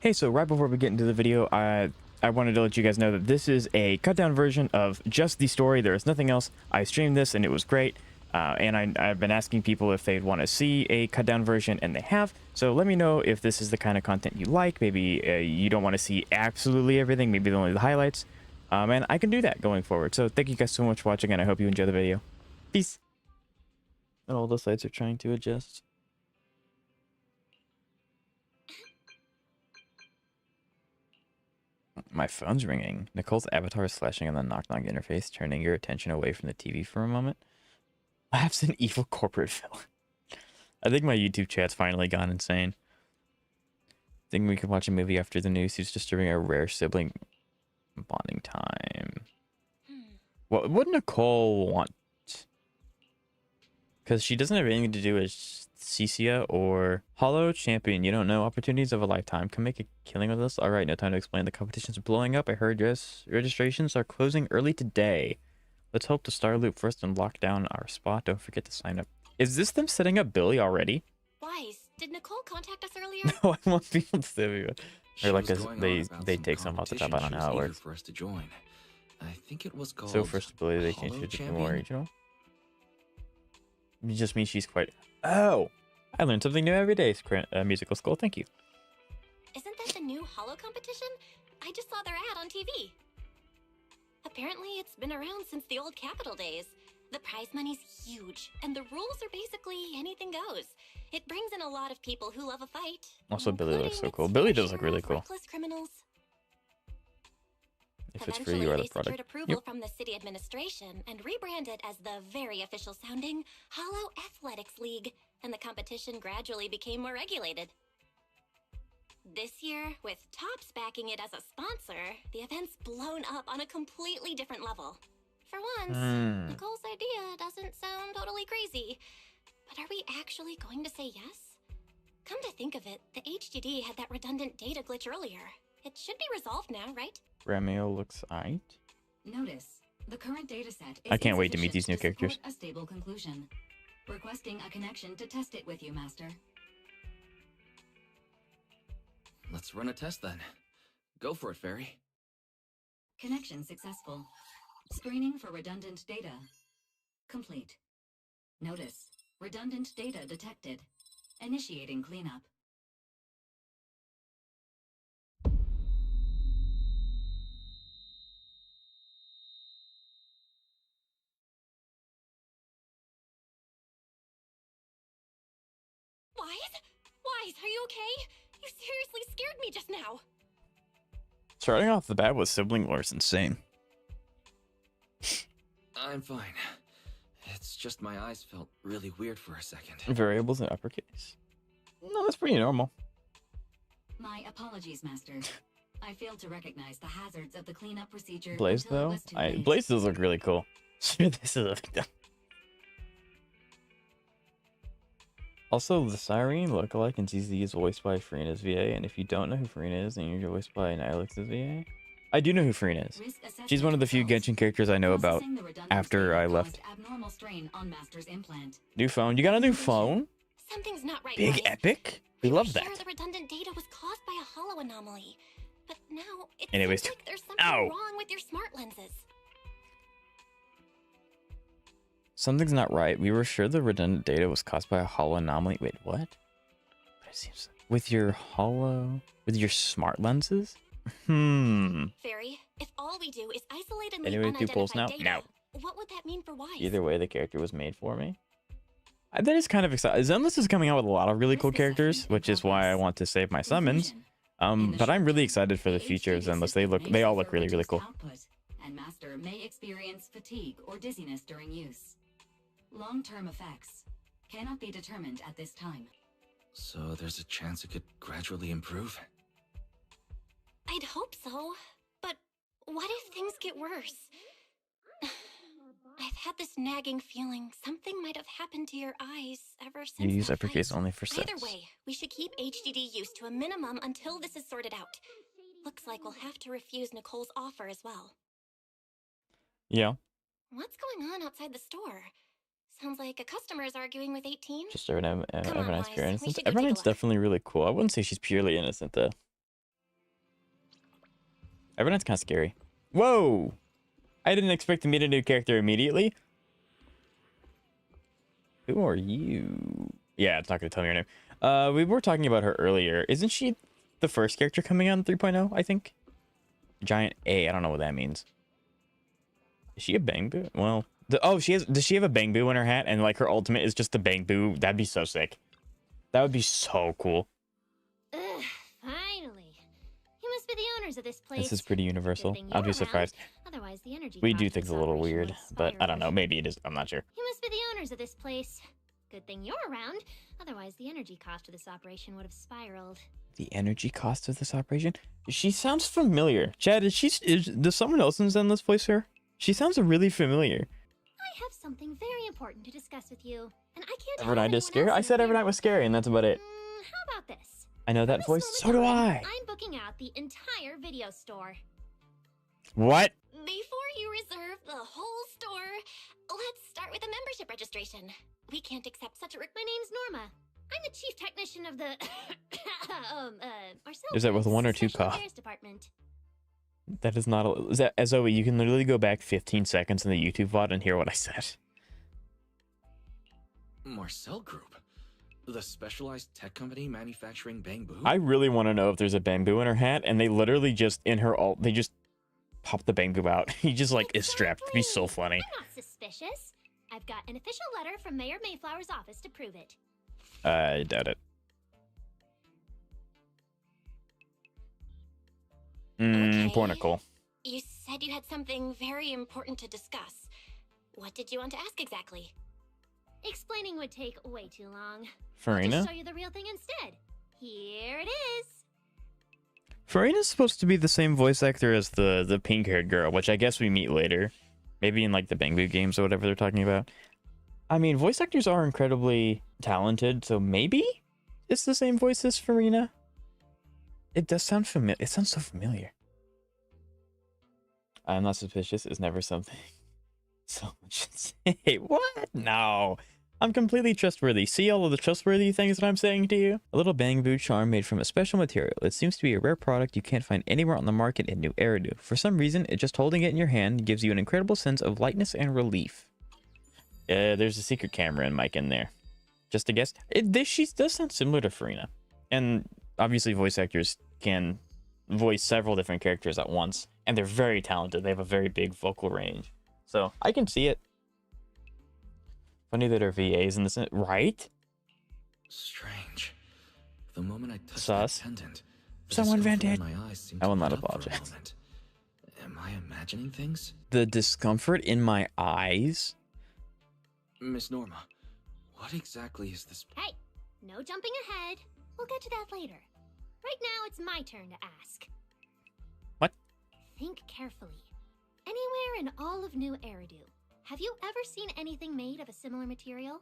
Hey, so right before we get into the video, I wanted to let you guys know that this is a cut down version of just the story. There is nothing else. I streamed this and it was great. And I've been asking people if they'd want to see a cut down version, and they have. So let me know if this is the kind of content you like. Maybe you don't want to see absolutely everything, maybe only the highlights. And I can do that going forward. So thank you guys so much for watching, and I hope you enjoy the video. Peace. All the sites are trying to adjust. My phone's ringing. Nicole's avatar is flashing on the knock-knock interface, turning your attention away from the TV for a moment. Perhaps an evil corporate villain. I think my YouTube chat's finally gone insane. Think we could watch a movie after the news who's disturbing our rare sibling bonding time. What would Nicole want? Because she doesn't have anything to do with Cissia or Hollow Champion. You don't know. Opportunities of a lifetime. Can make a killing with us. All right, no time to explain. The competition's blowing up. I heard registrations are closing early today. Let's hope to star loop first and lock down our spot. Don't forget to sign up. Is this them setting up Billy already? Wise, did Nicole contact us earlier? No, I want people to say it. Or like they take some off the top. I don't know how it works. For us to join. I think it was called So first Billy, they changed it to be more regional. It just means she's quite... Oh! I learned something new every day, Musical Skull. Thank you. Isn't that the new Hollow competition? I just saw their ad on TV. Apparently, it's been around since the old Capital days. The prize money's huge, and the rules are basically anything goes. It brings in a lot of people who love a fight. Also, Billy looks so cool. Billy does look really cool. Reckless criminals. If it's free, you are the product. Secured approval from the city administration and rebranded as the very official sounding Hollow Athletics League, and the competition gradually became more regulated. This year, with Topps backing it as a sponsor, the event's blown up on a completely different level. For once, Nicole's idea doesn't sound totally crazy. But are we actually going to say yes? Come to think of it, the HDD had that redundant data glitch earlier. It should be resolved now, right? Rameo looks aight. Notice, the current dataset is I can't wait to meet these new characters. A stable conclusion. Requesting a connection to test it with you, Master. Let's run a test then. Go for it, Fairy. Connection successful. Screening for redundant data. Complete. Notice, redundant data detected. Initiating cleanup. Wise, are you okay? You seriously scared me just now. Starting off the bat with sibling lore is insane. I'm fine. It's just my eyes felt really weird for a second. Variables in uppercase. No, that's pretty normal. My apologies, Master. I failed to recognize the hazards of the cleanup procedure. Blaze, though? Blaze does look really cool. This is a... Also, the Siren lookalike in ZZ is voiced by Farina's VA, and if you don't know who Farina is, then you're voiced by Nihilix's VA. I do know who Farina is. She's one of the few Genshin characters I know about after I left. New phone. You got a new phone? Something's not right. Big Epic? We love that. Sure, the redundant data was caused by a hollow anomaly, but now it Anyways, seems like there's something wrong with your smart lenses. Something's not right. We were sure the redundant data was caused by a hollow anomaly. Wait, what? But it seems with your smart lenses? Fairy, if all we do is isolate and leave unidentified data, no. What would that mean for Wise? Either way, the character was made for me. That is kind of exciting. Zenless is coming out with a lot of really cool characters, which is why I want to save my summons. But I'm really excited for the future of Zenless. They all look really, really cool. And Master may experience fatigue or dizziness during use. Long-term effects cannot be determined at this time. So there's a chance it could gradually improve? I'd hope so, but what if things get worse? I've had this nagging feeling something might have happened to your eyes ever since. You use uppercase only for sex. Either way, we should keep HDD use to a minimum until this is sorted out. Looks like we'll have to refuse Nicole's offer as well. Yeah. What's going on outside the store? Sounds like a customer is arguing with 18. Just Evernine's pure innocence. Evernine's definitely really cool. I wouldn't say she's purely innocent, though. Everyone's kind of scary. Whoa! I didn't expect to meet a new character immediately. Who are you? Yeah, it's not going to tell me her name. We were talking about her earlier. Isn't she the first character coming on 3.0, I think? Giant A. I don't know what that means. Is she a Bang Boo? Well, oh, she has. Does she have a Bang Boo in her hat? And like her ultimate is just the Bang Boo? That'd be so sick. That would be so cool. Ugh, finally. You must be the owners of this place. This is pretty universal. Good thing I'd be you're surprised. around. Otherwise, the energy We cost do of think it's this a little operation weird, would but I don't know. spiral. Maybe it is. I'm not sure. You must be the owners of this place. Good thing you're around. Otherwise, the energy cost of this operation would have spiraled. The energy cost of this operation? She sounds familiar. Chad, does someone else in Zenless voice her? She sounds really familiar. I have something very important to discuss with you, and I can't. Evernight have is anyone scary. else I in said here. Evernight was scary, and that's about it. How about this? I know that From voice. this So do moment I. on, I'm booking out the entire video store. What? Before you reserve the whole store, let's start with a membership registration. We can't accept such a. My name's Norma. I'm the chief technician of the Is that with one or two Special cough? Affairs Department. That is not. Is that Zoe? You can literally go back 15 seconds in the YouTube VOD and hear what I said. Marcel Group? The specialized tech company manufacturing Bang Boo? I really want to know if there's a Bang Boo in her hat, and they literally just in her alt. They just pop the Bang Boo out. He just like is strapped. It'd be so funny. I'm not suspicious. I've got an official letter from Mayor Mayflower's office to prove it. I doubt it. Okay. Poor Nicole. You said you had something very important to discuss. What did you want to ask exactly? Explaining would take way too long. I'll Farina? just show you the real thing instead. Here it is. Farina's supposed to be the same voice actor as the pink-haired girl, which I guess we meet later. Maybe in like the Bang Boo games or whatever they're talking about. I mean, voice actors are incredibly talented, so maybe it's the same voice as Farina. It does sound familiar. It sounds so familiar. I'm not suspicious. It's never something someone should say. What? No. I'm completely trustworthy. See all of the trustworthy things that I'm saying to you? A little Bang Boo charm made from a special material. It seems to be a rare product you can't find anywhere on the market in New Eridu. For some reason, just holding it in your hand gives you an incredible sense of lightness and relief. There's a secret camera and mic in there. Just a guess. She does sound similar to Farina. And obviously voice actors can voice several different characters at once. And they're very talented. They have a very big vocal range. So I can see it. Funny that our VAs in this, right? Strange. The moment I touched Sus. that pendant, the Someone discomfort in vented. my eyes seemed I to will not let up for a apologize. moment. Am I imagining things? The discomfort in my eyes. Miss Norma, what exactly is this? Hey, no jumping ahead. We'll get to that later. Right now, it's my turn to ask. What? Think carefully. Anywhere in all of New Eridu, have you ever seen anything made of a similar material?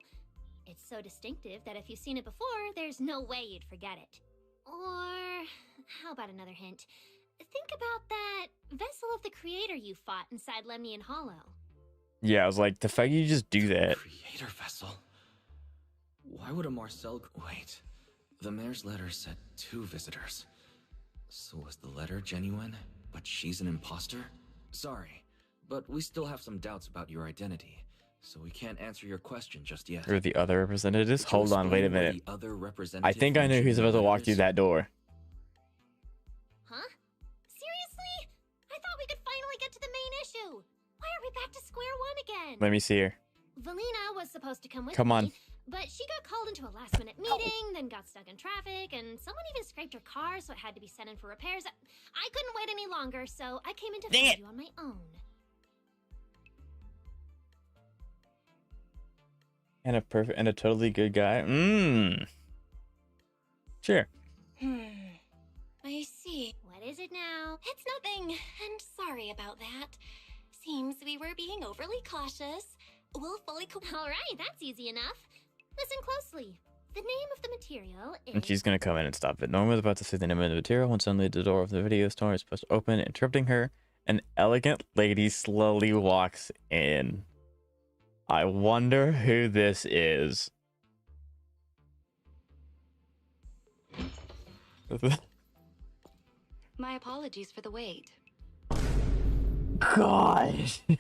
It's so distinctive that if you've seen it before, there's no way you'd forget it. Or, how about another hint? Think about that vessel of the creator you fought inside Lemnian Hollow. Yeah, I was like, the fact you just do that. Creator vessel? Why would a Marcel... Wait. The mayor's letter said 2 visitors. So was the letter genuine, but she's an imposter? Sorry, but we still have some doubts about your identity, so we can't answer your question just yet. Or the other representatives? Could you Hold on, wait a explain where minute. the other I representative think I know who's mentioned about to walk letters? through that door. Huh? Seriously? I thought we could finally get to the main issue. Why are we back to square one again? Let me see her. Valina was supposed to come with Come me, on. but she got called into a last-minute meeting, then got stuck in traffic, and someone even scraped her car, so it had to be sent in for repairs. I couldn't wait any longer, so I came in to Dang find it. you on my own. And a totally good guy. Sure. I see. What is it now? It's nothing, and sorry about that. Seems we were being overly cautious. We'll fully All right, that's easy enough. Listen closely. The name of the material is... And she's gonna come in and stop it. Norma's about to say the name of the material when suddenly the door of the video store is supposed to open, interrupting her. An elegant lady slowly walks in. I wonder who this is. My apologies for the wait. God. Valina!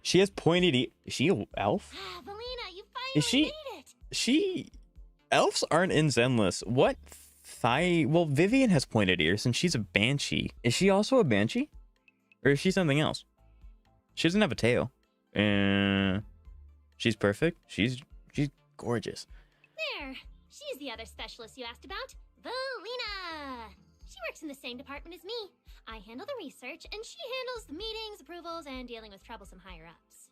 She has pointed Is she an elf? Ah, Valina, you finally Is she? made it! She... Elves aren't in Zenless. What thigh... Well, Vivian has pointed ears, and she's a banshee. Is she also a banshee? Or is she something else? She doesn't have a tail. She's perfect. She's gorgeous. There! She's the other specialist you asked about. Valina! She works in the same department as me. I handle the research, and she handles the meetings, approvals, and dealing with troublesome higher-ups.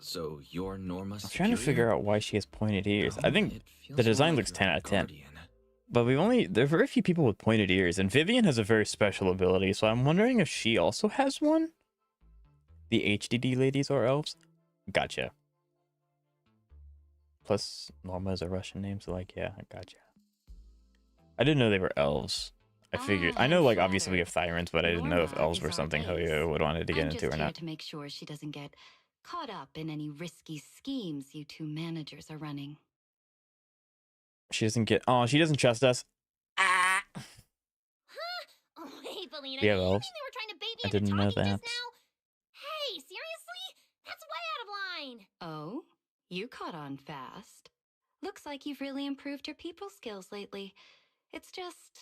So you're Norma's I'm trying to figure out why she has pointed ears. I think the design looks 10 out of 10. But there are very few people with pointed ears, and Vivian has a very special ability, so I'm wondering if she also has one? The HDD ladies are elves? Gotcha. Plus, Norma is a Russian name, so like, yeah, I gotcha. I didn't know they were elves. I know, like, obviously we have Thyrans, but I didn't know if elves were something Hoyo would wanted to get into or not. To make sure she doesn't get caught up in any risky schemes you two managers are running. She doesn't get... Oh, she doesn't trust us. Ah! Huh? Oh, hey, Valina, We have you elves? think they were trying to bait me I into didn't know talking that. just now? Hey, seriously? That's way out of line! Oh, you caught on fast. Looks like you've really improved your people skills lately. It's just...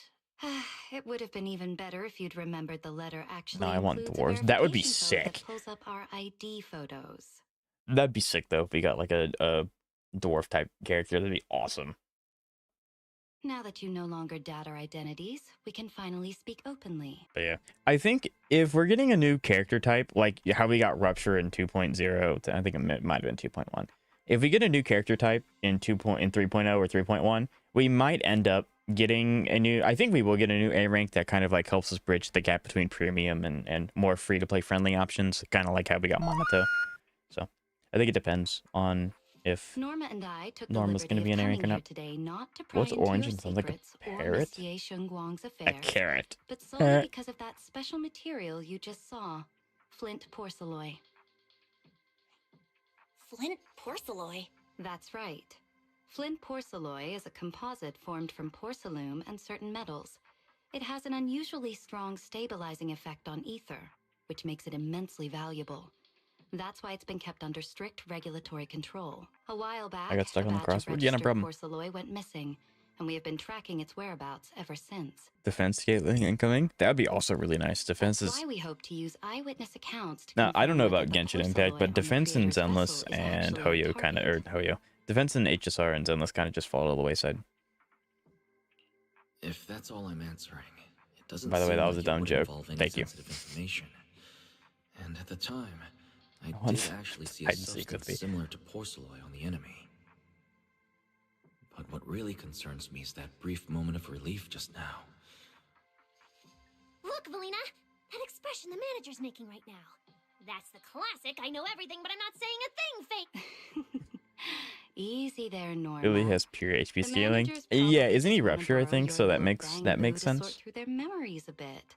it would have been even better if you'd remembered the letter actually No, I want includes a dwarves. That would be verification code sick. that pulls up our ID photos. That'd be sick, though, if we got, like, a dwarf-type character. That'd be awesome. Now that you no longer doubt our identities, we can finally speak openly. But yeah, I think if we're getting a new character type, like how we got Rupture in 2.0, I think it might have been 2.1. If we get a new character type in 3.0 or 3.1, we might end up getting a new... I think we will get a new A rank that kind of like helps us bridge the gap between premium and more free-to-play friendly options, kind of like how we got Monato. So I think it depends on if Norma and I took Norma's the going to be an A rank or not. today not to pry What's into orange your and sounds like a secrets or parrot? Monsieur Shengguang's A affairs, carrot. but solely because of that special material you just saw, flint porcelain. Flint porcelain? That's right. Flint porcelain is a composite formed from porcelain and certain metals. It has an unusually strong stabilizing effect on ether, which makes it immensely valuable. That's why it's been kept under strict regulatory control. A while back, I got stuck on the a batch of crossword. Yeah, no registered problem. porcelain went missing, and we have been tracking its whereabouts ever since. Defense scaling incoming. That would be also really nice. Defense That's is... why we hope to use eyewitness accounts to Now, I don't know confirm about whether the Genshin Impact, porcelain but on the defense in creator's vessel Zenless is and actually Hoyo a kind of... Or target. Hoyo. Defense in HSR and Zenless kind of just fall to the wayside. If that's all I'm answering, it doesn't By the way, seem that was like a dumb it would joke. involve any Thank you. sensitive information. And at the time, I want did actually see a hide and seek with substance me. similar to porcelain on the enemy. But what really concerns me is that brief moment of relief just now. Look, Valina! That expression the manager's making right now. That's the classic, I know everything, but I'm not saying a thing fake! Easy there, Norma. Billy has pure HP The scaling. managers probably Yeah, isn't he just wanna Rupture, I borrow think? your So that little makes bangaboo to sense. sort through their memories a bit.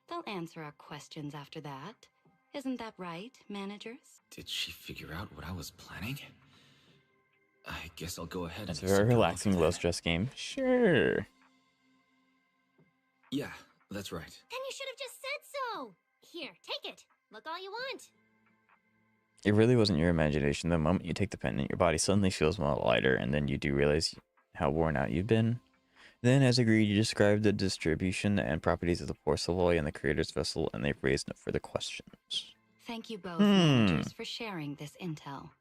They'll answer our questions after that. Isn't that right, managers? Did she figure out what I was planning? I guess I'll go ahead It's a and very accept her relaxing, offer then. low-stress game. Sure. Yeah, that's right. Then you should have just said so! Here, take it. Look all you want. It really wasn't your imagination. The moment you take the pendant, your body suddenly feels a lot lighter, and then you do realize how worn out you've been. Then, as agreed, you described the distribution and properties of the porcelain and the creator's vessel, and they've raised no further questions. Thank you both, managers, for sharing this intel.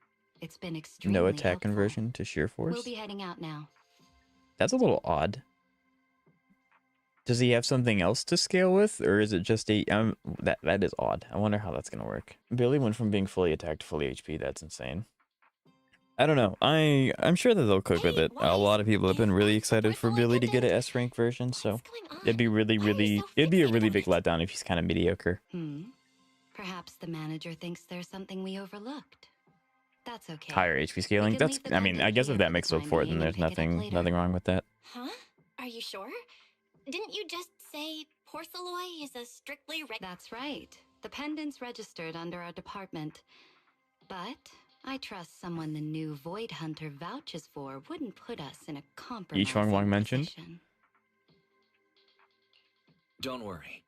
It's been extremely No attack helpful. conversion to sheer force? We'll be heading out now. That's a little odd. Does he have something else to scale with, or is it just a... that is odd. I wonder how that's going to work. Billy went from being fully attacked to fully HP. That's insane. I don't know. I'm sure that they'll cook with it. A lot of people have been really excited for Billy to get an S rank version, so it'd be it'd be a really big letdown if he's kind of mediocre. Perhaps the manager thinks there's something we overlooked. That's okay. Higher HP scaling. can That's... leave the I mean, I pendant guess here if for that the makes up time for it, being then and there's pick it up later. nothing wrong with that. Huh? Are you sure? Didn't you just say porcelain is a strictly That's right. The pendant's registered under our department. But I trust someone the new Void Hunter vouches for wouldn't put us in a compromising Wang Wang mentioned. position. Don't worry.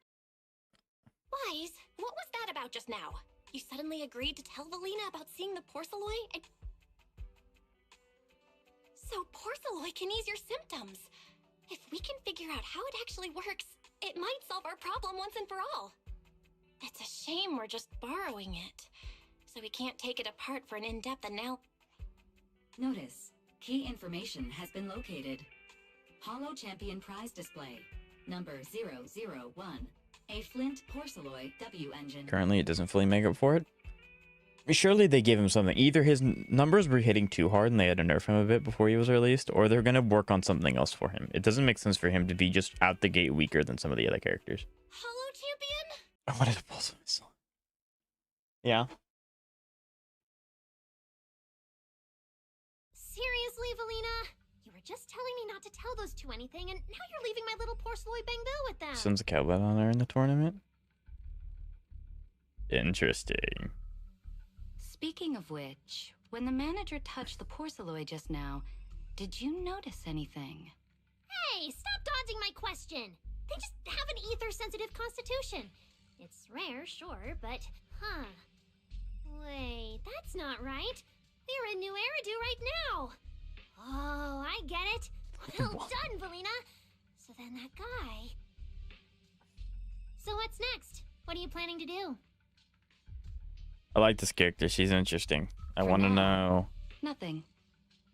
Wise, what was that about just now? You suddenly agreed to tell Valina about seeing the Porceloi and... So Porceloi can ease your symptoms. If we can figure out how it actually works, it might solve our problem once and for all. It's a shame we're just borrowing it, so we can't take it apart for an in-depth Notice, key information has been located. Hollow Champion Prize Display, number 001, a Flint Porceloi W engine. Currently, it doesn't fully make up for it. Surely they gave him something. Either his numbers were hitting too hard and they had to nerf him a bit before he was released, or they're going to work on something else for him. It doesn't make sense for him to be just out the gate weaker than some of the other characters. Hollow Champion? I wanted to pull some. Yeah. Seriously, Valina? You were just telling me not to tell those two anything, and now you're leaving my little Porceloi Bangbill with them. Sends a cowbell on there in the tournament. Interesting. Speaking of which, when the manager touched the Porceloi just now, did you notice anything? Hey, stop dodging my question. They just have an ether-sensitive constitution. It's rare, sure, but... Huh. Wait, that's not right. They're a new Eridu right now. Oh, I get it. Well done, Valina. So then that guy... So what's next? What are you planning to do? I like this character. She's interesting. I For want to now. know. Nothing.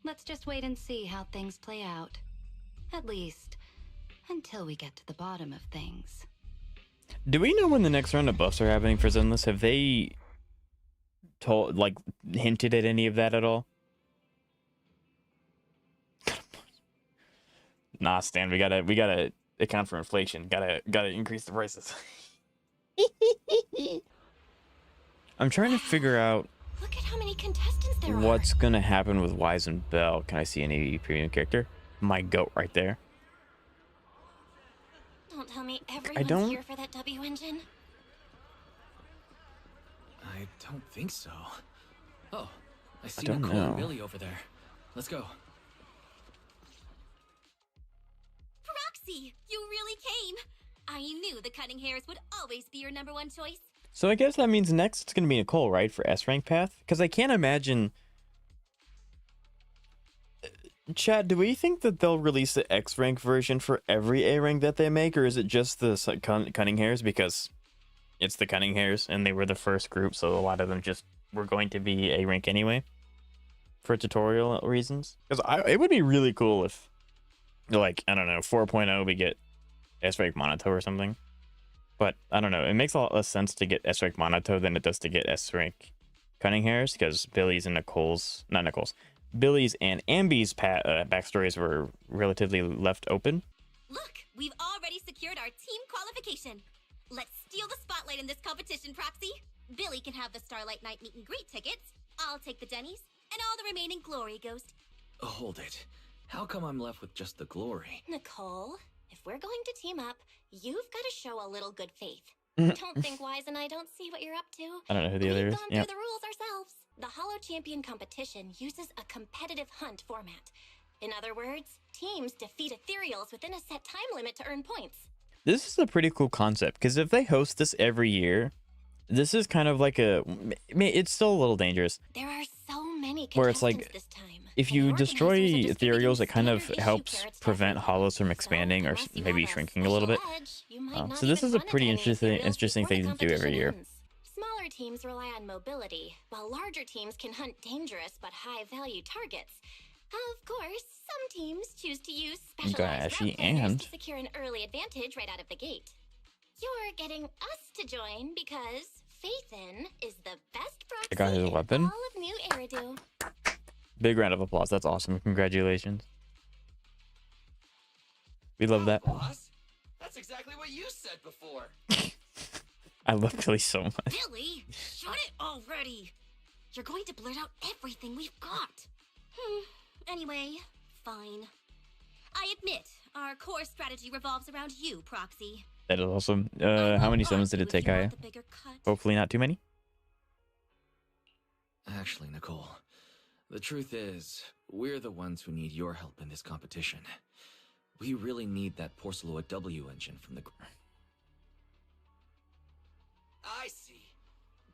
Let's just wait and see how things play out. At least, until we get to the bottom of things. Do we know when the next round of buffs are happening for Zenless? Have they told, like, hinted at any of that at all? Nah, Stan, we gotta account for inflation. Gotta increase the prices. I'm trying to figure out Look at how many contestants there what's are. gonna happen with Wise and Bell. Can I see any premium character? My goat right there. Don't tell me everyone's don't- here for that W engine. I don't think so. Oh, I see don't Nicole and know. Billy over there. Let's go. Proxy, you really came. I knew the cutting hairs would always be your number one choice. So I guess that means next it's gonna be Nicole, right, for S rank path? Because I can't imagine. Chad, do we think that they'll release the X rank version for every A rank that they make, or is it just the cunning hairs? Because it's the cunning hairs, and they were the first group, so a lot of them just were going to be A rank anyway, for tutorial reasons. Because it would be really cool if, like, I don't know, 4.0 we get S rank Monato or something. But I don't know. It makes a lot less sense to get S rank Monato than it does to get S rank Cunning Hairs, because Billy's and Billy's and Ambi's backstories were relatively left open. Look, we've already secured our team qualification. Let's steal the spotlight in this competition, Proxy. Billy can have the Starlight Night meet and greet tickets. I'll take the Denny's, and all the remaining glory goes. Hold it. How come I'm left with just the glory? Nicole, if we're going to team up, you've got to show a little good faith. Don't think Wise and I don't see what you're up to. I don't know who the other We've is. gone Yeah. through the rules ourselves. The Hollow Champion competition uses a competitive hunt format. In other words, teams defeat ethereals within a set time limit to earn points. This is a pretty cool concept, because if they host this every year, this is kind of like it's still a little dangerous. There are so many Where it's like, contestants this time. If and you organizers destroy are distributing ethereals, it kind of standard issue helps carrots to prevent everyone. hollows from So expanding or unless you maybe have shrinking a little bit. special edge, you might not So this even is a run pretty into any interesting ethereals thing before to do every the year. competition ends. Smaller teams rely on mobility, while larger teams can hunt dangerous but high-value targets. Of course, some teams choose to use specialized Gashi route finders and- to secure an early advantage right out of the gate. You're getting us to join because Faithin is the best proxy I got his in weapon. all of New Eridu. Big round of applause. That's awesome. Congratulations. We love that. Boss, that's exactly what you said before. I love Billy so much. Billy, shut it already. You're going to blurt out everything we've got. Anyway, fine. I admit, our core strategy revolves around you, Proxy. That is awesome. I How won't many summons argue did it if take, you want Aya? the bigger cut. Hopefully not too many. Actually, Nicole, The truth is, we're the ones who need your help in this competition. We really need that Porceloid W engine from the... I see.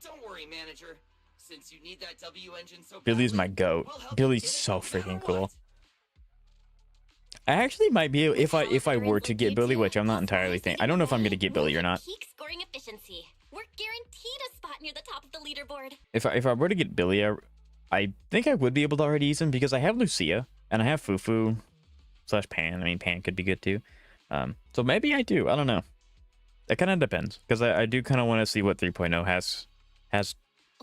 Don't worry, manager. Since you need that W engine so Billy's badly, my goat. we'll help Billy's you get it so no matter freaking cool. what. I actually might be if I were to get Billy, which I'm not entirely thinking. I don't know if I'm gonna get Billy or not. Peak scoring efficiency. We're guaranteed a spot near the top of the leaderboard. If I were to get Billy, I think I would be able to already use him because I have Lucia and I have Fufu / Pan. I mean, Pan could be good too. So maybe I do. I don't know. It kind of depends because I do kind of want to see what 3.0 has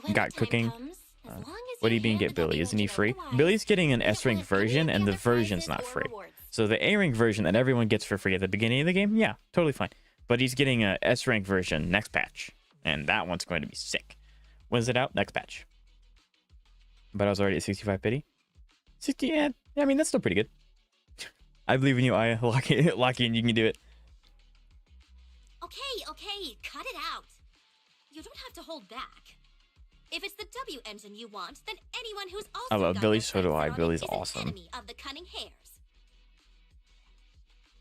When got the time cooking. comes, as long as What do you you mean hand get the Billy? W Isn't he engine free? over the wire, Billy's getting an you can't S rank win version any and the other version's prizes not or free. rewards. So the A rank version that everyone gets for free at the beginning of the game, yeah, totally fine. But he's getting a S rank version next patch, and that one's going to be sick. When's it out? Next patch. But I was already at 65 pity. 60, yeah, I mean that's still pretty good. I believe in you, Aya. Lock in, you can do it. Okay, cut it out. You don't have to hold back. If it's the W engine you want, then anyone who's also I love got Billy, their so do sights I. on it Billy's is an awesome. enemy of the cunning hares.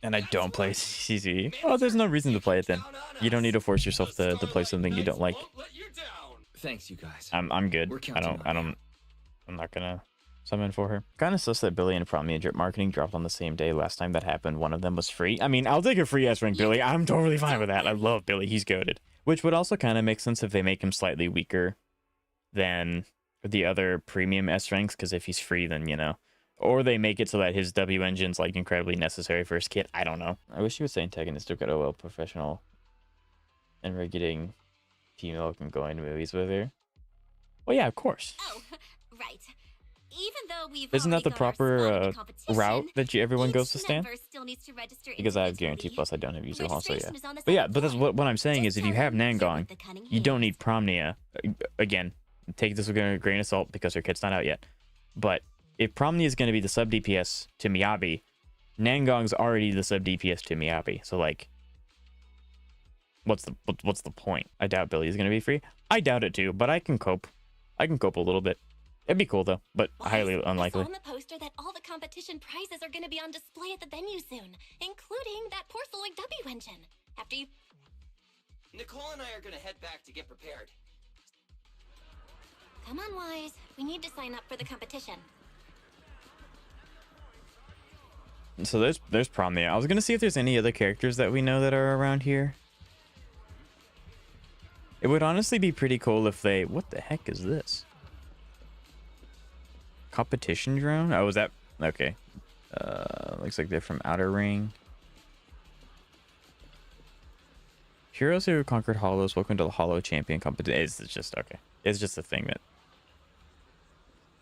And I don't play CC. Oh, there's no reason to play it then. You don't need to force yourself to play something you don't like. Thanks, you guys. I'm good. We're counting on you. I'm not gonna summon for her. Kind of sus that Billy and Promnia Drip Marketing dropped on the same day. Last time that happened, one of them was free. I mean, I'll take a free S rank Billy. I'm totally fine with that. I love Billy. He's goated. Which would also kind of make sense if they make him slightly weaker than the other premium S ranks, because if he's free, then, you know. Or they make it so that his W engine's like incredibly necessary for his kit. I don't know. I wish he would say antagonist took at OL professional and we're getting female and going to movies with her. Well, yeah, of course. Oh, right. Even though we've Isn't that already the got our proper slot in the competition, route that everyone each goes to stand? member still needs to register Because I have individually. guarantee plus I don't have user hall, so yeah. Registration is on the But yeah, second but that's floor. what I'm saying is if you have Just tell them Nangong, you're with the cunning you don't hares. need Promnia. Again, take this with a grain of salt because her kit's not out yet. But if Promnia is going to be the sub DPS to Miyabi, Nangong's already the sub DPS to Miyabi. So like, what's the point? I doubt Billy is going to be free. I doubt it too, but I can cope. I can cope a little bit. It'd be cool though, but Why, highly unlikely. I saw on the poster that all the competition prizes are going to be on display at the venue soon, including that Porceloid W engine. After you... Nicole and I are gonna head back to get prepared. Come on, Wise. We need to sign up for the competition. So there's Promnia. I was gonna see if there's any other characters that we know that are around here. It would honestly be pretty cool if they... What the heck is this? Competition drone? Oh, is that... Okay. Looks like they're from Outer Ring. Heroes who conquered Hollows, welcome to the Hollow Champion competition. It's just... Okay. It's just a thing that...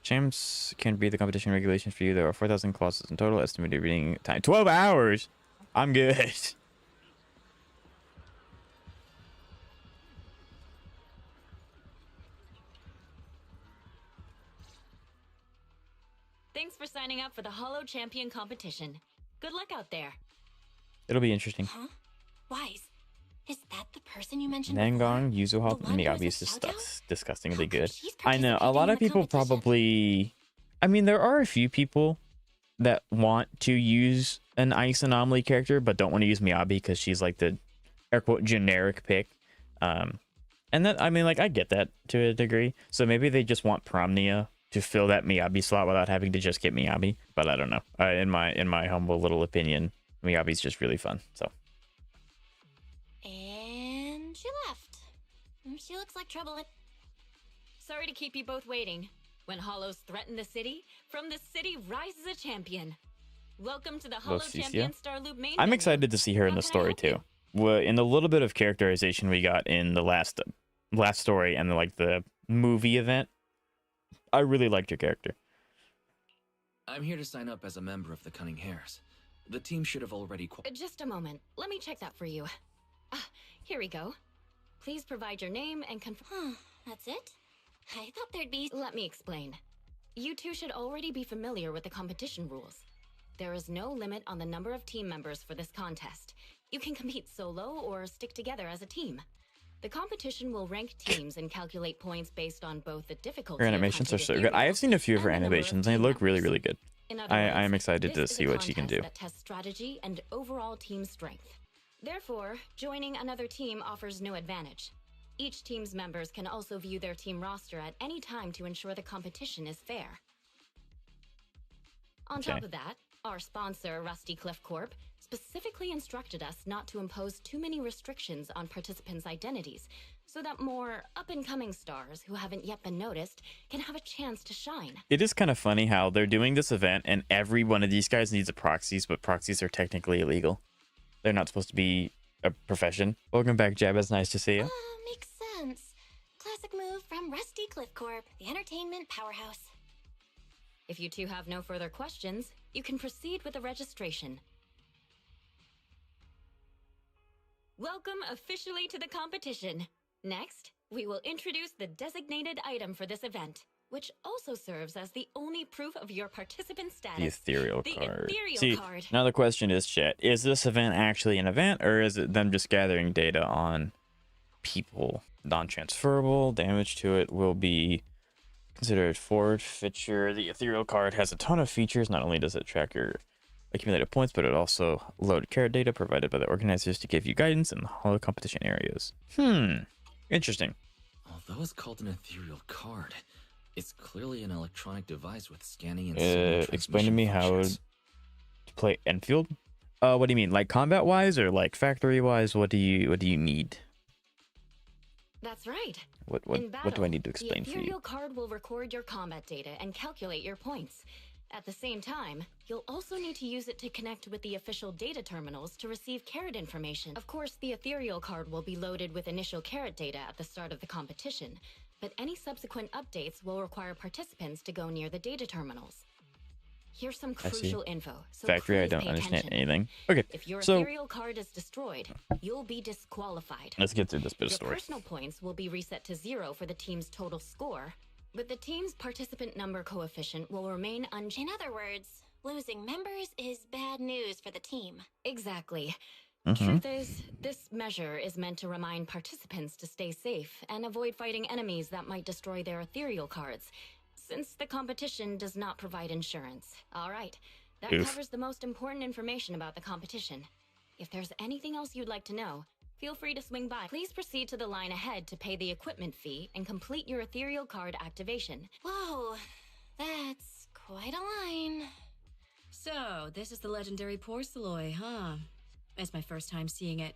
Champs can read the competition regulations for you. There are 4,000 clauses in total. Estimated reading time 12 hours. I'm good. Thanks for signing up for the Hollow Champion competition. Good luck out there. It'll be interesting. Huh? Wise. Is that the person you mentioned Nangong, before? Yuzuha, The and one who Miyabi has is a shout-out? just disgustingly How come good. she's I know a participating lot in of the people competition? probably... I mean, there are a few people that want to use an Ice Anomaly character, but don't want to use Miyabi because she's like the air quote generic pick. And that, I mean, like, I get that to a degree. So maybe they just want Promnia to fill that Miyabi slot without having to just get Miyabi. But I don't know. In my humble little opinion, Miyabi's just really fun. So And she left. She looks like trouble. Sorry to keep you both waiting. When Hollows threaten the city, from the city rises a champion. Welcome to the Hollow Cissia. Champion Star Loop main I'm menu. excited to see her in How the can I story help you? too. Well, in the little bit of characterization we got in the last story and like the movie event, I really liked your character. I'm here to sign up as a member of the Cunning Hares. The team should have already... Just a moment. Let me check that for you. Ah, here we go. Please provide your name and confirm. Huh, that's it? I thought there'd be... Let me explain. You two should already be familiar with the competition rules. There is no limit on the number of team members for this contest. You can compete solo or stick together as a team. The competition will rank teams and calculate points based on both the difficulty Her of animations are hunting so good. I ethereal have seen a few of her and the number of animations, and they team look really, members. really good. In other I words, am excited to this is see a what she can contest do. that tests strategy and overall team strength. Therefore, joining another team offers no advantage. Each team's members can also view their team roster at any time to ensure the competition is fair. On top of that, our sponsor, Rusty Cliff Corp, specifically instructed us not to impose too many restrictions on participants' identities, so that more up-and-coming stars who haven't yet been noticed can have a chance to shine. It is kind of funny how they're doing this event, and every one of these guys needs a proxies, but proxies are technically illegal. They're not supposed to be a profession. Welcome back, Jab. It's nice to see you. Makes sense. Classic move from Rusty Cliff Corp, the entertainment powerhouse. If you two have no further questions, you can proceed with the registration. Welcome officially to the competition. Next, we will introduce the designated item for this event, which also serves as the only proof of your participant status. The ethereal The card. ethereal See, card. now the question is, chat, is this event actually an event, or is it them just gathering data on people? Non-transferable, damage to it will be considered forfeiture. The ethereal card has a ton of features. Not only does it track your accumulated points, but it also load carrot data provided by the organizers to give you guidance in the hollow competition areas. Interesting. Although it's called an ethereal card, it's clearly an electronic device with scanning and signal Explain to transmission me how functions. to play Enfield. What do you mean, like combat wise or like factory wise? What do you need? That's right. What In do I need to battle, explain the for you? ethereal card will record your combat data and calculate your points. At the same time, you'll also need to use it to connect with the official data terminals to receive carrot information. Of course, the ethereal card will be loaded with initial carrot data at the start of the competition, but any subsequent updates will require participants to go near the data terminals. Here's some I see. crucial info. So Factory, I please don't pay understand attention. anything. Okay, If your so ethereal card is destroyed, you'll be disqualified. let's get through this bit of Your story. personal points will be reset to 0 for the team's total score, but the team's participant number coefficient will remain unchanged. In other words, losing members is bad news for the team. Exactly. Mhm. Truth is, this measure is meant to remind participants to stay safe and avoid fighting enemies that might destroy their ethereal cards, since the competition does not provide insurance. All right, that Oof. covers the most important information about the competition. If there's anything else you'd like to know, feel free to swing by. Please proceed to the line ahead to pay the equipment fee and complete your ethereal card activation. Whoa, that's quite a line. So, this is the legendary Porceloy, huh? It's my first time seeing it.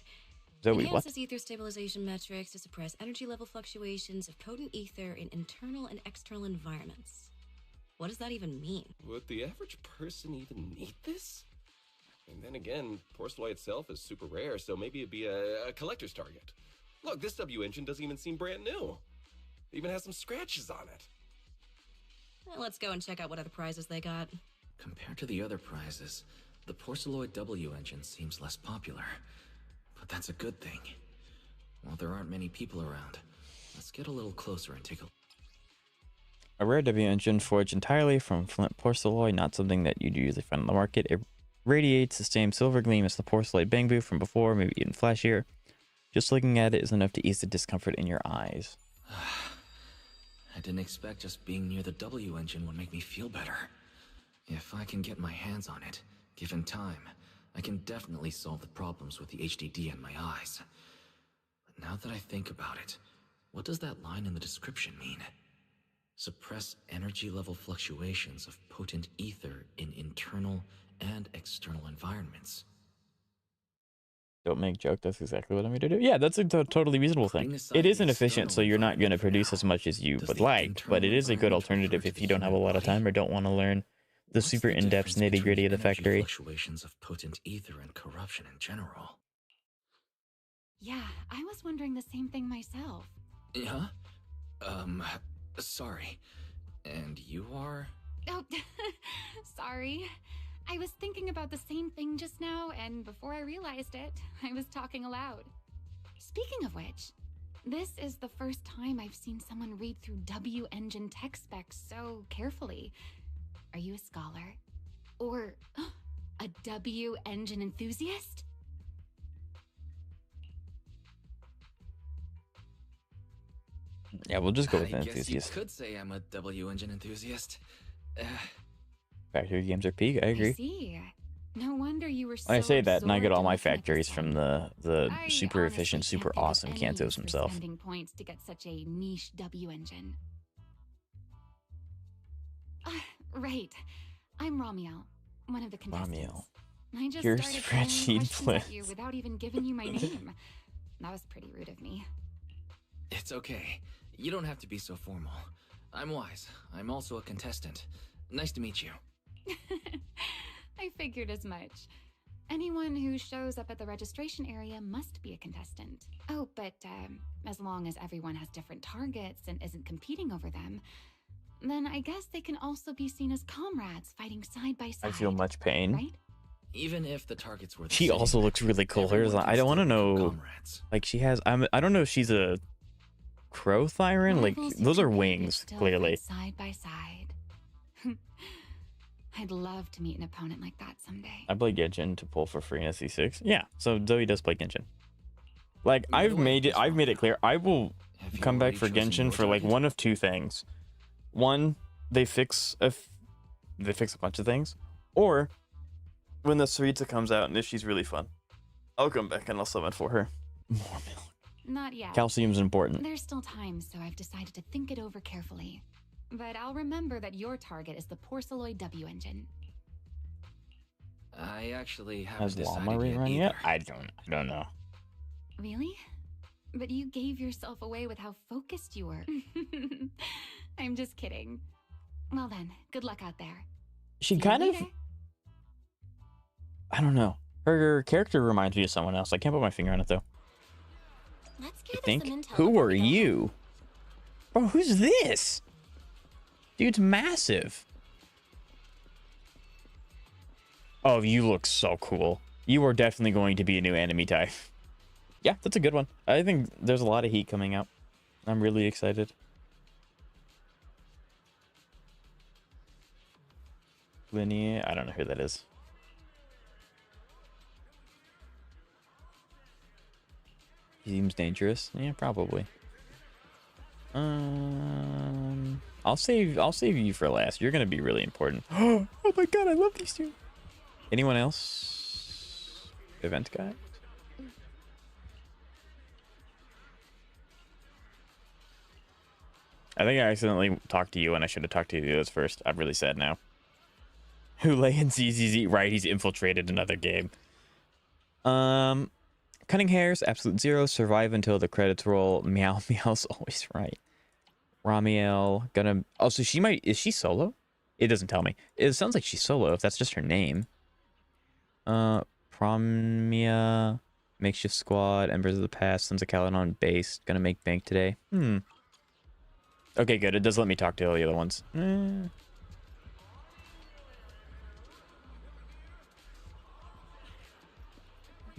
Zoe, what? Enhances ether stabilization metrics to suppress energy level fluctuations of potent ether in internal and external environments. What does that even mean? Would the average person even need this? And then again, Porceloy itself is super rare, so maybe it'd be a collector's target. Look, this W engine doesn't even seem brand new. It even has some scratches on it. Well, let's go and check out what other prizes they got. Compared to the other prizes, the Porceloid W engine seems less popular. But that's a good thing. While there aren't many people around, let's get a little closer and take a... A rare W engine forged entirely from flint porceloid, not something that you'd usually find on the market. It radiates the same silver gleam as the porceloid bamboo from before, maybe even flashier. Just looking at it is enough to ease the discomfort in your eyes. I didn't expect just being near the W engine would make me feel better. If I can get my hands on it, given time, I can definitely solve the problems with the HDD in my eyes. But now that I think about it, what does that line in the description mean? Suppress energy level fluctuations of potent ether in internal and external environments. Don't make joke, that's exactly what I'm going to do. Yeah, that's a totally reasonable thing. It is inefficient, so you're not going to produce as much as you would like, but it is a good alternative if you don't have a lot of time or don't want to learn the super in-depth nitty-gritty of the factory. Fluctuations of potent ether and corruption in general. Yeah, I was wondering the same thing myself. Yeah? Sorry. And you are? Oh, sorry. I was thinking about the same thing just now, and before I realized it, I was talking aloud. Speaking of which, this is the first time I've seen someone read through W engine tech specs so carefully. Are you a scholar? Or a W engine enthusiast? Yeah, we'll just go with I guess you enthusiast. could say I'm a W engine enthusiast. Factory games are peak. I I agree. see. No wonder you were so When I say that, and I get absorbed all in my looking at factories this from one. the I super honestly efficient, super can't think of awesome any Kantos use for himself. spending points to get such a niche W engine. Right. I'm Ramiel, one of the contestants. Ramiel. I just Your started throwing spreadsheet questions at you blitz. without even giving you my name. That was pretty rude of me. It's okay. You don't have to be so formal. I'm Wise. I'm also a contestant. Nice to meet you. I figured as much. Anyone who shows up at the registration area must be a contestant. Oh, but as long as everyone has different targets and isn't competing over them, then I guess they can also be seen as comrades fighting side by side. I feel much pain. Right? Even if the targets were the She same, also looks really cool. Hers, everyone can I don't want to still become know. comrades. Like she has, I don't know if she's a crow thyron. Like Rivals who those are compete wings, still clearly. fight side by side. I'd love to meet an opponent like that someday. I play Genshin to pull for free in SC6. Yeah, so Zoe does play Genshin. Like By the I've way, made it. this I've one, made it clear. I will have you come back already for chosen Genshin your for like target? one of two things. One, they fix a bunch of things, or when the Sarita comes out and if she's really fun, I'll come back and I'll summon for her. More milk. Not yet. Calcium's important. There's still time, so I've decided to think it over carefully. But I'll remember that your target is the Porceloid W engine. I actually haven't Has decided Llama yet rerun either. yet? I don't know. Really? But you gave yourself away with how focused you were. I'm just kidding. Well then, good luck out there. She See you kind of, later. I don't know. Her character reminds me of someone else. I can't put my finger on it though. Let's I gather think. some intel Who before are we go home. you? Bro, who's this? Dude's massive. Oh, you look so cool. You are definitely going to be a new enemy type. Yeah, that's a good one. I think there's a lot of heat coming out. I'm really excited. Linnea, I don't know who that is. He seems dangerous. Yeah, probably. I'll save you for last. You're gonna be really important. Oh my god, I love these two. Anyone else? Event guide? I think I accidentally talked to you and I should have talked to the others first. I'm really sad now. Hule and ZZZ. Right, he's infiltrated another game. Cunning Hairs, Absolute Zero, Survive until the credits roll. Meow Meow's always right. Ramiel, gonna... Oh, so she might... Is she solo? It doesn't tell me. It sounds like she's solo, if that's just her name. Promia, Makeshift Squad, Embers of the Past, Sons of Caledon base. Gonna make bank today. Okay, good. It does let me talk to all the other ones.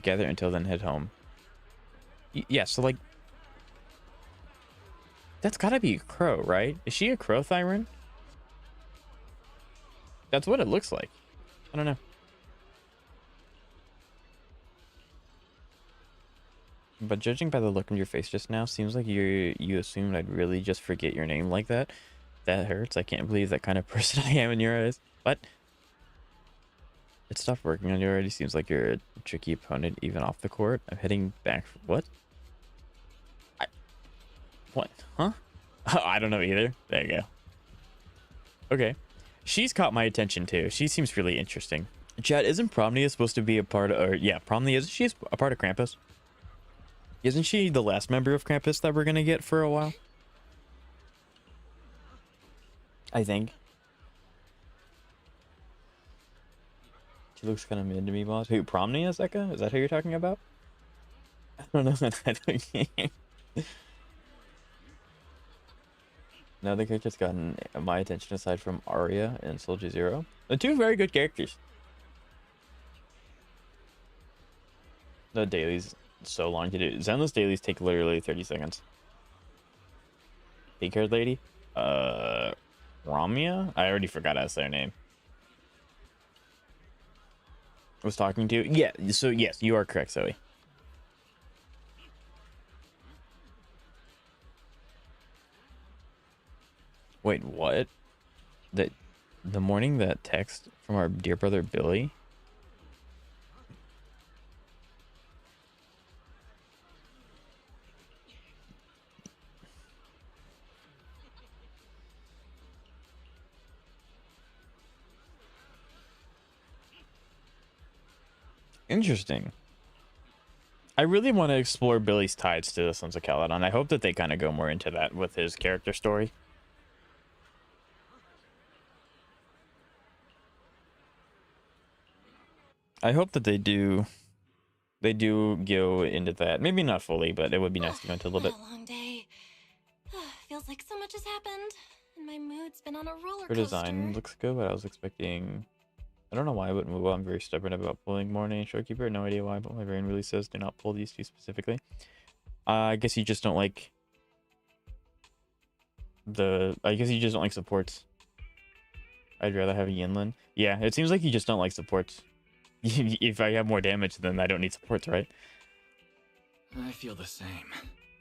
Gather until then head home. Yeah, so like... That's gotta be a crow, right? Is she a crow thyron? That's what it looks like. I don't know. But judging by the look on your face just now, seems like you assumed I'd really just forget your name like that. That hurts. I can't believe that kind of person I am in your eyes. But it stopped working on you already. Seems like you're a tricky opponent even off the court. I'm heading back. What? What? Huh? I don't know either. There you go. Okay. She's caught my attention too. She seems really interesting. Chad, isn't Promnia supposed to be a part of... Or, yeah, Promnia, isn't she a part of Krampus? Isn't she the last member of Krampus that we're going to get for a while? I think. She looks kind of mid to me, boss. Who, Promnia, Zeka? Is that who you're talking about? I don't know that type of game. No other character's gotten my attention aside from Arya and Soldier Zero. The two very good characters. The dailies so long to do. Zenless dailies take literally 30 seconds. Pink haired lady? Ramia? I already forgot how to say her name. Was talking to? Yeah, so yes, you are correct, Zoe. Wait, what? That the morning that text from our dear brother Billy? Interesting. I really want to explore Billy's ties to the Sons of Caledon. I hope that they kind of go more into that with his character story. I hope that they do go into that. Maybe not fully, but it would be nice to go into a little bit. What a long day. Feels like so much has happened, and my mood's been on a roller Her coaster. design looks good, but I was expecting... I don't know why I wouldn't move on. I'm very stubborn about pulling Morning and Showkeeper. No idea why, but my brain really says do not pull these two specifically. I guess you just don't like... I guess you just don't like supports. I'd rather have a Yinlin. Yeah, it seems like you just don't like supports. If I have more damage, then I don't need supports, right? I feel the same.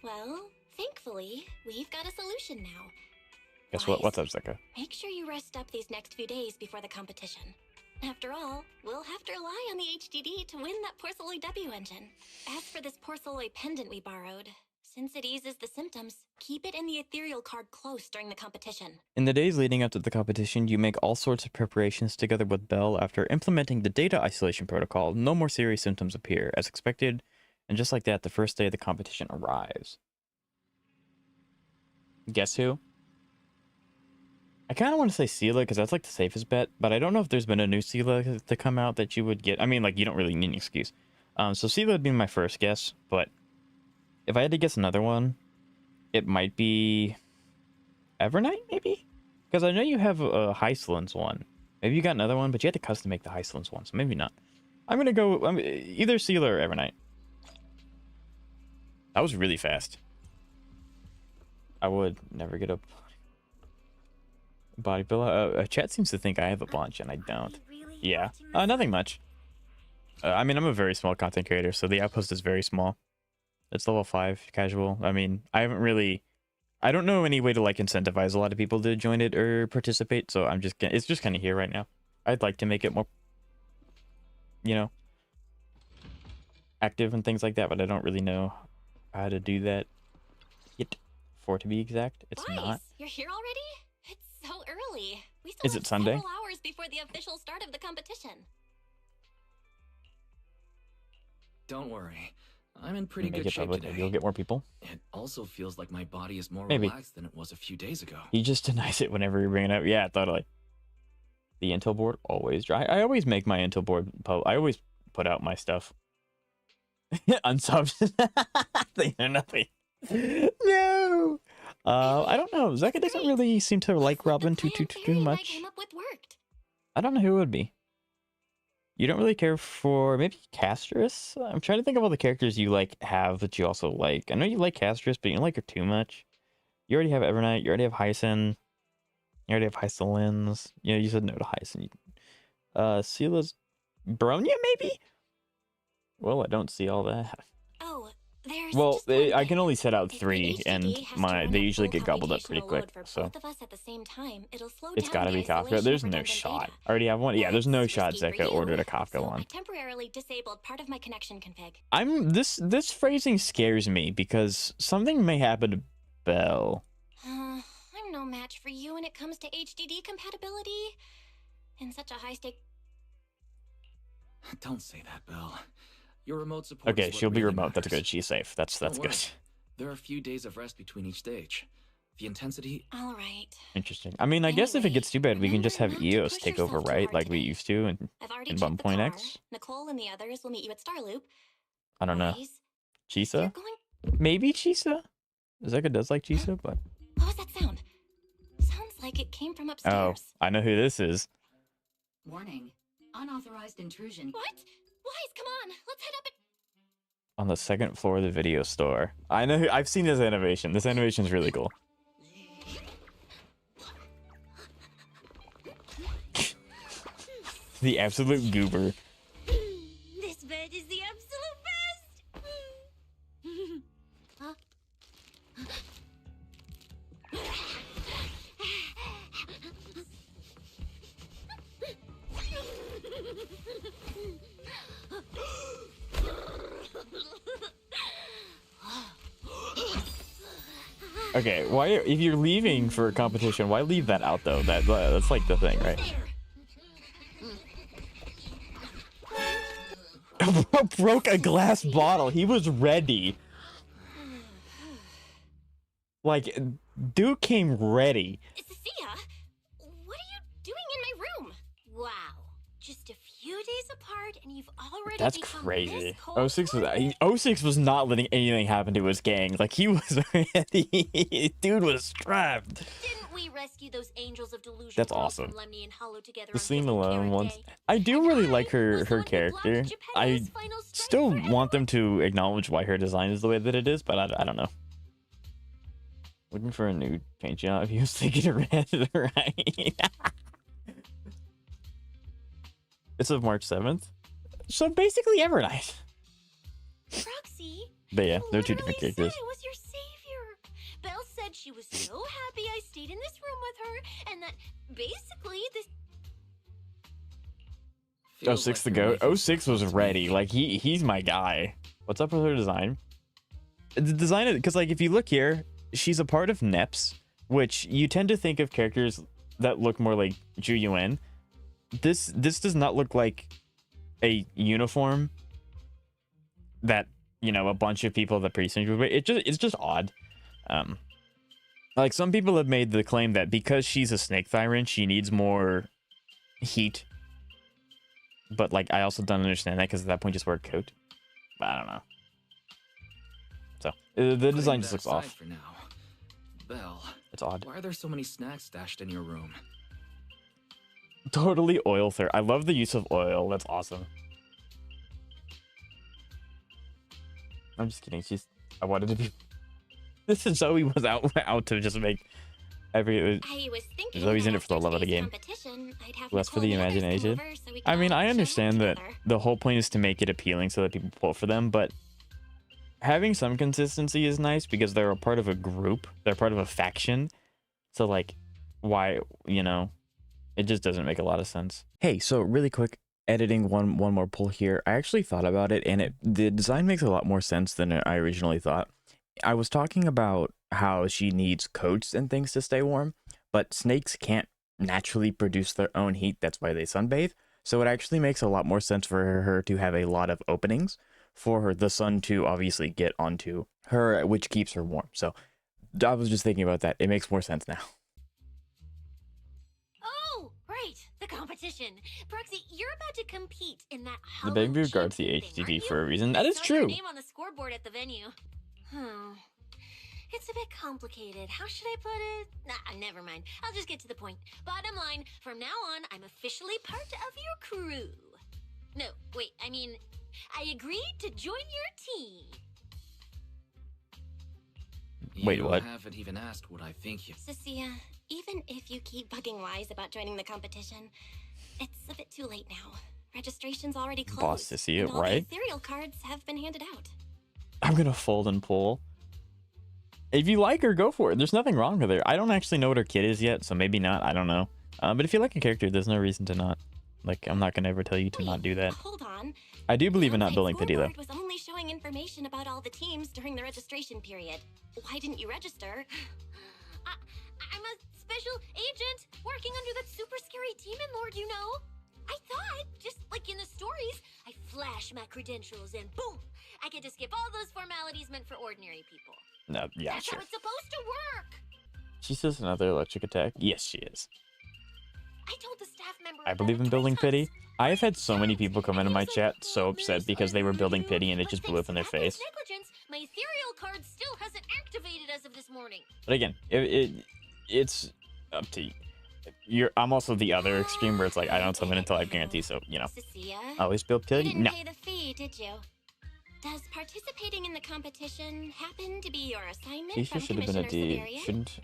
Well, thankfully, we've got a solution now. Guess what? What's up, Zeka? Make sure you rest up these next few days before the competition. After all, we'll have to rely on the HDD to win that Porcelloy W engine. As for this Porcelloy pendant we borrowed, since it eases the symptoms, keep it in the ethereal card close during the competition. In the days leading up to the competition, you make all sorts of preparations together with Belle. After implementing the data isolation protocol, no more serious symptoms appear, as expected, and just like that, the first day of the competition arrives. Guess who? I kind of want to say Sela, because that's like the safest bet, but I don't know if there's been a new Sela to come out that you would get. I mean, like, you don't really need an excuse. So Sela would be my first guess, but if I had to guess another one, it might be Evernight, maybe? Because I know you have a Hyslins one. Maybe you got another one, but you had to custom make the Hyslins one, so maybe not. I'm going to go either Sela or Evernight. That was really fast. I would never get a body pillow. Chat seems to think I have a bunch, and I don't. Yeah. Nothing much. I mean, I'm a very small content creator, so the outpost is very small. It's level 5, casual. I mean, I don't know any way to, like, incentivize a lot of people to join it or participate, so it's just kind of here right now. I'd like to make it more, you know, active and things like that, but I don't really know how to do that yet. For to be exact, it's Boys, not. You're here already? It's so early. We still Is have it Sunday? several hours before the official start of the competition. Don't worry. I'm in pretty Make good it shape public. today. Maybe you'll get more people. It also feels like my body is more Maybe. relaxed than it was a few days ago. He just denies it whenever you bring it up. Yeah, totally. The intel board always dry. I always make my intel board. I always put out my stuff. Unsubbed. They know nothing. No. I don't know. Zeka doesn't really seem to like Robin too much. I don't know who it would be. You don't really care for maybe Castris? I'm trying to think of all the characters you like have that you also like. I know you like Castris, but you don't like her too much. You already have Evernight. You already have Hyson. You already have Hysolins. Yeah, you said no to Hyson. Sela's Bronya, maybe? Well, I don't see all that. Oh, there's Well, just I can only set out If the 3, and HDD has to run they a usually full get gobbled up pretty computational quick. load for So both of us at the same time, it'll slow it's down got to the be Kafka. isolation There's of no redundant shot. data. I already have one. Yeah, there's no It's shot risky for Zeka ordered a you, Kafka so one. I temporarily disabled part of my connection config. This phrasing scares me because something may happen to Belle. I'm no match for you when it comes to HDD compatibility. In such a high stake. Don't say that, Bill. Your remote support Okay, is what she'll be really remote. That's matters. good. She's safe. That's Don't good. worry. There are a few days of rest between each stage. The intensity... All right. Interesting. I mean, I guess if it gets too bad, we can just have remember not to EOS push take over, yourself too right? hard Like we today. used to I've already in checked the Bumpoint car. X. Nicole and the others will meet you at Starloop. I don't know. Boys, Chisa? you're going... Maybe Chisa? Zeka does like Chisa, but... What was that sound? Sounds like it came from upstairs. Oh, I know who this is. Warning. Unauthorized intrusion. What? Wise, come on. Let's head up and... On the second floor of the video store. I know I've seen this animation. This animation is really cool. The absolute goober. This bed is the absolute best! huh? Okay, why if you're leaving for a competition, why leave that out though? That's like the thing, right? Bro broke a glass bottle. He was ready. Like, dude came ready. Cissia, what are you doing in my room? Wow, just a few days apart and you've already That's become crazy. this cold 06 was 06 was not letting anything happen to his gang. Like, he was ready. Dude was strapped. Didn't we rescue those angels of delusion? That's awesome. From Lemny and Hollow together The on scene Giving alone Care once. Day? I do really like was her the one who character. blocked I Geppetto's final strike still forever. want them to acknowledge why her design is the way that it is, but I don't know. Looking for a new paint job. He was thinking red, right? It's of March 7th. So basically every night. Roxy, But yeah, you they're two literally different said characters. it was your savior. Belle said she was so happy I stayed in this room with her, and that basically this. Oh, Feels 6 like to you're go. making 06 was sense to ready. me. Like he's my guy. What's up with her design? The design, because like if you look here, she's a part of NEPS, which you tend to think of characters that look more like Ju Yuen. This does not look like a uniform that, you know, a bunch of people that pretty would wear. It's just odd. Like some people have made the claim that because she's a snake tyrant, she needs more heat. But like I also don't understand that because at that point just wear a coat. But I don't know. So the Putting design that just looks aside off. For now. Belle, It's odd. why are there so many snacks stashed in your room? Totally oil third. I love the use of oil. That's awesome. I'm just kidding. I wanted to be. This is Zoe was out to just make every. I was thinking Zoe's in that it for the after love of the today's game. competition, I'd have Less for Nicole the and others come imagination. over so we I can mean, all I chill understand that together. the whole point is to make it appealing so that people pull for them, but having some consistency is nice because they're a part of a group. They're part of a faction. So like, why, you know, it just doesn't make a lot of sense. Hey, so really quick, editing one more pull here. I actually thought about it, and the design makes a lot more sense than I originally thought. I was talking about how she needs coats and things to stay warm, but snakes can't naturally produce their own heat. That's why they sunbathe. So it actually makes a lot more sense for her to have a lot of openings for the sun to obviously get onto her, which keeps her warm. So I was just thinking about that. It makes more sense now. Oh, right, the competition. Proxy, you're about to compete in that. The big Hollow dude guards the champion thing, HDD aren't for you? a reason. That I is saw your true. name on the scoreboard at the venue. It's a bit complicated. How should I put it? Nah, never mind. I'll just get to the point. Bottom line, from now on, I'm officially part of your crew. No, wait, I mean, I agreed to join your team. Wait, You what? haven't even asked what I think you. Cissia, even if you keep bugging Wise about joining the competition, it's a bit too late now. Registration's already closed. Boss Cissia, and all right? the ethereal cards have been handed out. I'm gonna fold and pull. If you like her, go for it. There's nothing wrong with her. I don't actually know what her kit is yet, so maybe not. I don't know. But if you like a character, there's no reason to not. Like, I'm not gonna ever tell you to not do that. Hold on. I do believe in The not building pity, though. scoreboard was only showing information about all the teams during the registration period. Why didn't you register? I'm a special agent working under that super scary demon lord, you know. I thought, just like in the stories, I flash my credentials and boom, I get to skip all those formalities meant for ordinary people. No, yeah, That's sure. how it's supposed to work. She's just another electric attack. Yes, she is. I told the staff member. I about believe it in building 3 pity. times. I have had so many people come into my chat so "Oh, upset miss, because I they were love building you." pity and it But just blew up in their thanks face. to Admin's negligence, my ethereal card still hasn't activated as of this morning. But again, it's up to you. I'm also the other extreme where it's like I don't summon until I have guarantee. So you know, Cissia, always build you pity. didn't No, pay the fee, did you? Does participating in the competition happen to be your assignment Keisha from should have been a Commissioner D. Severian? Shouldn't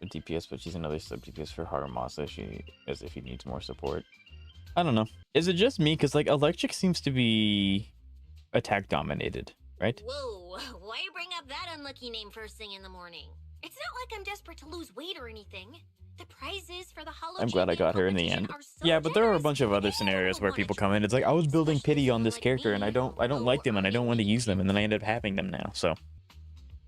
a DPS, but she's another sub DPS for Haramasa. She as if he needs more support. I don't know. Is it just me? Because like electric seems to be attack dominated, right? Whoa, why bring up that unlucky name first thing in the morning? It's not like I'm desperate to lose weight or anything. The prizes for the Hollow I'm glad I got her in the end. Yeah, but there are a bunch of other scenarios where people come in. It's like, I was building pity on this character and I don't like them and I don't want to use them, and then I end up having them now. So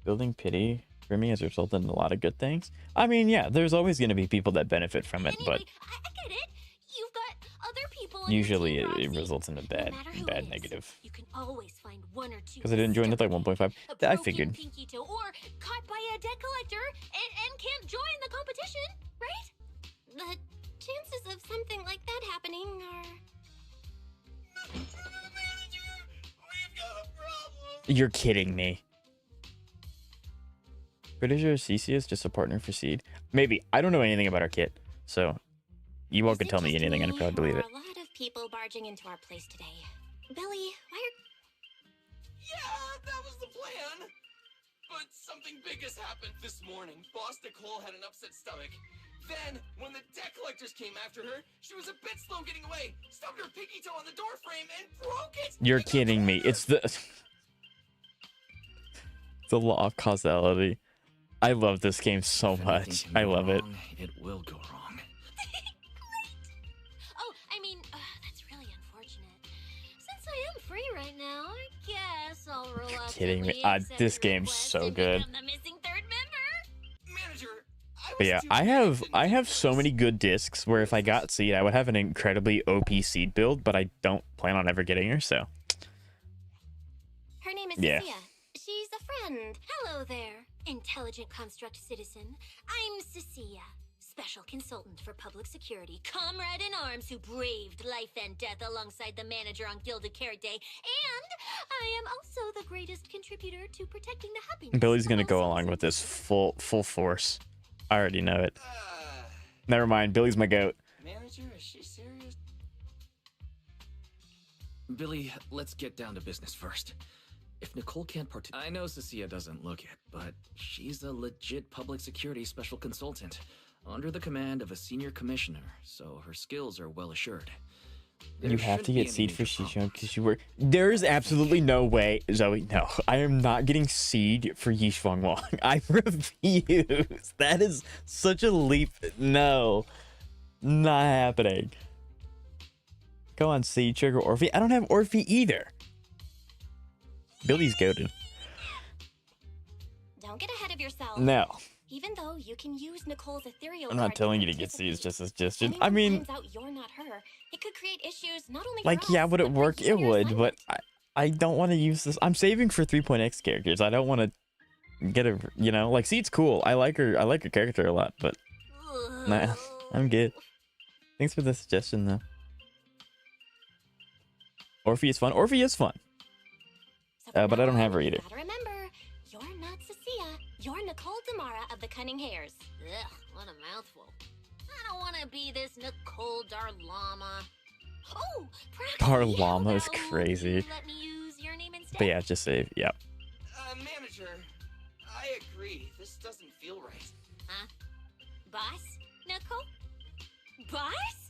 building pity for me has resulted in a lot of good things. I mean, yeah, there's always going to be people that benefit from it, but I get it. You've got other people on usually your team, it Roxy. results in a No bad matter who it is, negative. You can always find one or two. Because I didn't join at like 1.5. I broken figured. pinky toe or caught by a debt collector and can't join the competition, right? The chances of something like that happening are... Manager, we've got a problem. You're kidding me. Pretty sure Cissia is just a partner for Seed. Maybe. I don't know anything about our kit, so you all Is could it tell me just anything and I'd probably believe or it. are a lot of people barging into our place today. Billy, why are... Yeah, that was the plan. But something big has happened this morning. Boss Nicole had an upset stomach. Then, when the debt collectors came after her, she was a bit slow getting away, stubbed her pinky toe on the door frame, and broke it! You're kidding me. It's the... the law of causality. I love this game so If much. anything can I go love it. wrong, it will go wrong. Oh, I mean, that's really unfortunate. Since I am free right now, I guess I'll reluctantly Kidding me. accept This your game's request so and good. become the missing third member. Manager, I was But yeah, too I have to so many good discs where if I got Seed, I would have an incredibly OP Seed build, but I don't plan on ever getting her, so Her name is Yeah. Cissia. She's a friend. Hello there, intelligent construct citizen. I'm Cissia, special consultant for public security, comrade in arms who braved life and death alongside the manager on Gilded Carrot Day, and I am also the greatest contributor to protecting the happiness. Billy's gonna of go all along with this citizens. full force. I already know it. Never mind, Billy's my goat. Manager, is she serious? Billy, let's get down to business first. If Nicole can't I know Cissia doesn't look it, but she's a legit public security special consultant, under the command of a senior commissioner, so her skills are well assured. There You have shouldn't to be get any Seed for major Shisha problems. because you were. There is absolutely no way, Zoe. No, I am not getting Seed for Yishuang Wang. I refuse. That is such a leap. No, not happening. Go on, Seed, Sugar, Orphe. I don't have Orphe either. Billy's goated. Don't get ahead of yourself. No, Even though you can use Nicole's ethereal I'm not card telling you to get participate, Seed. It's just a suggestion. anyone I mean, finds out you're not her, it could create issues not only like, for yeah, us, would it but for work? you It and your would, but assignment. I don't want to use this. I'm saving for 3.x characters. I don't want to get a, you know, like, Seed's cool. I like her character a lot, but nah, I'm good. Thanks for the suggestion, though. Orphe is fun. Orphe is fun. So from But I now don't have her on, either. Gotta remember, you're not Cissia. You're Nicole Damara of the Cunning Hairs. Ugh, what a mouthful. I don't want to be this Nicole Darlama. Oh, perhaps Darlama is Yellow. crazy. You let me use your name instead. But yeah, just save. Yeah. Manager, I agree. This doesn't feel right. Huh? Boss? Nicole? Boss?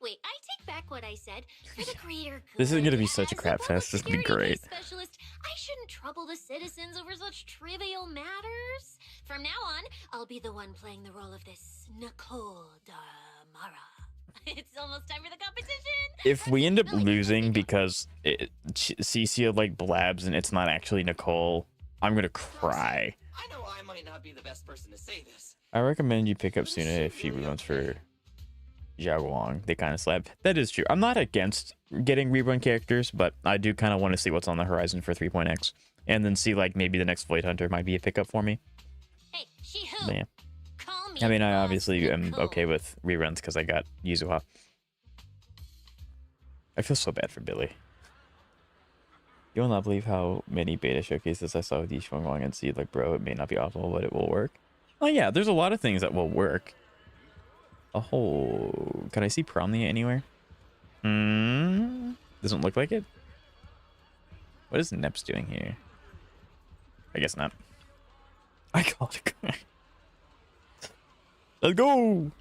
Wait, I take back what I said. For the greater good. This is gonna be such a As crap public fest. This is gonna be security great. Specialist, I shouldn't trouble the citizens over such trivial matters. From now on, I'll be the one playing the role of this Nicole Damara. It's almost time for the competition. If we end up Billy, losing because Cissia like blabs and it's not actually Nicole, I'm gonna cry. I know I might not be the best person to say this. I recommend you pick up Suna if she reruns for Xiaoguang. They kind of slap. That is true. I'm not against getting rerun characters, but I do kind of want to see what's on the horizon for 3.x. And then see, like, maybe the next Void Hunter might be a pickup for me. Hey, she who? But yeah. Call me I mean, I Boss obviously am Nicole. okay with reruns because I got Yuzuha. I feel so bad for Billy. You will not believe how many beta showcases I saw with Yishuang Wang and Seed. Like, bro, it may not be optimal, but it will work. Oh yeah, there's a lot of things that will work. Oh, can I see Promnia anywhere? Doesn't look like it. What is Neps doing here? I guess not. I called it. Let's go.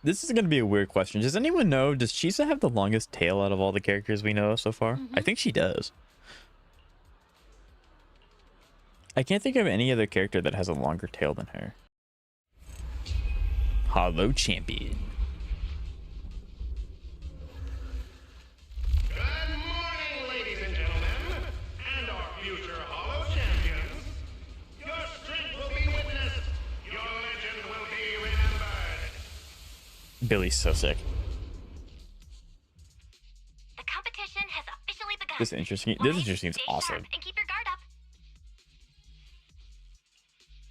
This is going to be a weird question. Does anyone know, does Chisa have the longest tail out of all the characters we know so far? I think she does. I can't think of any other character that has a longer tail than her. Hollow Champion. Good morning, ladies and gentlemen, and our future Hollow champions. Your strength will be witnessed. Your legend will be remembered. Billy's so sick. The competition has officially begun. This interesting. This interesting. Stay Awesome. sharp and keep your guard up.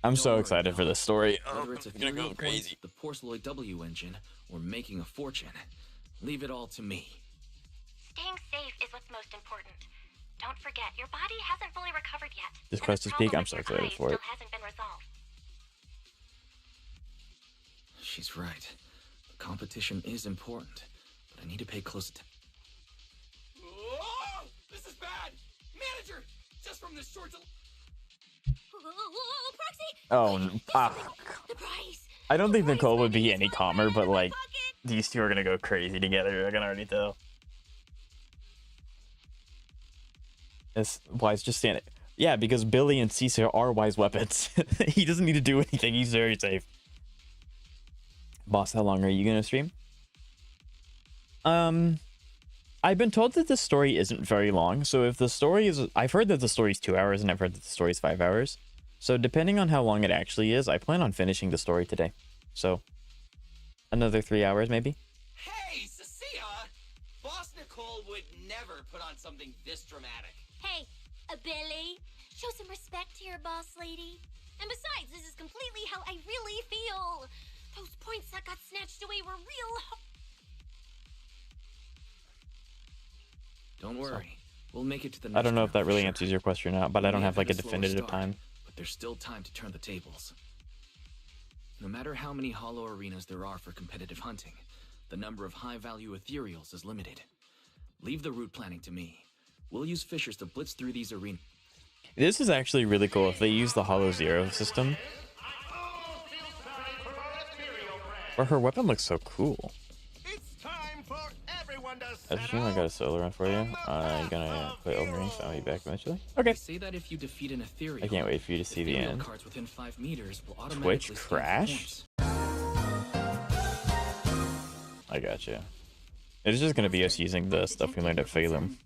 I'm Don't so worry, excited for Bill. this story. Whether it's I'm gonna ethereal go crazy. points, the Porceloid W engine, or making a fortune, leave it all to me. Staying safe is what's most important. Don't forget, your body hasn't fully recovered yet. This and quest the is peak. problem I'm with so your excited eyes for it. still hasn't been resolved. She's right. The competition is important, but I need to pay close attention. Whoa! This is bad! Manager! Just from this short... Whoa, Proxy! Oh, The price! I don't think Nicole would be any calmer, but like these two are gonna go crazy together. I can already tell. It's Wise just stand it. Yeah, because Billy and Cissia are Wise weapons. He doesn't need to do anything. He's very safe. Boss, how long are you gonna stream? I've been told that this story isn't very long. So if the story is, I've heard that the story's 2 hours, and I've heard that the story's 5 hours. So depending on how long it actually is, I plan on finishing the story today. So another 3 hours maybe. Hey, Cissia! Boss Nicole would never put on something this dramatic. Hey, Billy, show some respect to your boss lady. And besides, this is completely how I really feel. Those points that got snatched away were real. Don't worry, we'll make it to the next I don't know if round that for really sure. answers your question or not, but I We don't may have like a had slower definitive start, time. But there's still time to turn the tables. No matter how many hollow arenas there are for competitive hunting, the number of high-value ethereals is limited. Leave the route planning to me. We'll use fishers to blitz through these arenas. This is actually really cool if they use the Hollow Zero system. Or her weapon looks so cool. It's time for everyone to I assume I got a solo run for you. You're gonna play Elden Ring, so I'll be back eventually. Okay. They say that if you defeat an ethereal, I can't wait for you to see the ethereal end. cards within 5 meters will automatically Twitch stand for crash? points. I gotcha. It's just gonna be us using the stuff we learned at Phalum.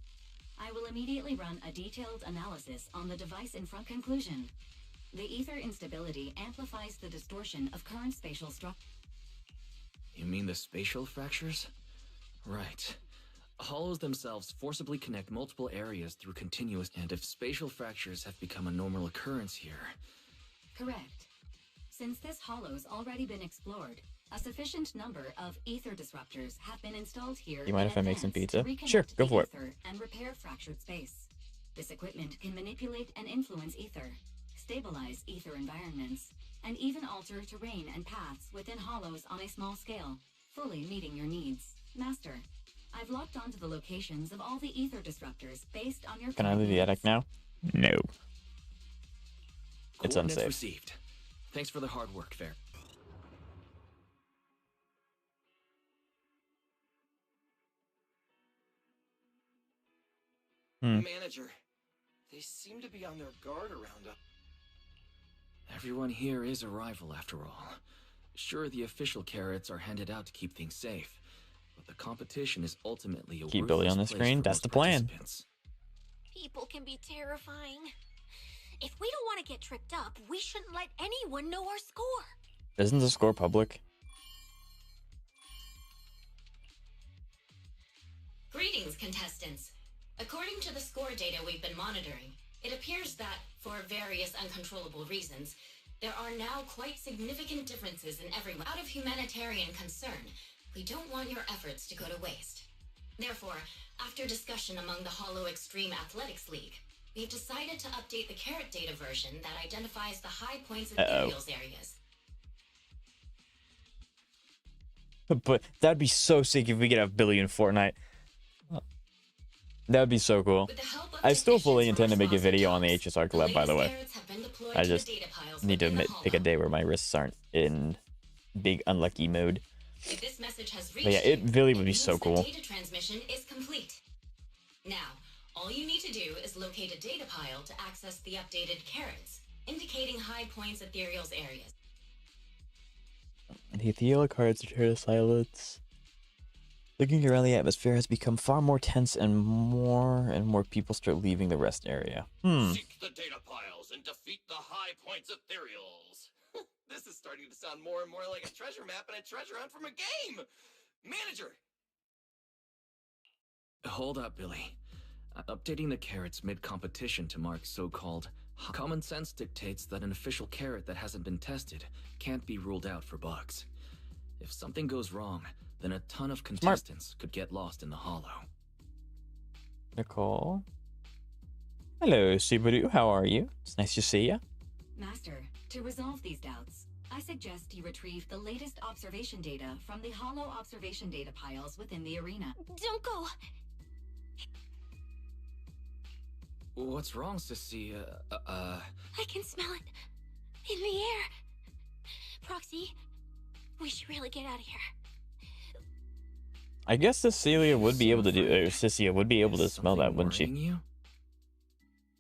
I will immediately run a detailed analysis on the device in front. Conclusion. The ether instability amplifies the distortion of current spatial structure. You mean the spatial fractures? Right. Hollows themselves forcibly connect multiple areas through continuous, and if spatial fractures have become a normal occurrence here... Correct. Since this hollow's already been explored, a sufficient number of ether disruptors have been installed here. You mind in if I make some advance pizza? to reconnect Sure, go the for it. ether and repair fractured space. This equipment can manipulate and influence ether, stabilize ether environments, and even alter terrain and paths within hollows on a small scale, fully meeting your needs. Master, I've locked onto the locations of all the ether disruptors based on your... Can I leave the attic now? No. It's Coordinates unsafe. received. Thanks for the hard work, Fair. Manager, they seem to be on their guard around us. Everyone here is a rival, after all. Sure, the official carrots are handed out to keep things safe, but the competition is ultimately a Keep Billy on the ruthless place screen, for that's most the plan. participants. People can be terrifying. If we don't want to get tripped up, we shouldn't let anyone know our score. Isn't the score public? Greetings, contestants. According to the score data we've been monitoring, it appears that, for various uncontrollable reasons, there are now quite significant differences in everyone. Out of humanitarian concern, we don't want your efforts to go to waste. Therefore, after discussion among the Hollow Extreme Athletics League, we've decided to update the carrot data version that identifies the high points of aerials areas. But that'd be so sick if we could have Billy in Fortnite. That'd be so cool. I still fully intend to make a video on the HSR collab, by the way. I just need to pick a day where my wrists aren't in big unlucky mode. If this message has But yeah, reached it you, really would be means so that cool. Data transmission is complete. Now, all you need to do is locate a data pile to access the updated carrots. indicating high points ethereal's areas. The ethereal cards return to silence. Looking around, the atmosphere has become far more tense, and more people start leaving the rest area. Seek the data piles and defeat the high points ethereals. This is starting to sound more and more like a treasure map and a treasure hunt from a game. Manager! Hold up, Billy. Updating the carrots mid-competition to mark so-called common sense dictates that an official carrot that hasn't been tested can't be ruled out for bugs. If something goes wrong, then a ton of contestants could get lost in the hollow. Nicole? Hello, Subaru. How are you? It's nice to see you. Master, to resolve these doubts, I suggest you retrieve the latest observation data from the hollow observation data piles within the arena. Don't go! What's wrong, Cissia? I can smell it in the air. Proxy, we should really get out of here. I guess Cecilia would be able to do, or Cissia would be able to smell that, wouldn't she? You?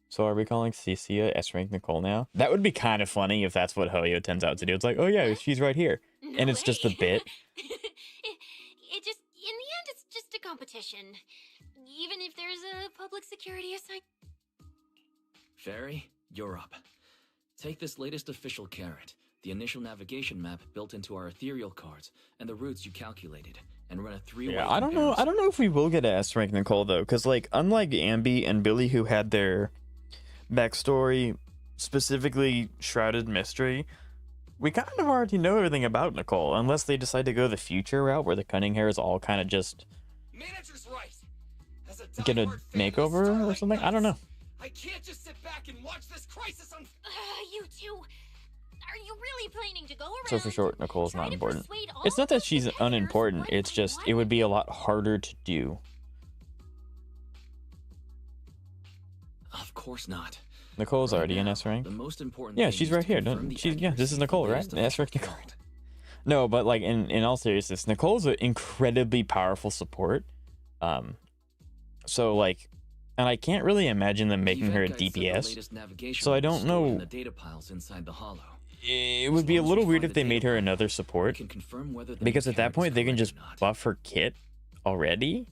So are we calling Cissia S-Rank Nicole now? That would be kind of funny if that's what Hoyo turns out to do. It's like, oh yeah, she's right here. No And it's way. just a bit. It just, in the end, it's just a competition. Even if there's a public security assign. Fairy, you're up. Take this latest official carrot, the initial navigation map built into our ethereal cards, and the routes you calculated, and run a three-way Yeah, I don't know if we will get a S-Rank Nicole though, because like unlike Ambi and Billy, who had their backstory specifically shrouded mystery, we kind of already know everything about Nicole, unless they decide to go the future route where the cunning hair is all kind of just Manager's right. As a get a diehard fan of makeover or Starlight something. I don't know. I can't just sit back and watch this crisis You two, are you really planning to go around? So for short, Nicole's not important. persuade all It's not that she's competitors unimportant. one It's by just one? it would be a lot harder to do. Of course not. Nicole's Right already in now, S-Rank. the most important Yeah, thing she's is right to here. confirm the She's, yeah, this is accuracy of Nicole, the right? latest S-Rank official Nicole. carrot. No, but like in all seriousness, Nicole's an incredibly powerful support. So like, and I can't really imagine them making her a Event guides said the DPS. latest navigation So I was don't stored in know. the data piles inside the hollow. It would be a long as little we weird find if the they made data her file, another We support, can confirm whether the because new at that carrot point is they can correct just or not. buff her kit already.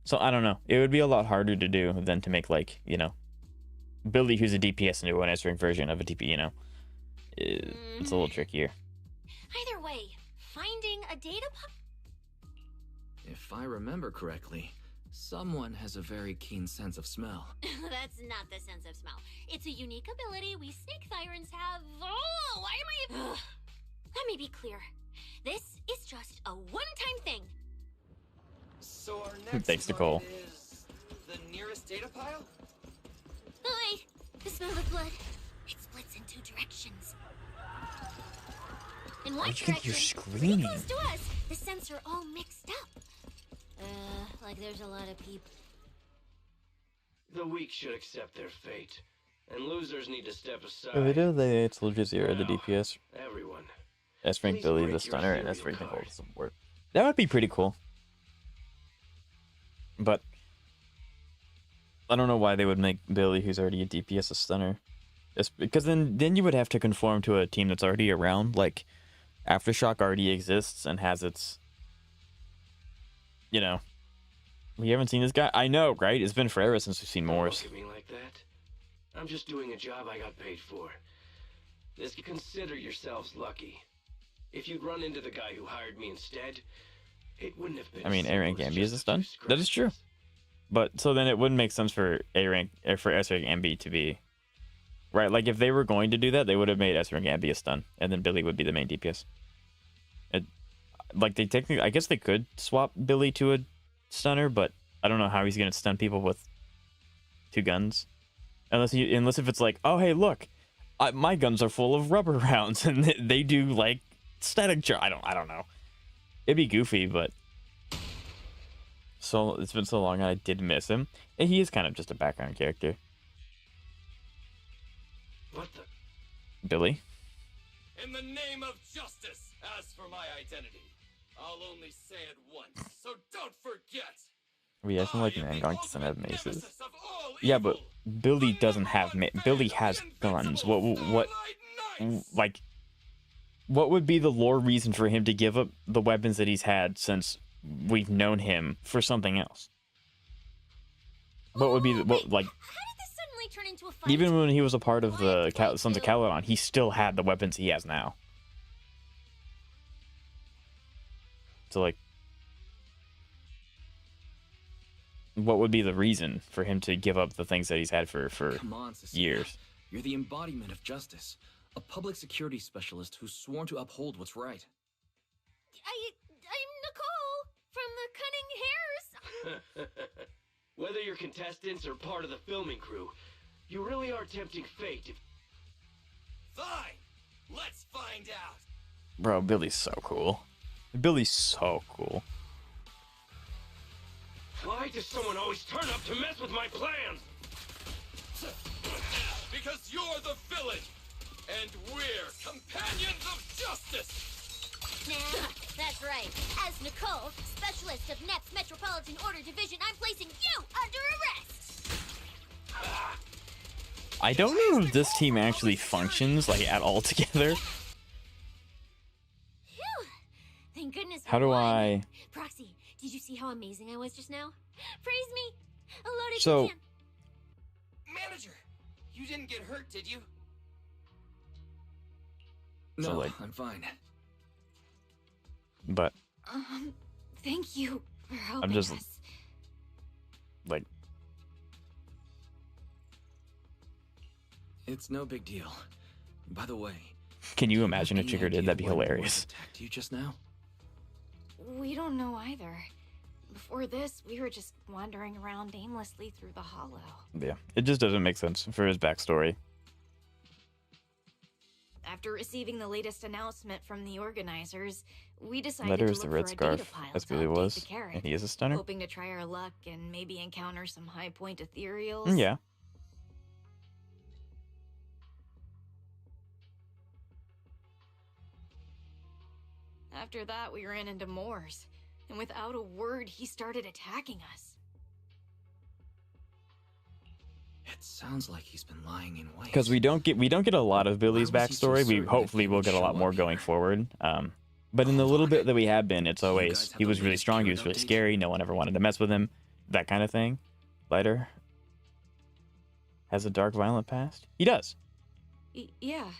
So I don't know. It would be a lot harder to do than to make like, you know, Billy, who's a DPS, into an S-Rank version of a DP, you know. It's a little trickier. Either way, finding a data If I remember correctly, someone has a very keen sense of smell. That's not the sense of smell. It's a unique ability we snake sirens have. Oh, why am I... Let me be clear. This is just a one-time thing. So our next Thanks, Nicole. target is the nearest data pile? Oh, wait, the smell of blood. It splits in two directions. In one Why do you think direction, you're pretty screaming? close to us, the scents are all mixed up. Like there's a lot of people. The weak should accept their fate, and losers need to step aside. Yeah, they do. It's legit zero, the Now, DPS. Everyone, S-Rank please Billy, break the your stunner, and ethereal S-Rank Nicole, card. the support. That would be pretty cool. But I don't know why they would make Billy, who's already a DPS, a stunner. It's because then you would have to conform to a team that's already around. Like Aftershock already exists and has its, you know. We haven't seen this guy. I know, right? It's been forever since we've seen Don't Morris. look at me like that. I'm just doing a job I got paid for. Consider yourselves lucky. If you'd run into the guy who hired me instead, it wouldn't have been. I mean, as A-Rank simple as Ambi is just a stun. few That is true. scratches. But so then it wouldn't make sense for A-Rank, for S-Rank Ambi to be, right? Like if they were going to do that, they would have made S-Rank Ambi a stun, and then Billy would be the main DPS. Like they technically, I guess they could swap Billy to a stunner, but I don't know how he's gonna stun people with two guns, unless if it's like, oh hey look, my guns are full of rubber rounds and they do like static charge. I don't know. It'd be goofy, but so it's been so long and I did miss him. And he is kind of just a background character. What the? Billy. In the name of justice, as for my identity, I'll only say it once, so don't forget. We acting like Nangong doesn't have maces. Yeah, but Billy doesn't have Billy has guns. Like, what would be the lore reason for him to give up the weapons that he's had since we've known him for something else? What would be the, what, like, How did this suddenly turn into a fight? even when he was a part of the Sons of Caledon, he still had the weapons he has now. So, like, what would be the reason for him to give up the things that he's had for Come on, Cissia. years? You're the embodiment of justice. A public security specialist who's sworn to uphold what's right. I'm Nicole from the Cunning Hares. Whether you're contestants or part of the filming crew, you really are tempting fate. Fine, let's find out. Bro, Billy's so cool. Billy's so cool. Why does someone always turn up to mess with my plans? Because you're the villain, and we're companions of justice. Nah, that's right. As Nicole, specialist of NEP's Metropolitan Order Division, I'm placing you under arrest. I don't know if this team actually functions, like, at all together. Phew. Thank goodness. How do won. I... Proxy, did you see how amazing I was just now? Praise me. A loaded So... can. Manager, you didn't get hurt, did you? No, So, like, I'm fine. But... Thank you for helping I'm just... us. Like... It's no big deal. By the way, Can you imagine if any Chicker did? idea That'd be why Boris hilarious. attacked you just now? We don't know either. Before this, we were just wandering around aimlessly through the hollow. Yeah, it just doesn't make sense for his backstory. After receiving the latest announcement from the organizers, we decided Letter to is look the red for a scarf, data pile as to Billy update was, the carrot, and he is a stunner. hoping to try our luck and maybe encounter some high point ethereals. Yeah. After that, we ran into Moors, and without a word, he started attacking us. It sounds like he's been lying in wait. Because we don't get a lot of Billy's Why was he so backstory. We certain that hopefully he will would get a lot show more up going here? forward. But in the little bit that we have been, it's You always guys have he the was really latest strong. He carrot was really update? scary. No one ever wanted to mess with him. That kind of thing. Lighter has a dark, violent past. He does. Yeah.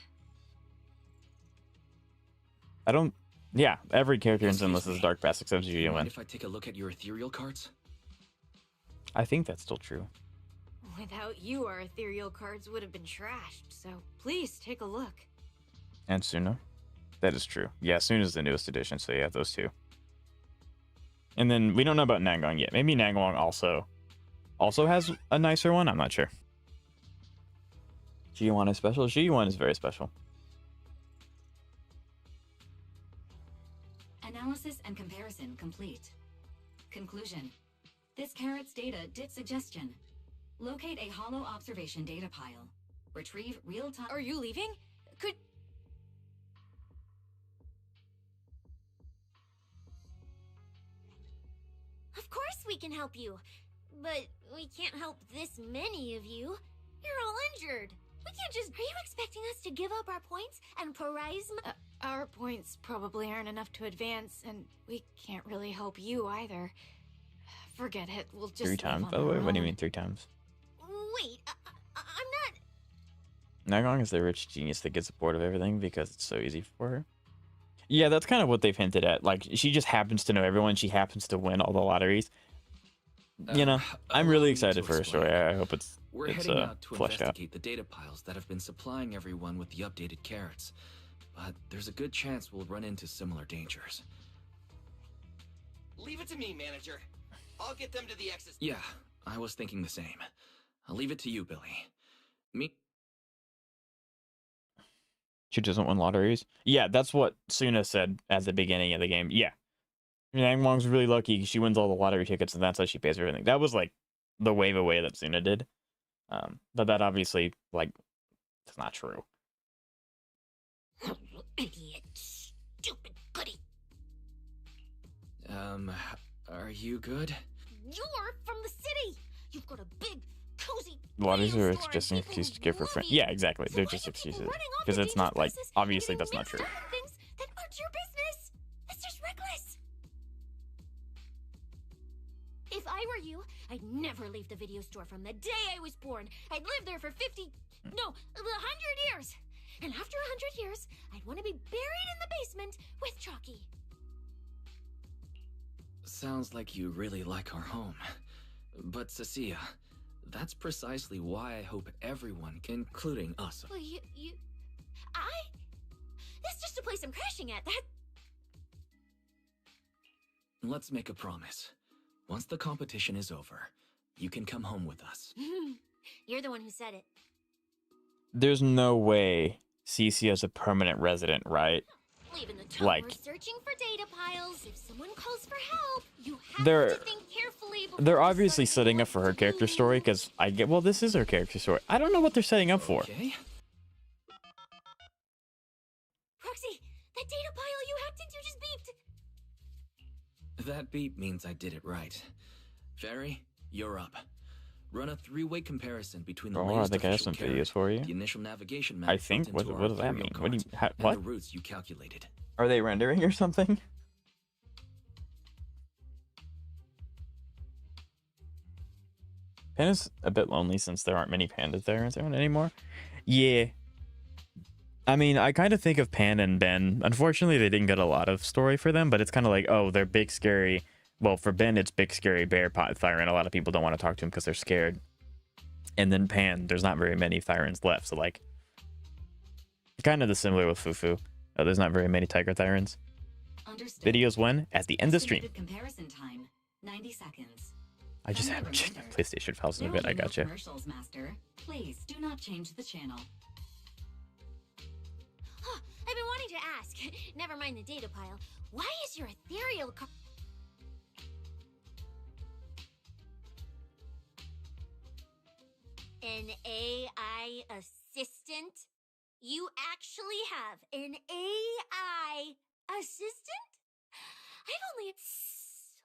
I don't. Yeah, every character in Excuse Zenless is me. a dark past except Mind GUN. if I take a look at your ethereal cards? I think that's still true. Without you, our ethereal cards would have been trashed, so please take a look. And Suna. That is true. Yeah, Suna's the newest edition, so yeah, those two. And then we don't know about Nangong yet. Maybe Nangong also has a nicer one. I'm not sure. G1 is special. G1 is very special. Analysis and comparison complete. Conclusion. This carrot's data did suggestion. Locate a hollow observation data pile. Retrieve real-time... Are you leaving? Could... Of course we can help you. But we can't help this many of you. You're all injured. We can't just... Are you expecting us to give up our points and prize... Our points probably aren't enough to advance, and we can't really help you either. Forget it. We'll just 3 times, live by on the way. our What do you own. mean 3 times? Wait, I'm not... Nangong is the rich genius that gets bored of everything because it's so easy for her. Yeah, that's kind of what they've hinted at. Like, she just happens to know everyone. She happens to win all the lotteries. You know, I'm really excited for her story. I hope it's We're heading out to fleshed out. investigate the data piles that have been supplying everyone with the updated carrots. But there's a good chance we'll run into similar dangers. Leave it to me, manager. I'll get them to the X's. Yeah, I was thinking the same. I'll leave it to you, Billy. Me... She doesn't win lotteries. Yeah, that's what Suna said at the beginning of the game. Yeah. Nangong's really lucky. She wins all the lottery tickets, and that's how she pays for everything. That was, like, the wave away that Suna did. But that obviously, like, it's not true. Idiot. Stupid goody. Are you good? You're from the city. You've got a big, cozy. Well, these video are store just an and excuse to people give her love friend. you. Yeah, exactly. So They're why just are people excuses running off because to it's not dangerous like places and obviously getting that's not mixed true. up in things that aren't your business? That's just reckless. If I were you, I'd never leave the video store from the day I was born. I'd live there for 100 years. And after 100 years, I'd want to be buried in the basement with Chalky. Sounds like you really like our home. But Cissia, that's precisely why I hope everyone, including us. Well, that's just a place I'm crashing at. That. Let's make a promise. Once the competition is over, you can come home with us. You're the one who said it. There's no way Cissia is a permanent resident, right? Leaving the tower, Like, searching for data piles. If someone calls for help, you have they're to think carefully before they're you obviously start setting up for her character story because I get, well, this is her character story. I don't know what they're setting up for. Okay. Proxy, that data pile you hacked into just beeped. That beep means I did it right. Fairy, you're up. Run a three-way comparison between the Oh, I latest think I have official some carrot, videos for you. the initial navigation map I think. built into What our does that Imperial mean? What do you, cards, what? and the routes you calculated. Are they rendering or something? Panda's a bit lonely since there aren't many pandas there in town anymore. Yeah. I mean, I kind of think of Pan and Ben. Unfortunately, they didn't get a lot of story for them, but it's kind of like, oh, they're big, scary. Well, for Ben, it's big, scary bear pot Thyran. A lot of people don't want to talk to him because they're scared. And then Pan, there's not very many Thyrans left. So, like, kind of the similar with Fufu. There's not very many Tiger Thyrans. Understood. Videos when? At the end of stream. Estimated comparison time, 90 seconds. I just haven't checked my PlayStation files in a There bit. will I be no gotcha. commercials, Master. Please do not change the channel. Huh, I've been wanting to ask. Never mind the data pile. Why is your ethereal an AI assistant? You actually have an AI assistant? I've only...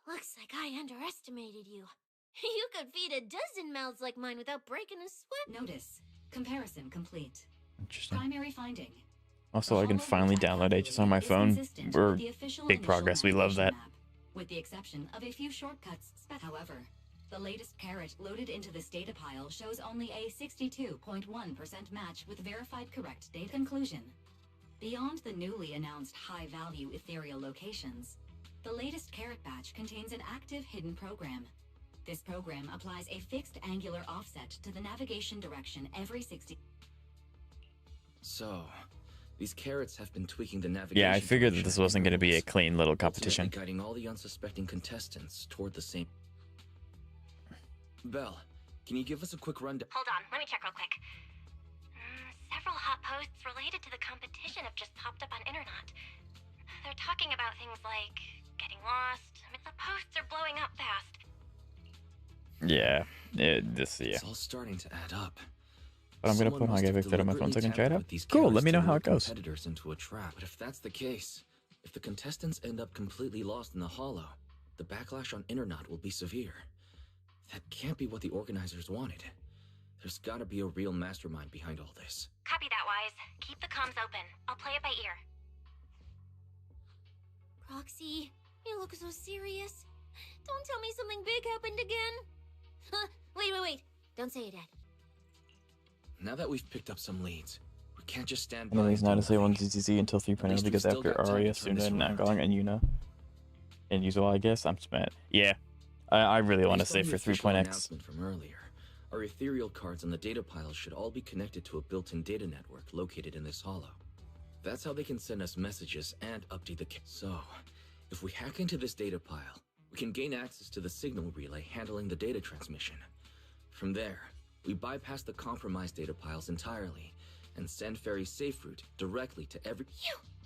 Looks like I underestimated you. You could feed a dozen mouths like mine without breaking a sweat. Notice. Comparison complete. Interesting. Primary finding. Also, I can finally download Aegis on my phone. We're big progress. We love that. With the exception of a few shortcuts. However, the latest carrot loaded into this data pile shows only a 62.1% match with verified correct data. Conclusion. Beyond the newly announced high-value ethereal locations, the latest carrot batch contains an active hidden program. This program applies a fixed angular offset to the navigation direction every 60. So, these carrots have been tweaking the navigation. Yeah, I figured that direction this of wasn't going to be a rules, clean little ultimately competition. guiding all the unsuspecting contestants toward the same. Belle, can you give us a quick rundown? Hold on, let me check real quick. Several hot posts related to the competition have just popped up on Internet. They're talking about things like getting lost. I mean, the posts are blowing up fast. Yeah, yeah. It's all starting to add up. But I'm gonna Someone put must have Hage on my phone so I can try it deliberately out. tampered with these Cool. carrots Let me to know how lure it goes. competitors into a trap. But if that's the case, if the contestants end up completely lost in the hollow, the backlash on Internet will be severe. That can't be what the organizers wanted. There's gotta be a real mastermind behind all this. Copy that, Wise. Keep the comms open. I'll play it by ear. Roxy, you look so serious. Don't tell me something big happened again. Huh, wait. Don't say it yet. Now that we've picked up some leads, we can't just stand by. Enemies and not do to say nothing. 1ZZ until At 3.0 least we've because still after got time Arya, to turn this Suna, around. Nagang, and Yuna, and Yuzo, I guess I'm spent. Yeah, I really want to Based on say the for official 3.x. announcement from earlier, our ethereal cards on the data piles should all be connected to a built-in data network located in this hollow. That's how they can send us messages and update the. So, if we hack into this data pile, we can gain access to the signal relay handling the data transmission. From there, we bypass the compromised data piles entirely and send Fairy's safe route directly to every.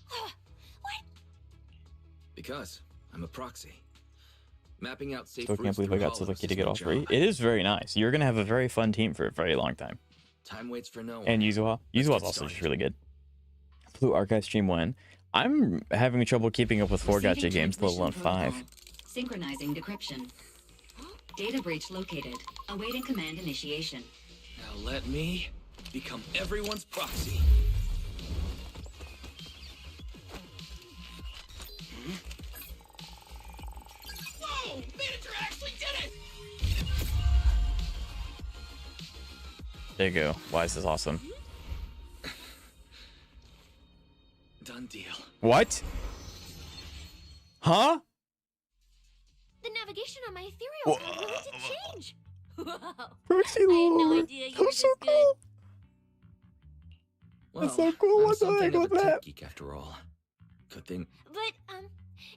What? Because I'm a proxy. Mapping out safe Still routes can't believe I through got hollows Suzuki is to get my all three. job. It is very nice. You're gonna have a very fun team for a very long time. Time waits for no one. And Yuzuha. Let's Yuzuha's get also started. just really good. Blue Archive Stream 1. I'm having trouble keeping up with 4 gacha Receiving games, let alone transmission 5. protocol. Synchronizing decryption. Data breach located. Awaiting command initiation. Now let me become everyone's proxy. Whoa! Manager actually did it! There you go. Why is this awesome? Done deal. What? Huh? The navigation on my ethereal card really did change. Whoa. Proxy I had no Lord. idea you That were was so this good. cool. Well, That's so cool. I'm What the something heck of was a tech that? geek after all. Good thing. But,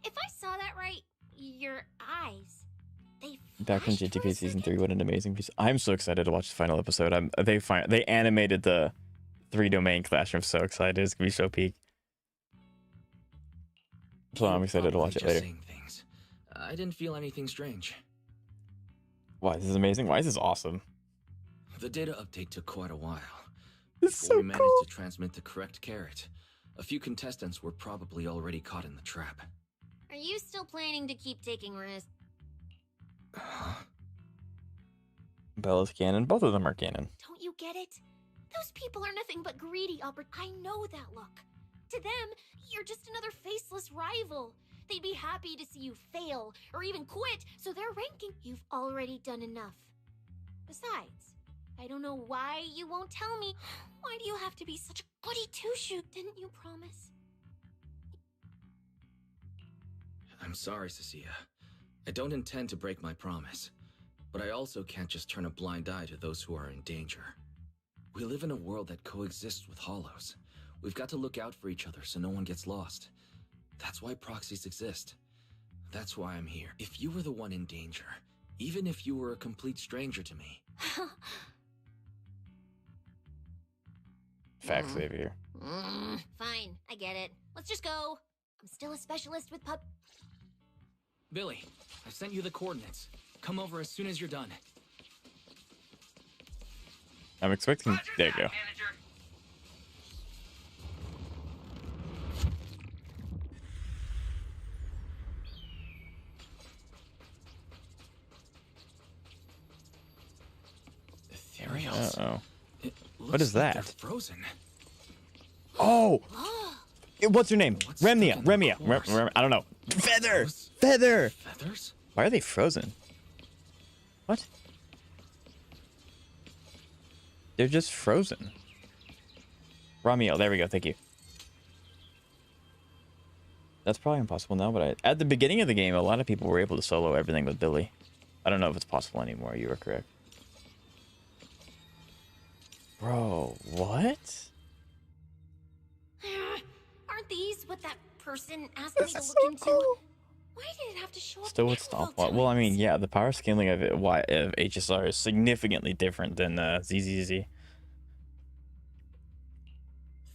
if I saw that right, your eyes, they Back in flashed for a JTK season 3, second. what an amazing piece! I'm so excited to watch the final episode. They animated the 3-domain classroom. So excited! It's gonna be so peak. So I'm excited to watch it Probably later. just saying things. I didn't feel anything strange. Why this is amazing? Why is this awesome? The data update took quite a while. It's Before so we managed cool. to transmit the correct carrot, a few contestants were probably already caught in the trap. Are you still planning to keep taking risks? Bella's canon. Both of them are canon. Don't you get it? Those people are nothing but greedy I know that look. To them, you're just another faceless rival. They'd be happy to see you fail or even quit, so they're ranking you've already done enough. Besides, I don't know why you won't tell me. Why do you have to be such a goody two-shoot? Didn't you promise? I'm sorry, Cissia. I don't intend to break my promise, but I also can't just turn a blind eye to those who are in danger. We live in a world that coexists with hollows. We've got to look out for each other so no one gets lost. That's why proxies exist. That's why I'm here. If you were the one in danger, even if you were a complete stranger to me. Facts, Xavier. Fine, I get it. Let's just go. I'm still a specialist with pup. Billy, I've sent you the coordinates. Come over as soon as you're done. I'm expecting. There you go. Ethereals. Uh-oh. It What is looks like that? they're frozen. Oh! What's her name? What's Remia. stuck in the Remia. course? I don't know. Feather! Those Feather! Feathers? Why are they frozen? What? They're just frozen. Ramiel, there we go, thank you. That's probably impossible now, but at the beginning of the game, a lot of people were able to solo everything with Billy. I don't know if it's possible anymore, you were correct. Bro, what? Aren't these what that person asked me to This is look so into? cool. Why did it have to show up Still now with stop. all Well, I mean, times? yeah, the power scaling of HSR is significantly different than ZZZ.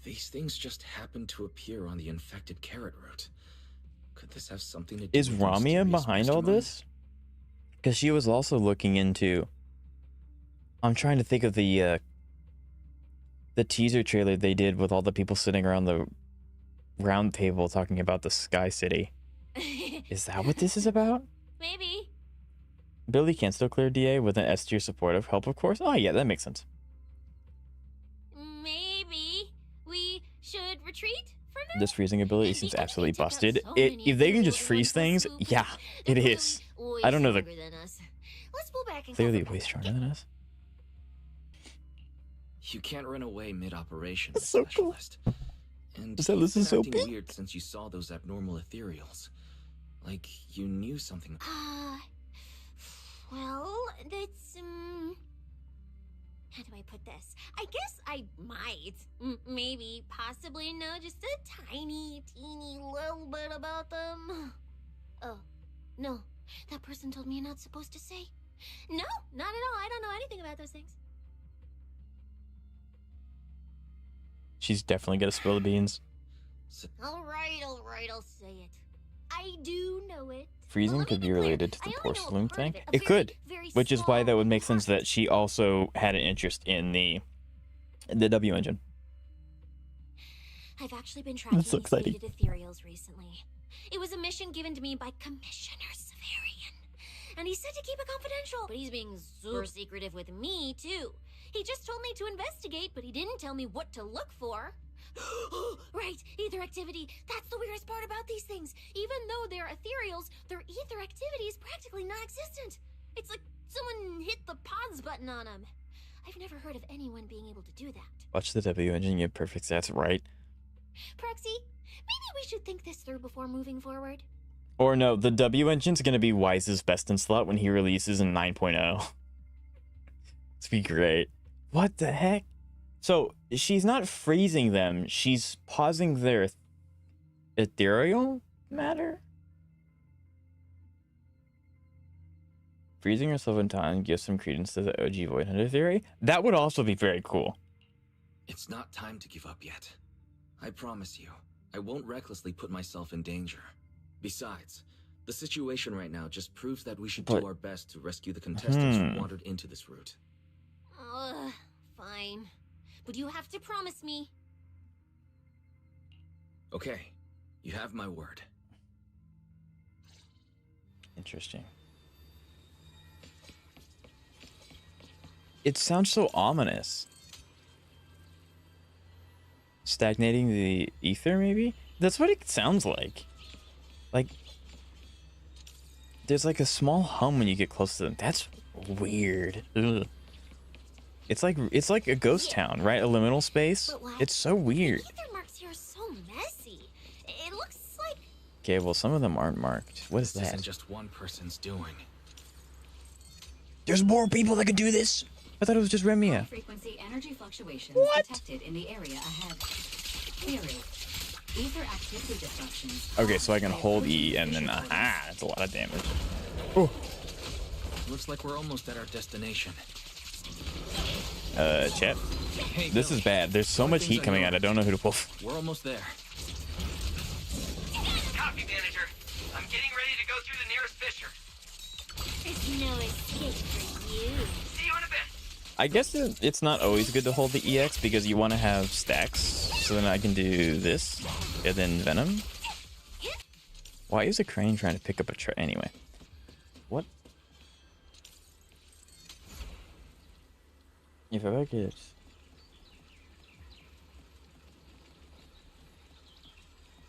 These things just happen to appear on the infected carrot route. Could this have something to do Is with the Ramia mysterious behind all mastermind? this? Because she was also looking into. I'm trying to think of the teaser trailer they did with all the people sitting around the round table talking about the Sky City. Is that what this is about? Maybe. Billy can still clear DA with an S tier supportive help, of course. Oh yeah, that makes sense. Maybe we should retreat from it? This freezing ability It'd be seems good if absolutely they took out busted. so many If they can ethereals just in freeze one fell things, swoop, yeah, they're it clearly is. way I don't know the stronger than us. Let's pull back and clearly call for way backup. stronger than us. You can't run away mid-operation, That's so cool. specialist. And This is you've been so acting big. weird since you saw those abnormal ethereals. Like you knew something. Well, that's, how do I put this? I guess I might, maybe, possibly know just a tiny, teeny little bit about them. Oh, no, that person told me you're not supposed to say. No, not at all. I don't know anything about those things. She's definitely gonna spill the beans. All right, I'll say it. I do know it. Freezing Well, let could me be clear. related to I the only know a porcelain part of tank. it, a It very, could, very which is why that small would make sense part. that she also had an interest in the W engine. I've actually been tracking That's so these exciting. faded ethereals recently. It was a mission given to me by Commissioner Severian. and he said to keep it confidential. But he's being super secretive with me, too. He just told me to investigate, but he didn't tell me what to look for. Right, ether activity. That's the weirdest part about these things. Even though they're ethereals, their ether activity is practically non-existent. It's like someone hit the pause button on them. I've never heard of anyone being able to do that. Watch the W engine get perfect stats right. Proxy, maybe we should think this through before moving forward. Or no, the W engine's gonna be Wise's best in slot when he releases in 9.0. It's be great. What the heck? So she's not freezing them, she's pausing their ethereal matter? Freezing herself in time gives some credence to the OG Void Hunter theory. That would also be very cool. It's not time to give up yet. I promise you, I won't recklessly put myself in danger. Besides, the situation right now just proves that we should do our best to rescue the contestants who wandered into this route. Fine. But you have to promise me. Okay, you have my word. Interesting. It sounds so ominous. Stagnating the ether, maybe? That's what it sounds like. Like, there's like a small hum when you get close to them. That's weird. Ugh. It's like a ghost town, right? A liminal space. It's so weird. The ether marks here are so messy. It looks like... Okay, well, some of them aren't marked. What is This that? isn't just one person's doing. There's more people that can do this. I thought it was just Remia. Frequency energy fluctuations detected in the area ahead. Theory. Ether activity disruptions. Okay, so I can hold E and then that's a lot of damage. Oh. Looks like we're almost at our destination. Chat. This is bad. There's so much heat coming out. I don't know who to pull. We're almost there. Copy, manager. I'm getting ready to go through the nearest fissure. There's no escape for you. See you in a bit. I guess it's not always good to hold the EX because you want to have stacks. So then I can do this and then Venom. Why is a crane trying to pick up a tray? Anyway. What? If I get...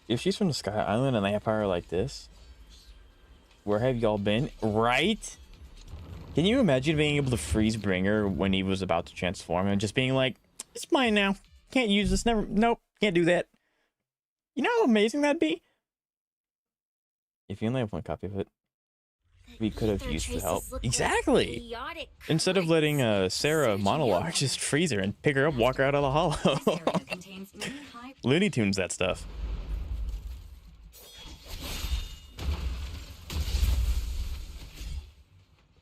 If she's from the Sky Island and they have power like this, where have y'all been? Right? Can you imagine being able to freeze Bringer when he was about to transform and just being like, it's mine now. Can't use this. Never. Nope. Can't do that. You know how amazing that'd be? If you only have one copy of it, we could have used the help. Exactly. Instead of letting Sarah monologue, just freeze her and pick her up, walk her out of the hollow. Looney Tunes that stuff.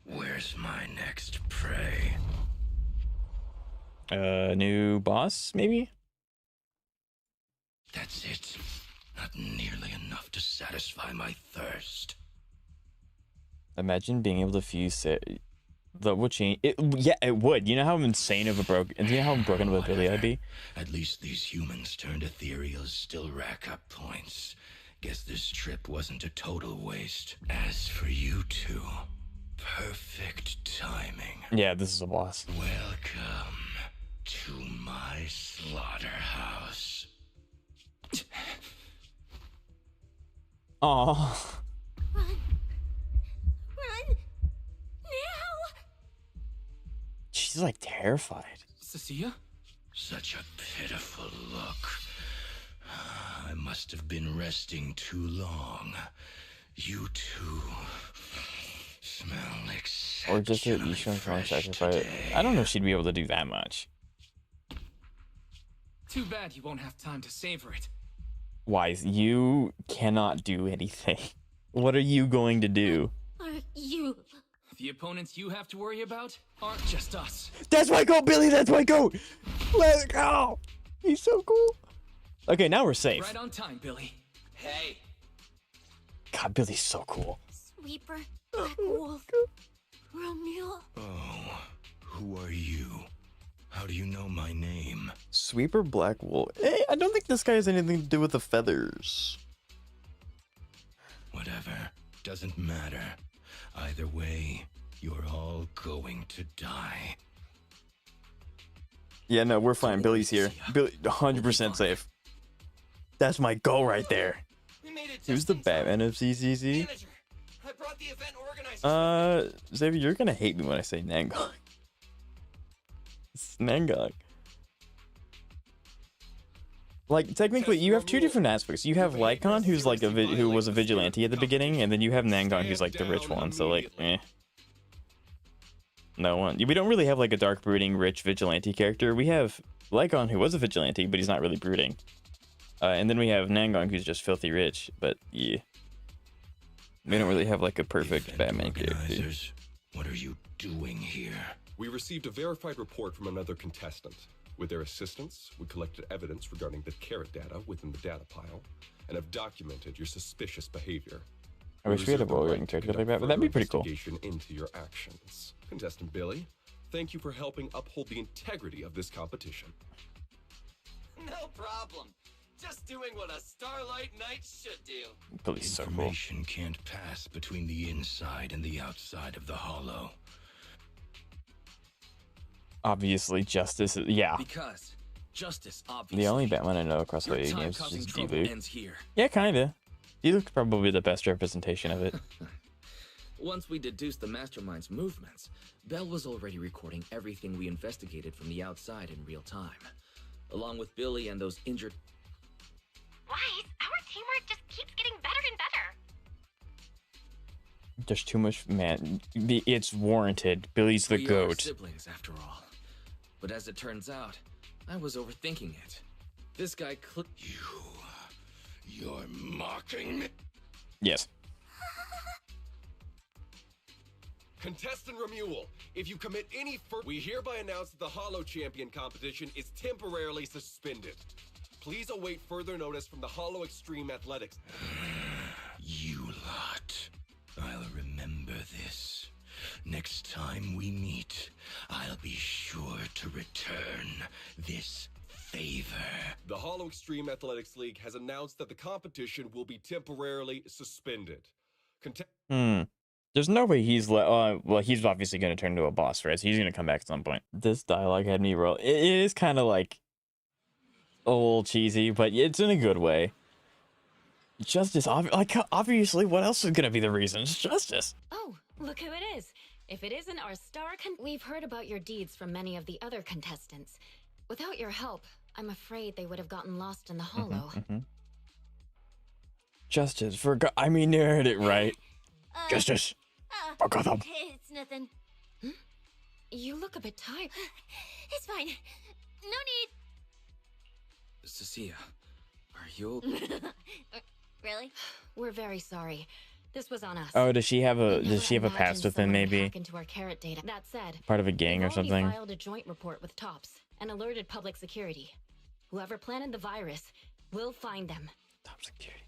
Where's my next prey? New boss, maybe? That's it. Not nearly enough to satisfy my thirst. Imagine being able to fuse it. That would change. Yeah, it would. You know how insane of a broken. You know how broken of a ability that'd be. At least these humans turned ethereals still rack up points. Guess this trip wasn't a total waste. As for you two, perfect timing. Yeah, this is a boss. Welcome to my slaughterhouse. Aww. Run now. She's like terrified. Cissia? Such a pitiful look. I must have been resting too long. You two smell Or just an exceptionally Ishun from fresh sacrifice. today. I don't know if she'd be able to do that much. Too bad you won't have time to savor it. Wise, you cannot do anything. What are you going to do? Are you? The opponents you have to worry about aren't just us. That's my goat, Billy. That's my goat. Let's go. He's so cool. Okay, now we're safe. Right on time, Billy. Hey. God, Billy's so cool. Sweeper, Black Wolf, Romeo. Oh, who are you? How do you know my name? Sweeper Black Wolf. Hey, I don't think this guy has anything to do with the feathers. Whatever. Doesn't matter. Either way, you're all going to die. Yeah, no, we're fine. Billy's here. Billy, 100% safe. That's my goal right there. Who's the Batman of CCC? I brought the event organizers. Xavier, you're gonna hate me when I say Nangong. It's Nangong. Like, technically, you have two different aspects. You have Lycon, who's like who was a vigilante at the beginning, and then you have Nangong, who's like the rich one. So like, no one. We don't really have like a dark brooding rich vigilante character. We have Lycon, who was a vigilante, but he's not really brooding. And then we have Nangong, who's just filthy rich. But yeah, we don't really have like a perfect Batman character. What are you doing here? We received a verified report from another contestant. With their assistance, we collected evidence regarding the carrot data within the data pile and have documented your suspicious behavior. I wish we had a role-writing character like that, but that'd be pretty cool. Investigation into your actions. Contestant Billy, thank you for helping uphold the integrity of this competition. No problem. Just doing what a Starlight Knight should do. Billy's so cool. Information can't pass between the inside and the outside of the hollow. Obviously, Justice. Yeah. Because Justice, obviously. The only Batman I know across the video games is D-Luke. Ends here. Yeah, kinda. D-Luke's probably the best representation of it. Once we deduced the mastermind's movements, Bell was already recording everything we investigated from the outside in real time. Along with Billy and those injured... Wise, our teamwork just keeps getting better and better. There's too much, man. It's warranted. Billy's the goat. We are siblings, after all. But as it turns out, I was overthinking it. This guy You're mocking me? Yes. Contestant Remuel, if you commit any we hereby announce that the Hollow Champion competition is temporarily suspended. Please await further notice from the Hollow Extreme Athletics. You lot. I'll remember this. Next time we meet, I'll be sure to return this favor. The Hollow Extreme Athletics League has announced that the competition will be temporarily suspended. There's no way he's well, he's obviously going to turn into a boss, right? So he's going to come back at some point. This dialogue had me roll. It is kind of like a little cheesy, but it's in a good way. Justice, obviously, what else is going to be the reason? It's Justice. Oh, look who it is. If it isn't our we've heard about your deeds from many of the other contestants. Without your help, I'm afraid they would have gotten lost in the hollow. Justice, I mean, you heard it right. Justice. It's nothing. You look a bit tired. It's fine. No need. Cissia, are you... Really? We're very sorry. This was on us. Oh, does she have a past with him, maybe? Into our carrot data. That said, part of a gang or something? We filed a joint report with TOPS and alerted public security. Whoever planted the virus, we'll find them. TOPS security.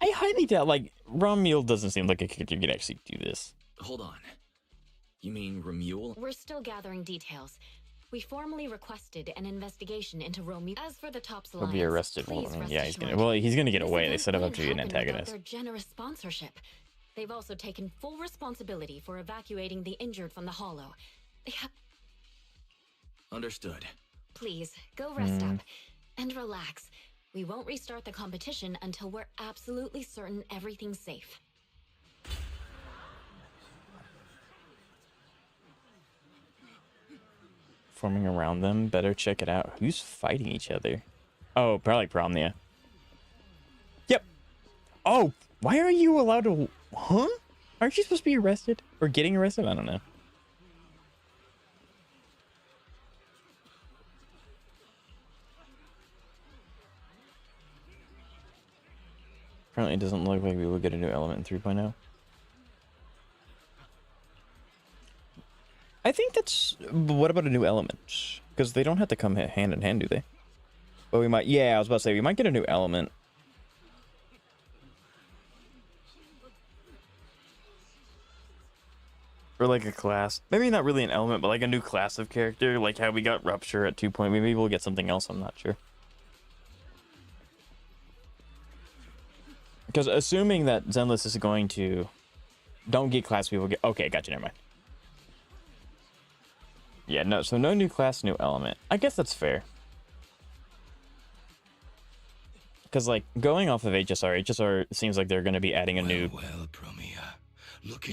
I highly doubt, like, Remuel doesn't seem like a character who could actually do this. Hold on. You mean Remuel? We're still gathering details. We formally requested an investigation into Remuel. As for the TOPS alliance, he'll be arrested. Yeah, he's gonna get away. They set him up to be an antagonist. Their generous sponsorship. They've also taken full responsibility for evacuating the injured from the hollow. Understood. Please, go rest up and relax. We won't restart the competition until we're absolutely certain everything's safe. Forming around them. Better check it out. Who's fighting each other? Oh, probably Promnia. Yep. Oh, why are you allowed to... Huh? Aren't you supposed to be arrested? Or getting arrested? I don't know. Apparently it doesn't look like we will get a new element in 3.0. I think that's... What about a new element? Because they don't have to come hand in hand, do they? But we might... Yeah, I was about to say, we might get a new element. Or like a class. Maybe not really an element, but like a new class of character. Like how we got Rupture at 2. Maybe we'll get something else, I'm not sure. Because assuming that Zenless is going to Don't get class people get. Okay, gotcha. Never mind. Yeah, no. So no new class, new element. I guess that's fair. Because like going off of HSR seems like they're going to be adding a new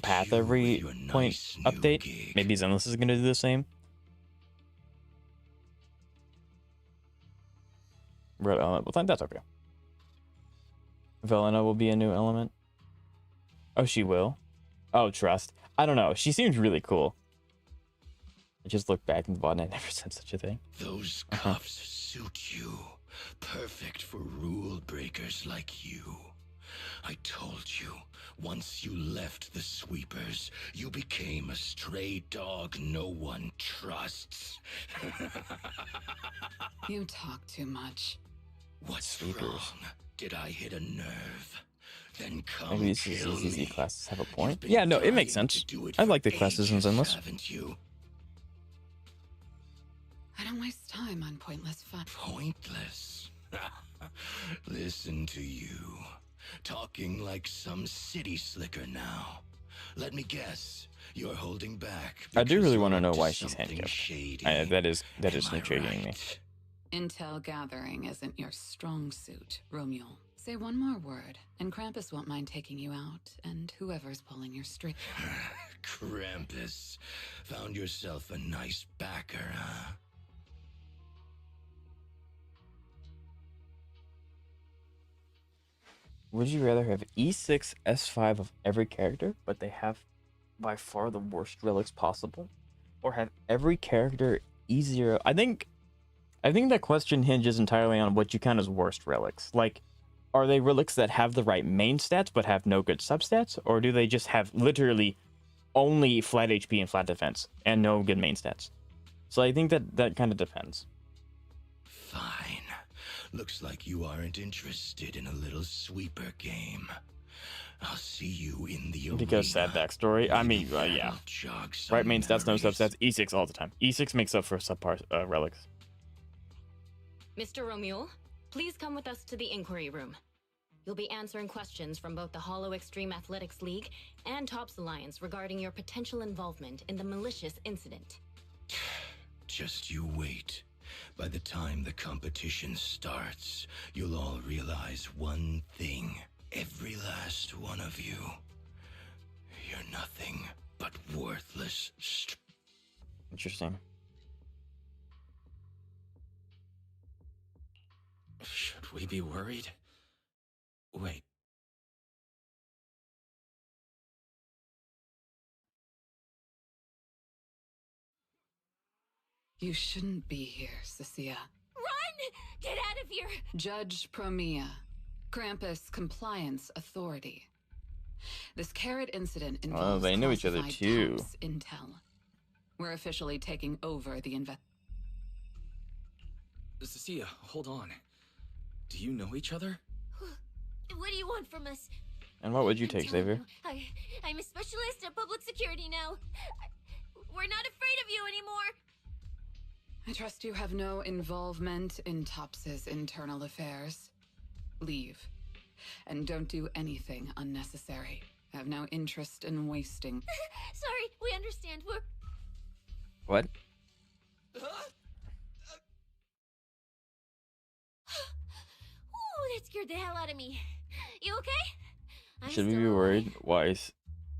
path every point update. Gig. Maybe Zenless is going to do the same. Red element. Well, that's okay. Velena will be a new element. Oh, she will. Oh, trust. I don't know. She seems really cool. I just look back in the bottom. I never said such a thing. Those cuffs suit you. Perfect for rule breakers like you. I told you, once you left the sweepers, you became a stray dog no one trusts. You talk too much. What's wrong? Did I hit a nerve? Then come Maybe these kill ZZ me. classes have a point. Yeah, no, it makes sense. I like the classes in Zenless. Haven't you? I don't waste time on pointless fun. Pointless. Listen to you. Talking like some city slicker now. Let me guess. You're holding back. I do really because want to you're know up to why she's something handcuffed. shady. That is Am I intriguing me. right? Intel gathering isn't your strong suit, Romeo. Say one more word, and Krampus won't mind taking you out, and whoever's pulling your string. Krampus. Found yourself a nice backer, huh? Would you rather have E6, S5 of every character, but they have by far the worst relics possible, or have every character E0? I think that question hinges entirely on what you count as worst relics. Like, are they relics that have the right main stats but have no good substats, or do they just have literally only flat HP and flat defense and no good main stats? So I think that kind of depends. Fine. Looks like you aren't interested in a little sweeper game. I'll see you in the arena. Because sad backstory. I mean, yeah. Right main stats, no memories. substats. E6 all the time. E6 makes up for subpar relics. Mr. Romule, please come with us to the inquiry room. You'll be answering questions from both the Hollow Extreme Athletics League and Tops Alliance regarding your potential involvement in the malicious incident. Just you wait. By the time the competition starts, you'll all realize one thing. Every last one of you. You're nothing but worthless Interesting. Should we be worried? Wait. You shouldn't be here, Cissia. Run! Get out of here! Judge Promia, Krampus Compliance Authority. This carrot incident involves they know each other classified too. Tops intel. We're officially taking over the Cissia, hold on. Do you know each other? What do you want from us? And what would you I'm take, telling Xavier? you, I'm a specialist in public security now. We're not afraid of you anymore. I trust you have no involvement in Tops's internal affairs. Leave. And don't do anything unnecessary. I have no interest in wasting. Sorry, we understand. We're... What? Ooh, that scared the hell out of me. You okay? I'm Should we still be alive. worried? Why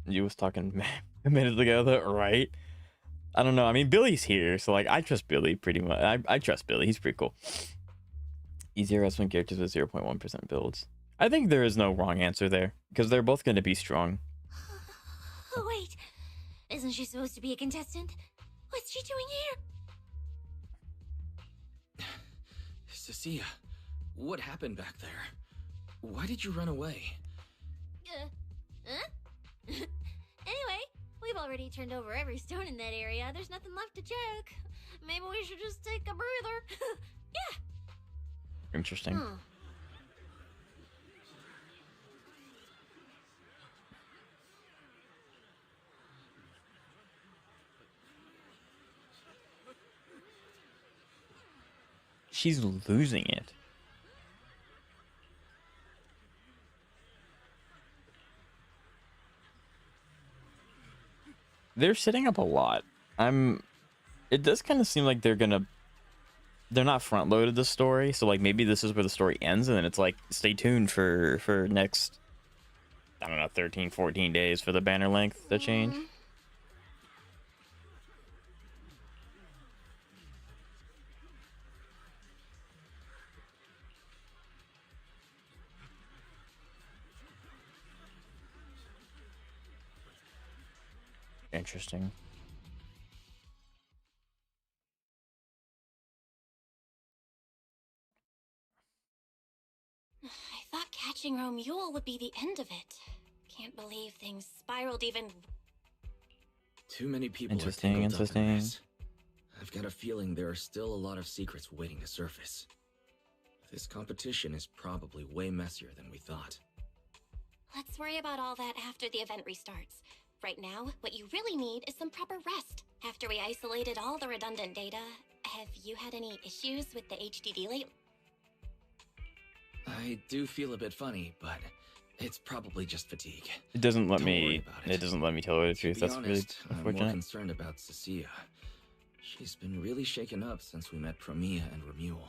you was talking a minute ago, right? I don't know. I mean, Billy's here, so like I trust Billy pretty much. I trust Billy. He's pretty cool. Easier wrestling characters with 0.1% builds. I think there is no wrong answer there because they're both going to be strong. Oh, wait. Isn't she supposed to be a contestant? What's she doing here? Cissia, what happened back there? Why did you run away? Huh? Anyway, we've already turned over every stone in that area. There's nothing left to check. Maybe we should just take a breather. Yeah. Interesting. Hmm. She's losing it. They're setting up a lot. It does kind of seem like they're not front loaded the story, so like maybe this is where the story ends, and then it's like stay tuned for next, I don't know, 13, 14 days for the banner length to change. Interesting. I thought catching Romule would be the end of it. Can't believe things spiraled even. Too many people Interesting, are tangled up in interesting. this. I've got a feeling there are still a lot of secrets waiting to surface. This competition is probably way messier than we thought. Let's worry about all that after the event restarts. Right now, what you really need is some proper rest. After we isolated all the redundant data, have you had any issues with the HDD lately? I do feel a bit funny, but it's probably just fatigue. It doesn't let Don't worry me. about it. It doesn't let me tell her the To truth. be That's honest, really I'm more unfortunate. concerned about Cissia. She's been really shaken up since we met Promia and Remule.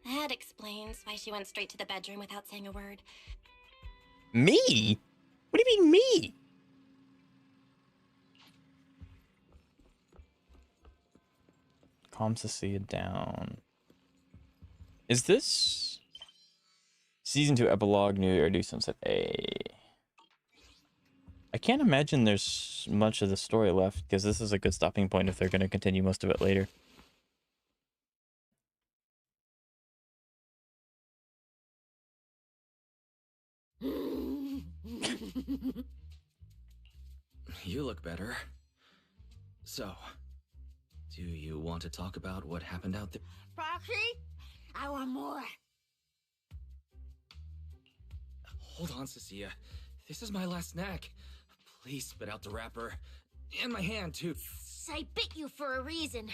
That explains why she went straight to the bedroom without saying a word. Me? What do you mean me? Calm Cissia down. Is this season 2 epilogue new or do Sunset A? I can't imagine there's much of the story left because this is a good stopping point if they're going to continue most of it later. You look better. So, do you want to talk about what happened out there? Proxy, I want more. Hold on, Cissia. This is my last snack. Please spit out the wrapper. And my hand, too. I bit you for a reason.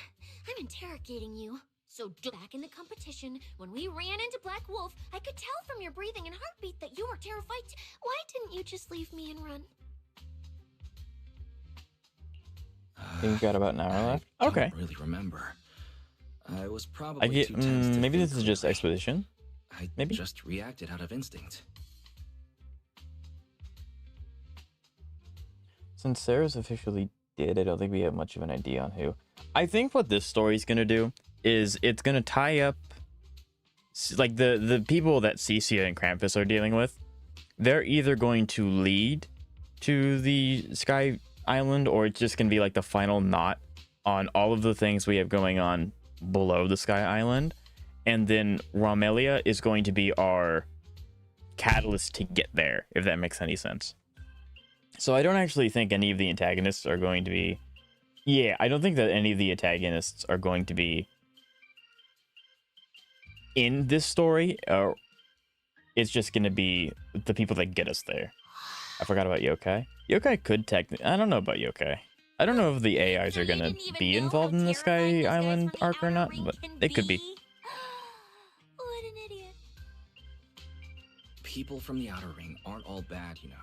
I'm interrogating you. So back in the competition, when we ran into Black Wolf, I could tell from your breathing and heartbeat that you were terrified. Why didn't you just leave me and run? I think we've got about an hour left. Okay. I don't really remember. I was probably I get. too tense to Maybe think this is just clearly. exposition. I Maybe. just reacted out of instinct. Since Sarah's officially dead, I don't think we have much of an idea on who. I think what this story's gonna do is it's gonna tie up like the people that Cissia and Krampus are dealing with. They're either going to lead to the Sky Island, or it's just gonna be like the final knot on all of the things we have going on below the Sky Island, and then Romelia is going to be our catalyst to get there, if that makes any sense. So I don't actually think any of the antagonists are going to be... Yeah, I don't think that any of the antagonists are going to be in this story. It's just going to be the people that get us there. I forgot about Yokai. Yokai could technically... I don't know about Yokai. I don't know if the AIs are going to be involved in the Sky Island arc or not, but they could be. What an idiot. People from the Outer Ring aren't all bad, you know.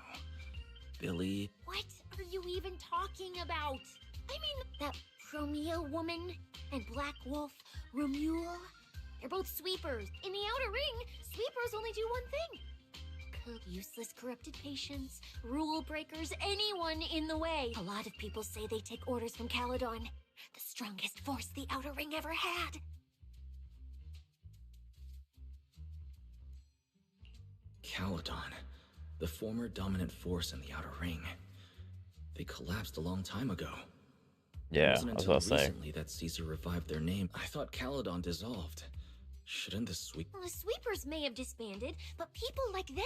Billy... What are you even talking about? I mean, that Promia woman and Black Wolf, Remule, they're both sweepers. In the Outer Ring, sweepers only do one thing. Useless corrupted patients, rule breakers, anyone in the way. A lot of people say they take orders from Caledon, the strongest force the Outer Ring ever had. Caledon, the former dominant force in the Outer Ring. They collapsed a long time ago. Yeah, It wasn't I was until about to say. recently that Caesar revived their name. I thought Caledon dissolved. Shouldn't the sweep... Well, the sweepers may have disbanded, but people like them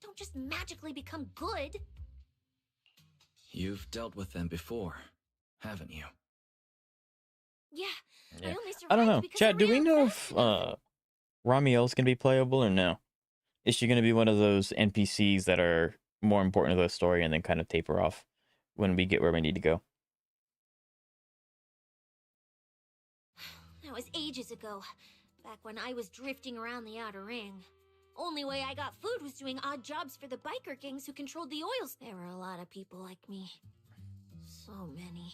don't just magically become good. You've dealt with them before, haven't you? Yeah, Yeah. I only I don't survived know. because Chad, I do we ran know fast if enough. Ramiel's going to be playable or no? Is she going to be one of those NPCs that are more important to the story and then kind of taper off when we get where we need to go? That was ages ago, back when I was drifting around the Outer Ring. Only way I got food was doing odd jobs for the biker gangs who controlled the oils. There were a lot of people like me. So many.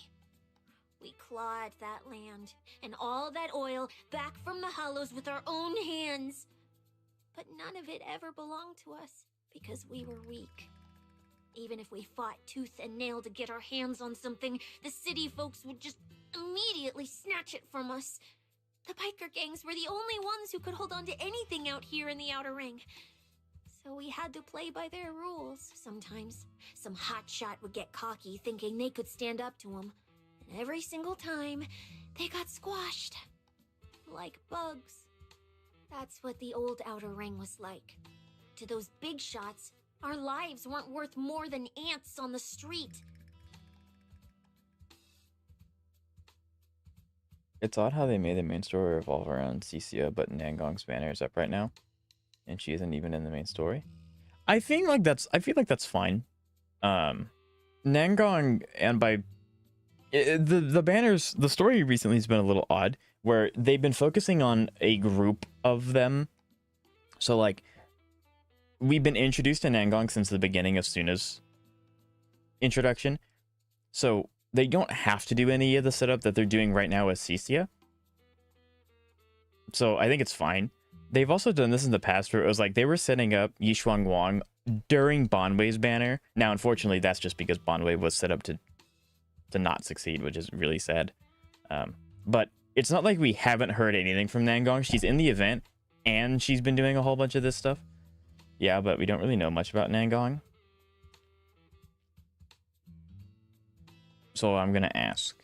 We clawed that land and all that oil back from the hollows with our own hands. But none of it ever belonged to us because we were weak. Even if we fought tooth and nail to get our hands on something, the city folks would just immediately snatch it from us. The biker gangs were the only ones who could hold on to anything out here in the Outer Ring. So we had to play by their rules sometimes. Some hotshot would get cocky thinking they could stand up to them. And every single time, they got squashed. Like bugs. That's what the old Outer Ring was like. To those big shots, our lives weren't worth more than ants on the street. It's odd how they made the main story revolve around Cissia, but Nangong's banner is up right now, and she isn't even in the main story. I feel like that's fine. Nangong, and by the banners, the story recently has been a little odd, where they've been focusing on a group of them. So like, we've been introduced to Nangong since the beginning of Suna's introduction, so they don't have to do any of the setup that they're doing right now with Cissia. So I think it's fine. They've also done this in the past where it was like they were setting up Yishuang Wang during Bonwei's banner. Now, unfortunately, that's just because Bonwei was set up to not succeed, which is really sad. But it's not like we haven't heard anything from Nangong. She's in the event, and she's been doing a whole bunch of this stuff. Yeah, but we don't really know much about Nangong. So I'm gonna ask,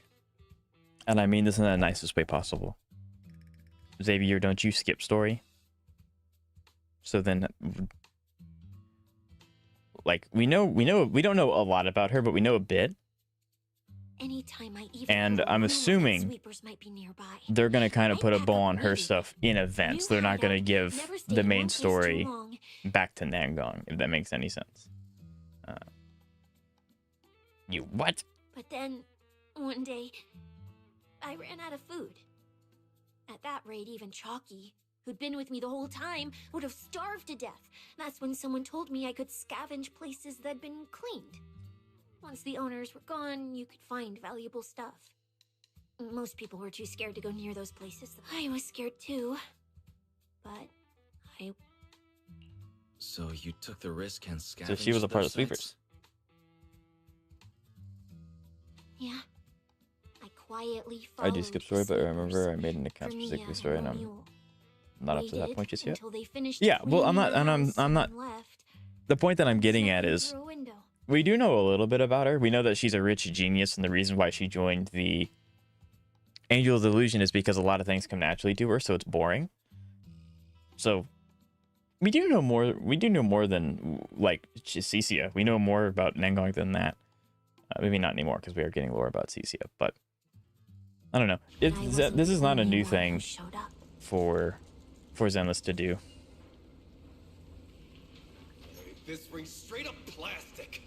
and I mean this in the nicest way possible. Xavier, don't you skip story? So then, like, we don't know a lot about her, but we know a bit. Anytime I even And I'm assuming sweepers might be nearby. they're gonna kind of I'd put a pack bow up on her ready. stuff in events. New They're not gonna hideout, give never stayed the in main one place too story long. back to Nangong, if that makes any sense. You what? But then, one day, I ran out of food. At that rate, even Chalky, who'd been with me the whole time, would have starved to death. That's when someone told me I could scavenge places that'd been cleaned. Once the owners were gone, you could find valuable stuff. Most people were too scared to go near those places. I was scared too. But I... So you took the risk and scavenged So she was a part of those Sweepers. sites? Yeah. I quietly I do followed skip the story, but I sweepers. remember I made an account For Mia specifically and story, and I'm Mule. not up to that Waited point just yet. until they finished Yeah, well, I'm cleaning not, the and house I'm not. and left, The point that I'm getting at slipping is through a window. we do know a little bit about her. We know that she's a rich genius, and the reason why she joined the Angel of Illusion is because a lot of things come naturally to her, so it's boring. So we do know more. We do know more than like Cissia. We know more about Nangong than that. Maybe not anymore because we are getting lore about Cissia, but I don't know. This is not a new thing for Zenless to do. This ring's straight up plastic.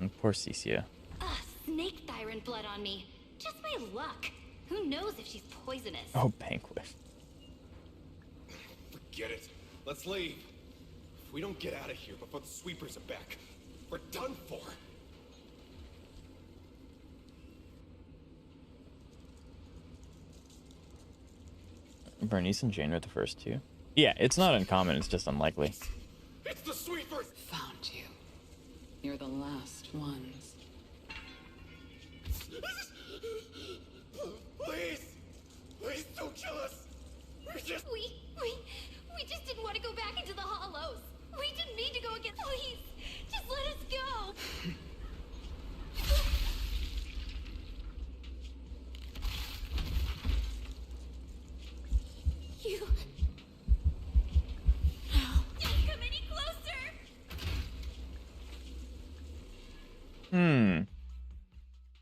And poor Cissia. Snake tyrant blood on me. Just my luck. Who knows if she's poisonous? Oh, Banquet. Forget it. Let's leave. If we don't get out of here before the sweepers are back, we're done for. Bernice and Jane are the first two. Yeah, it's not uncommon. It's just unlikely. It's the sweepers! Found you. You're the last ones. Please! Please don't kill us! We just didn't want to go back into the hollows. We didn't mean to go against. Please, just let us go. You don't come any closer.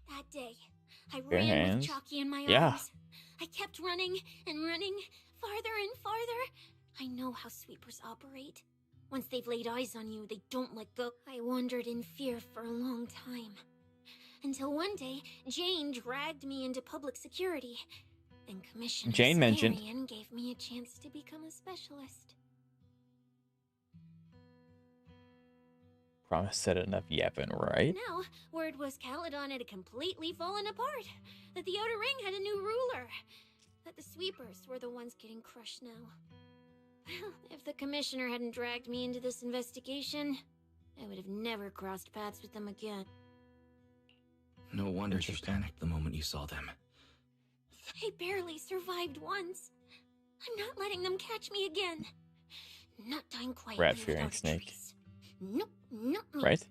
That day, I Bare ran hands. with Chalky in my Yeah. arms. I kept running and running, farther and farther. I know how sweepers operate. Once they've laid eyes on you, they don't let go. I wandered in fear for a long time. Until one day, Jane dragged me into public security. And Commissioner Jane mentioned- Sumerian gave me a chance to become a specialist. Promise said enough yapping, right? Now, word was Caledon had completely fallen apart. That the Outer Ring had a new ruler. That the sweepers were the ones getting crushed now. Well, if the commissioner hadn't dragged me into this investigation, I would have never crossed paths with them again. No wonder you panicked the moment you saw them. I barely survived once. I'm not letting them catch me again. Not dying quietly Rat fearing without a snake. trace. Nope, not me. Right?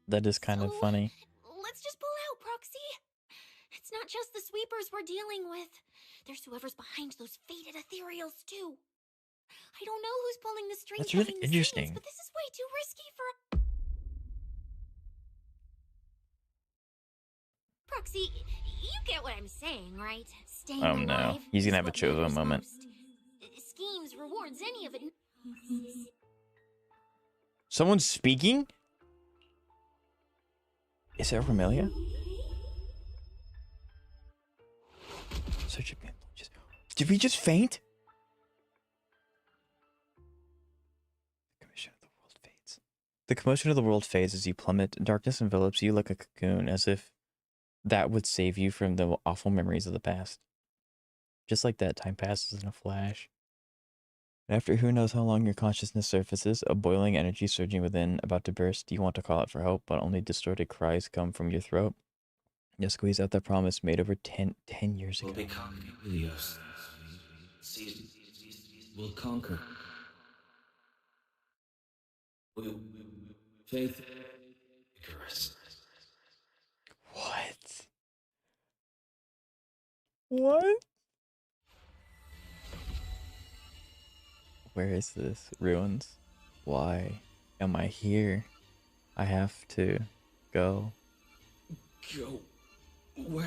That is kind of funny. Let's just pull out, Proxy. It's not just the sweepers we're dealing with. There's whoever's behind those fated ethereals, too. I don't know who's pulling the strings. That's really behind the scenes, interesting. but this is way too risky for... Proxy, you get what I'm saying, right? Staying Oh no, alive he's is gonna have a what Chozo matters moment. most. Schemes, rewards, any of it. Someone's speaking? Is it Romelia? Such a good. Did we just faint? The commotion of the world fades. The commotion of the world fades as you plummet. Darkness envelops you like a cocoon, as if that would save you from the awful memories of the past. Just like that, time passes in a flash. After who knows how long your consciousness surfaces, a boiling energy surging within, about to burst. You want to call out for help, but only distorted cries come from your throat. You squeeze out that promise made over 10 years ago. We'll become Helios. We'll conquer. Faith. Icarus. What? What? Where is this? Ruins? Why am I here? I have to go. Go where?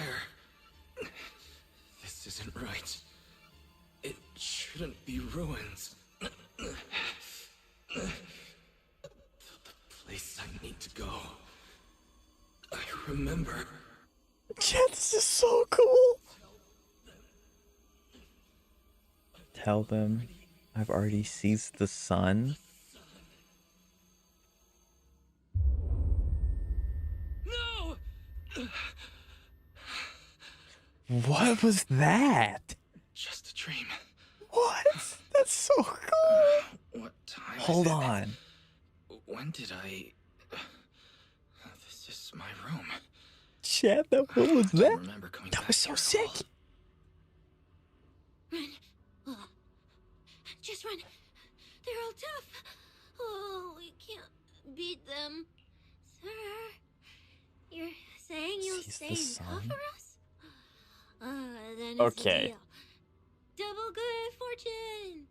This isn't right. It shouldn't be ruins. The place I need to go. I remember. Chat, this is so cool. Tell them I've already seized the sun. No! What was that? Just a dream. What? That's so cool. What time Hold is it? on. When did I... This is my room. Chat, what was I that? don't remember coming That back was so here at sick. all. Run. Just run. They're all tough. Oh, we can't beat them. Sir, you're saying you'll Seize stay the and sun? cover us? Then it's Okay. a deal. Double good fortune.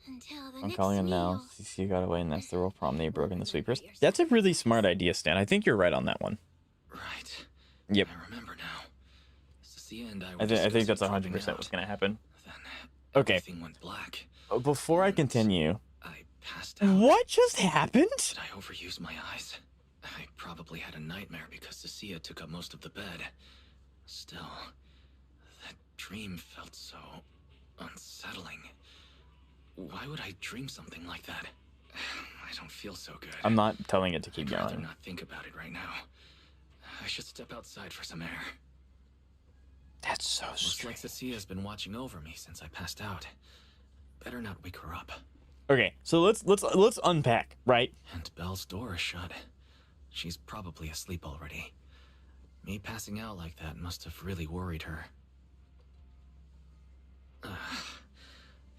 Until the I'm next calling him meal. now. Cissia got away, and that's the real problem. They broke in the sweepers. That's a really smart idea, Stan. I think you're right on that one. Right. Yep. I remember now. Cissia and I were I think that's discussing dropping 100% what's out. going to happen. Then Okay. everything went black. Before I continue, I passed out. what just happened? Did I overuse my eyes? I probably had a nightmare because Cissia took up most of the bed. Still, that dream felt so unsettling. Why would I dream something like that? I don't feel so good. I'm not telling it to keep I'd rather going. not think about it right now. I should step outside for some air. That's so Looks strange. like Cissia's been watching over me since I passed out. Better not wake her up. Okay, so let's unpack, right? And Belle's door is shut. She's probably asleep already. Me passing out like that must have really worried her.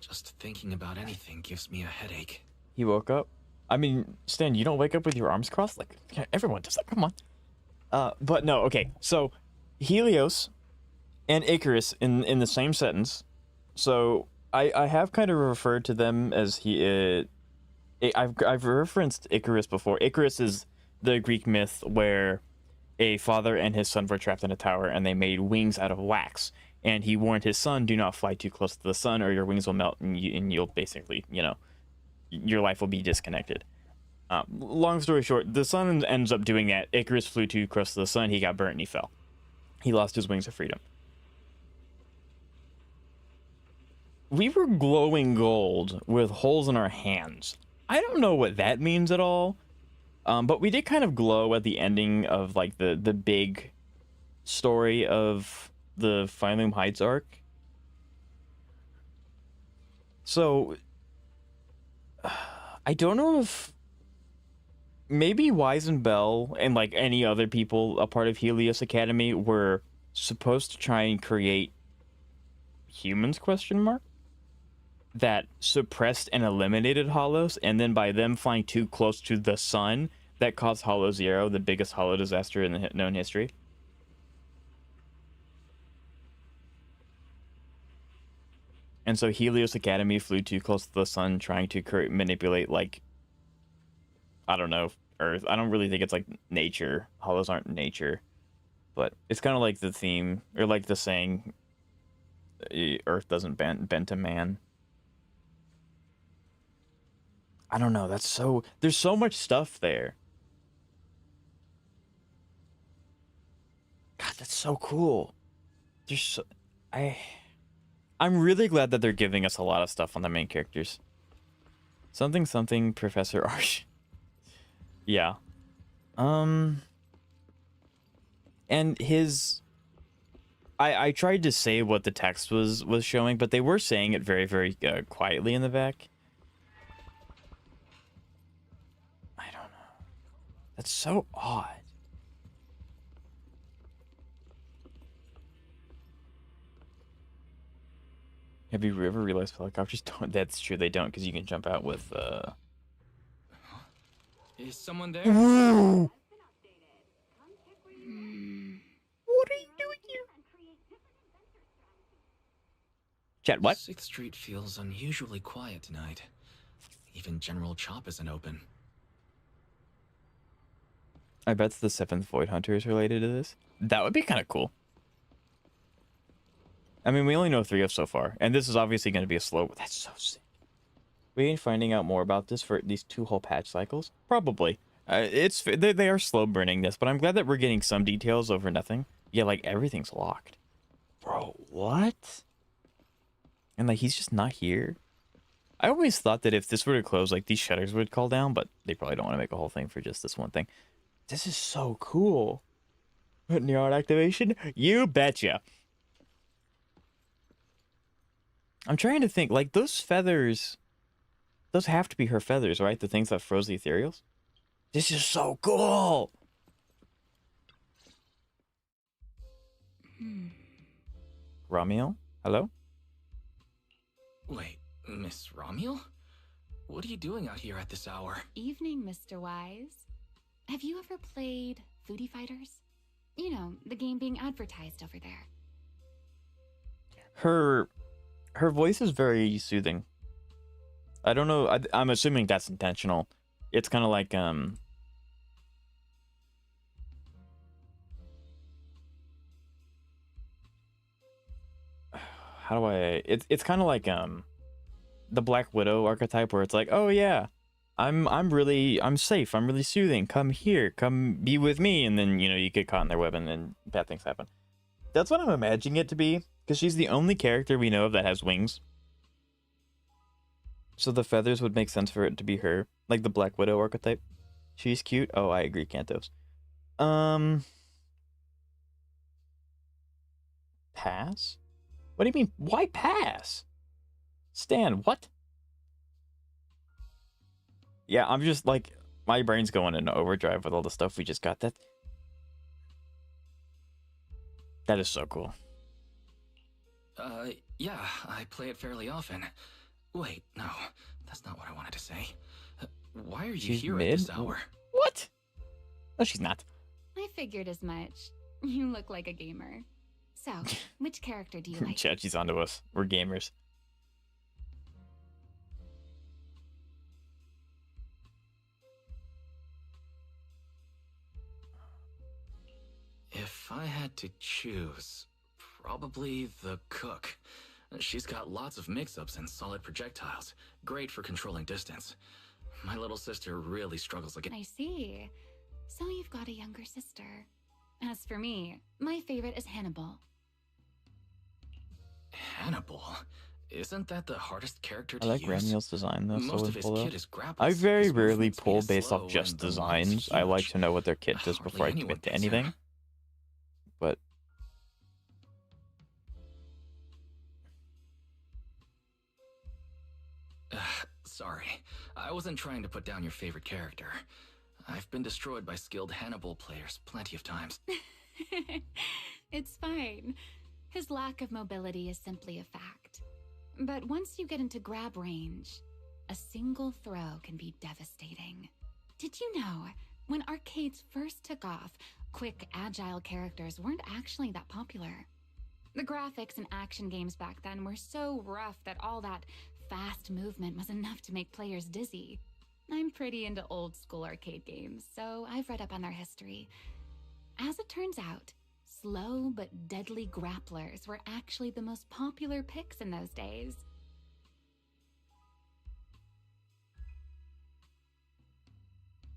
Just thinking about anything gives me a headache. He woke up. I mean, Stan, you don't wake up with your arms crossed? Like, everyone does that. Come on. But no, okay. So, Helios and Icarus in the same sentence. So, I have kind of referred to them as I've referenced Icarus before. Icarus is the Greek myth where a father and his son were trapped in a tower and they made wings out of wax. And he warned his son, do not fly too close to the sun or your wings will melt and you'll basically, your life will be disconnected. Long story short, the son ends up doing that. Icarus flew too close to the sun. He got burnt and he fell. He lost his wings of freedom. we were glowing gold with holes in our hands. I don't know what that means at all. But we did kind of glow at the ending of like the big story of the Fireloom Heights arc. So I don't know if maybe Wise and Bell and like any other people a part of Helios Academy were supposed to try and create humans that suppressed and eliminated hollows, and then by them flying too close to the sun that caused Hollow Zero, the biggest hollow disaster in the known history. And so Helios Academy flew too close to the sun, trying to manipulate, like, I don't know, Earth. I don't really think it's like nature. Hollows aren't nature. But it's kind of like the theme, or like the saying, Earth doesn't bend to man. I don't know. That's so... There's so much stuff there. God, that's so cool. There's so... I'm really glad that they're giving us a lot of stuff on the main characters. Something, Professor Arch. Yeah. And his... I tried to say what the text was showing, but they were saying it very, very quietly in the back. I don't know. That's so odd. Have you ever realized helicopters don't? That's true, they don't, because you can jump out with, Is someone there? Whoa! What are you doing here? Chat, what? 6th Street feels unusually quiet tonight. Even General Chop isn't open. I bet the 7th Void Hunter is related to this. That would be kind of cool. I mean, we only know 3 of so far, and this is obviously going to be a slow... That's so sick. We ain't finding out more about this for these 2 whole patch cycles? Probably. They are slow burning this, but I'm glad that we're getting some details over nothing. Yeah, like, everything's locked. Bro, what? And, like, he's just not here? I always thought that if this were to close, like, these shutters would call down, but they probably don't want to make a whole thing for just this one thing. This is so cool. Neuron activation? You betcha. I'm trying to think, like, those feathers... Those have to be her feathers, right? The things that froze the ethereals? This is so cool! Ramiel? Hello? Wait, Miss Ramiel? What are you doing out here at this hour? Evening, Mr. Wise. Have you ever played Foodie Fighters? You know, the game being advertised over there. Her voice is very soothing. I don't know. I'm assuming that's intentional. It's kind of like how do I? It's kind of like the Black Widow archetype, where it's like, oh yeah, I'm safe. I'm really soothing. Come here. Come be with me. And then, you know, you get caught in their web and then bad things happen. That's what I'm imagining it to be, because she's the only character we know of that has wings. So the feathers would make sense for it to be her, like the Black Widow archetype. She's cute. Oh, I agree, Kantos. Pass? What do you mean? Why pass? Stan, what? Yeah, I'm just like, my brain's going into overdrive with all the stuff we just got. That is so cool. Yeah, I play it fairly often. Wait, no, that's not what I wanted to say. Why are you here at this hour? What? No, she's not. I figured as much. You look like a gamer. So, which character do you like? Chat, she's onto us. We're gamers. If I had to choose, probably the cook. She's got lots of mix-ups and solid projectiles. Great for controlling distance. My little sister really struggles against... I see. So you've got a younger sister. As for me, my favorite is Hannibal. Hannibal? Isn't that the hardest character I to like use? Ramiel's design though. Most of his kit is grapples. I very His rarely movement speed pull is based off slow, just and the model's designs. I like huge. to know what their kit does before I Hardly anyone commit to beats him. anything. But Sorry, I wasn't trying to put down your favorite character. I've been destroyed by skilled Hannibal players plenty of times. It's fine. His lack of mobility is simply a fact. But once you get into grab range, a single throw can be devastating. Did you know, when arcades first took off, quick, agile characters weren't actually that popular? The graphics in action games back then were so rough that all that fast movement was enough to make players dizzy. I'm pretty into old school arcade games, so I've read up on their history. As it turns out, slow but deadly grapplers were actually the most popular picks in those days.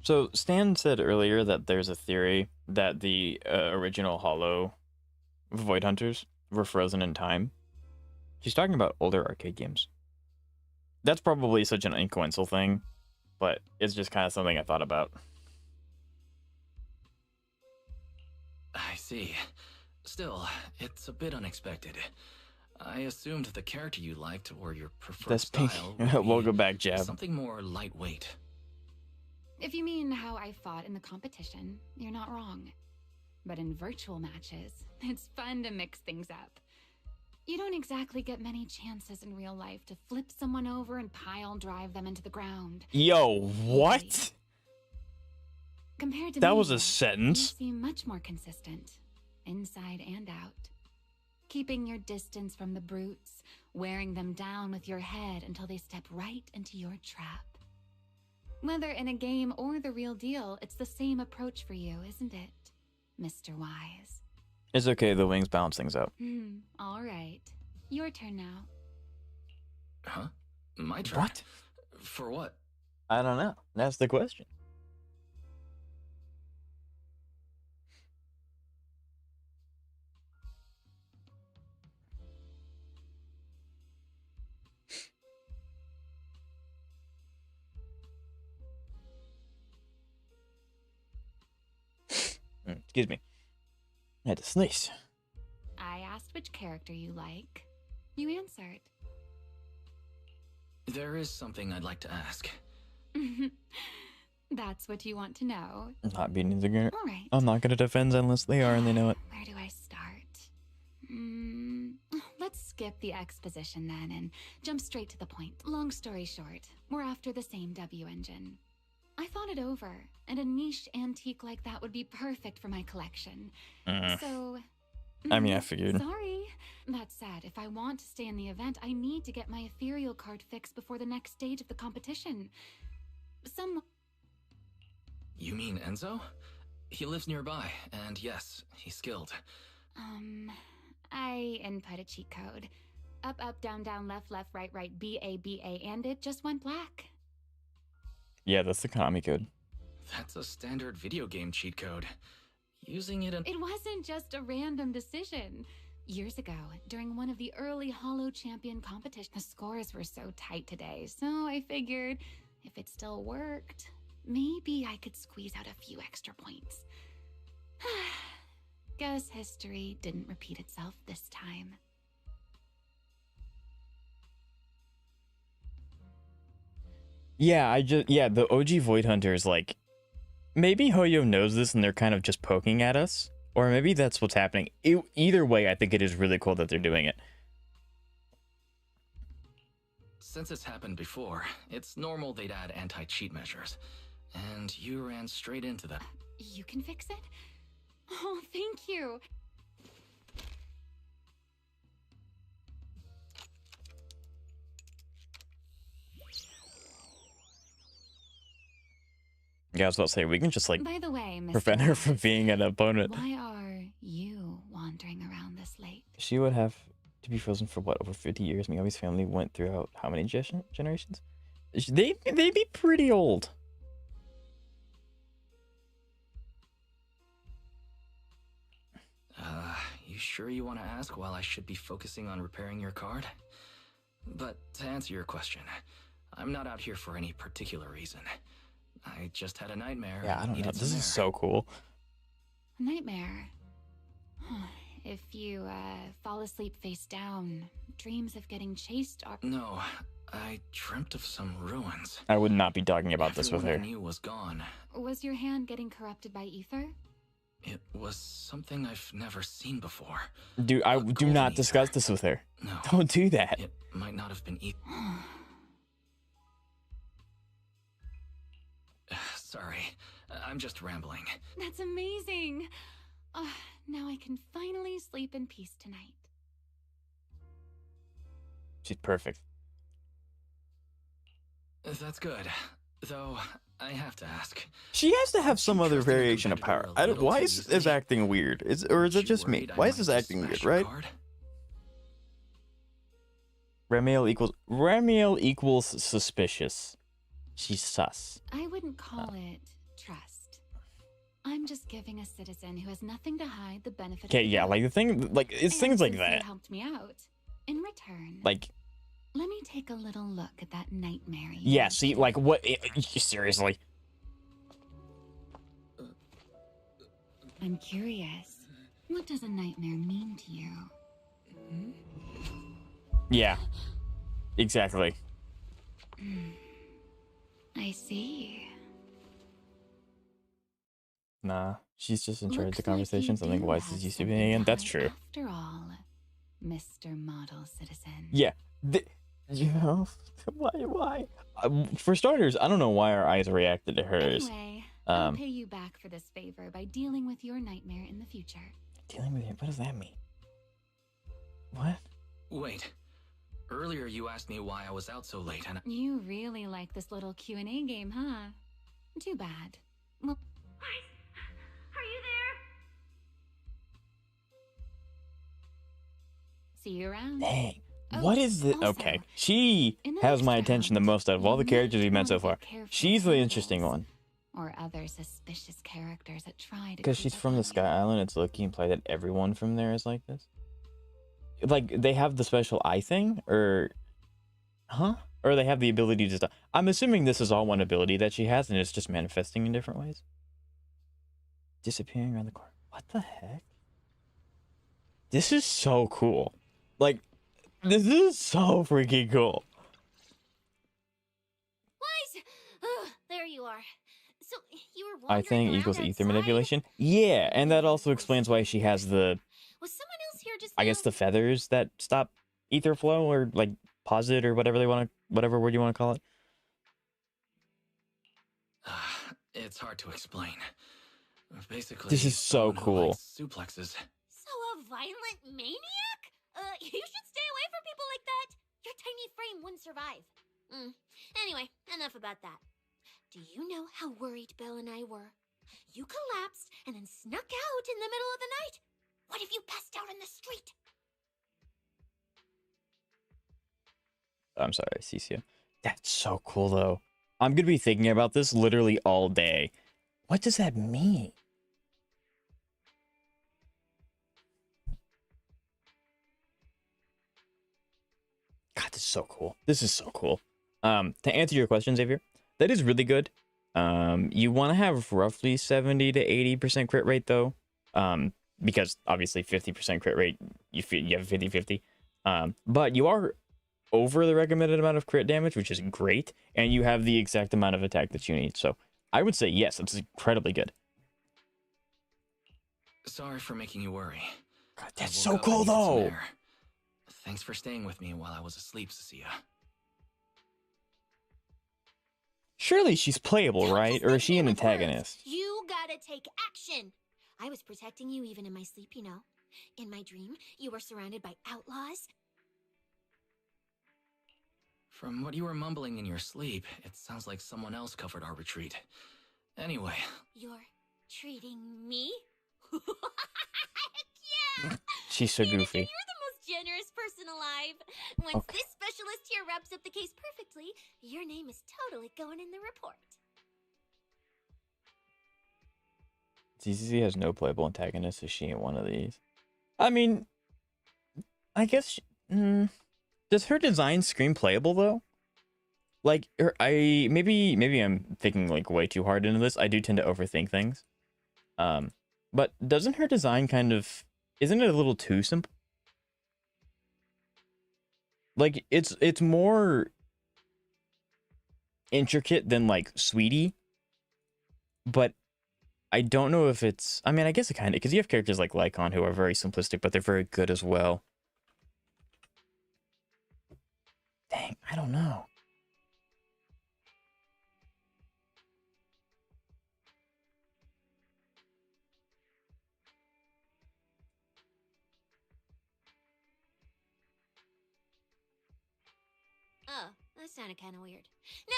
so Stan said earlier that there's a theory that the original Hollow Void Hunters were frozen in time. He's talking about older arcade games. That's probably such an incoincidental thing, but it's just kind of something I thought about. I see. Still, it's a bit unexpected. I assumed the character you liked or your preferred That's pink. style would We'll be go back, Jab. something more lightweight. If you mean how I fought in the competition, you're not wrong. But in virtual matches, it's fun to mix things up. You don't exactly get many chances in real life to flip someone over and pile drive them into the ground. Yo, what? Compared to That me, was a sentence. you seem much more consistent, inside and out. Keeping your distance from the brutes, wearing them down with your head until they step right into your trap. Whether in a game or the real deal, it's the same approach for you, isn't it, Mr. Wise? It's okay, the wings balance things out. All right. Your turn now. Huh? My turn? What? For what? I don't know. That's the question. Excuse me. I had to sneeze. I asked which character you like. You answered. There is something I'd like to ask. That's what you want to know. Not beating the game. All right. I'm not going to defend Zenless. They are, and they know it. Where do I start? Let's skip the exposition then and jump straight to the point. Long story short, we're after the same W engine. I thought it over, and a niche antique like that would be perfect for my collection. So... I mean, I figured. Sorry. That said, if I want to stay in the event, I need to get my ethereal card fixed before the next stage of the competition. You mean Enzo? He lives nearby, and yes, he's skilled. I input a cheat code. Up, up, down, down, left, left, right, right, B-A, B-A, and it just went black. Yeah, that's the Konami code. That's a standard video game cheat code. Using it in... It wasn't just a random decision. Years ago, during one of the early Hollow Champion competitions, the scores were so tight today, so I figured if it still worked, maybe I could squeeze out a few extra points. Guess history didn't repeat itself this time. Yeah, the OG Void Hunters, like, maybe Hoyo knows this and they're kind of just poking at us, or maybe that's what's happening. Either way, I think it is really cool that they're doing it. Since it's happened before, it's normal they'd add anti-cheat measures. And you ran straight into that. You can fix it? Oh, thank you. Yeah, I was about to say, we can just, like, By the way, Mr. prevent her from being an opponent. Why are you wandering around this late? She would have to be frozen for, what, over 50 years? Miyabi's family went throughout how many generations? They'd be pretty old. You sure you want to ask while I should be focusing on repairing your card? But to answer your question, I'm not out here for any particular reason. I just had a nightmare. Yeah, I don't know. needed This some is air. so cool. Nightmare. If you fall asleep face down, dreams of getting chased are... No, I dreamt of some ruins. I would not be talking about this with Everyone her. I knew was gone. Was your hand getting corrupted by ether? It was something I've never seen before. Dude, I do not discuss this with her. No. Don't do that. It might not have been Sorry, I'm just rambling. That's amazing. Now I can finally sleep in peace tonight. She's perfect. That's good. Though, I have to ask. She has to have some other variation of power. I don't, why is this acting weird? Or is it just me? Why is this acting weird, right? Ramiel equals suspicious. She's sus. I wouldn't call it trust. I'm just giving a citizen who has nothing to hide the benefit Okay, of yeah, like the thing, like it's things like You that. helped me out. In return, Like, let me take a little look at that nightmare. yeah, see, like what? Seriously. I'm curious. What does a nightmare mean to you? Yeah, exactly. I see. Nah, she's just in charge of Looks the like conversation. you Something do why have is used to something being, and to that's hide true. After all, Mr. Model Citizen. Yeah, you know, why? For starters, I don't know why our eyes reacted to hers. Anyway, I'll pay you back for this favor by dealing with your nightmare in the future. Dealing with it? What does that mean? What? Wait. Earlier you asked me why I was out so late and You really like this little Q&A game, huh? Too bad. Well, Are you there? see you around. Dang. Oh, What is this? also, Okay. She in the has my next attention the round, most out of all the you characters might we've met so wanna far. be careful She's the of interesting symbols one. Or other suspicious characters that try to Because creep she's up from on the Sky Island, it's low-key implied that everyone from there is like this. Like, they have the special eye thing? Or... Huh? Or they have the ability to... I'm assuming this is all one ability that she has, and it's just manifesting in different ways. Disappearing around the corner. What the heck? This is so cool. Like, this is so freaking cool. Wise! There you are. So, you were I wandering think around equals ether outside? manipulation. Yeah, and that also explains why she has the... Was someone else here just I guess the feathers that stop ether flow, or like pause it, or whatever they want to, whatever word you want to call it. it's hard to explain. Basically, This is so someone who cool. likes suplexes. So a violent maniac? You should stay away from people like that. Your tiny frame wouldn't survive. Anyway, enough about that. Do you know how worried Belle and I were? You collapsed and then snuck out in the middle of the night. What if you passed out in the street? I'm sorry, Cissia. That's so cool, though. I'm gonna be thinking about this literally all day. What does that mean? God, this is so cool. This is so cool. To answer your question, Xavier, that is really good. You want to have roughly 70 to 80% crit rate, though. Because obviously 50% crit rate, you have 50-50. But you are over the recommended amount of crit damage, which is great, and you have the exact amount of attack that you need. So I would say yes, it's incredibly good. Sorry for making you worry. God, that's I so woke up cool, and needed some though. air. Thanks for staying with me while I was asleep, Cissia. Surely she's playable, right? Or is she an antagonist? You gotta take action. I was protecting you even in my sleep, you know. In my dream, you were surrounded by outlaws. From what you were mumbling in your sleep, it sounds like someone else covered our retreat. Anyway, You're treating me? Yeah! She's so goofy. You're the most generous person alive. Once Okay. this specialist here wraps up the case perfectly, your name is totally going in the report. ZZZ has no playable antagonist, so she ain't one of these. I mean, I guess... Does her design scream playable though? Like maybe I'm thinking like way too hard into this. I do tend to overthink things. But doesn't her design kind of, isn't it a little too simple? Like it's more intricate than like Sweetie, but I don't know if it's, I mean, I guess it kind of, because you have characters like Lycon who are very simplistic, but they're very good as well. Dang, I don't know. Oh, that sounded kind of weird.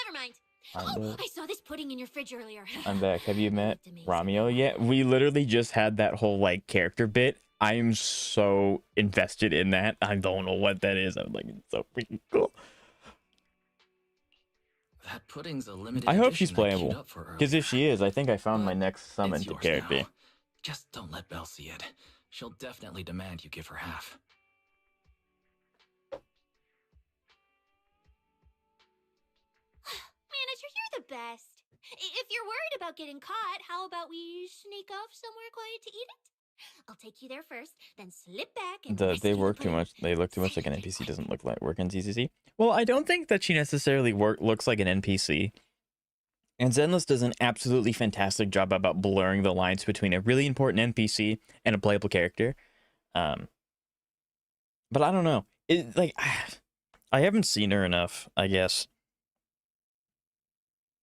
Never mind. I'm Oh, back. I saw this pudding in your fridge earlier. I'm back. Have you met Ramio yet? We literally just had that whole like character bit. I am so invested in that. I don't know what that is. I'm like, it's so freaking cool. That pudding's a limited I hope she's edition I queued playable. up for Because if she is, I think I found my But next summon it's to yours character. now. Just don't let Belle see it. She'll definitely demand you give her half. Manager, you're the best. If you're worried about getting caught, how about we sneak off somewhere quiet to eat it? I'll take you there first, then slip back and They work too much. They look too much like an NPC. Doesn't look like work in ZCC. Well, I don't think that she necessarily looks like an NPC. And Zenless does an absolutely fantastic job about blurring the lines between a really important NPC and a playable character. But I don't know. It like I haven't seen her enough, I guess.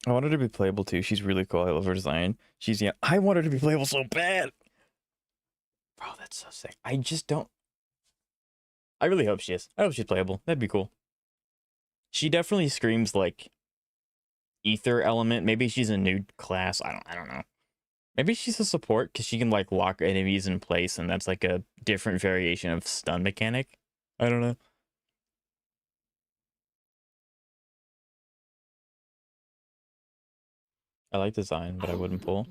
I want her to be playable too. She's really cool. I love her design. She's yeah. I want her to be playable so bad. Bro, that's so sick. I just don't. I really hope she is. I hope she's playable. That'd be cool. She definitely screams like ether element. Maybe she's a new class. I don't know. Maybe she's a support because she can like lock enemies in place, and that's like a different variation of stun mechanic. I don't know. I like design, but I wouldn't pull.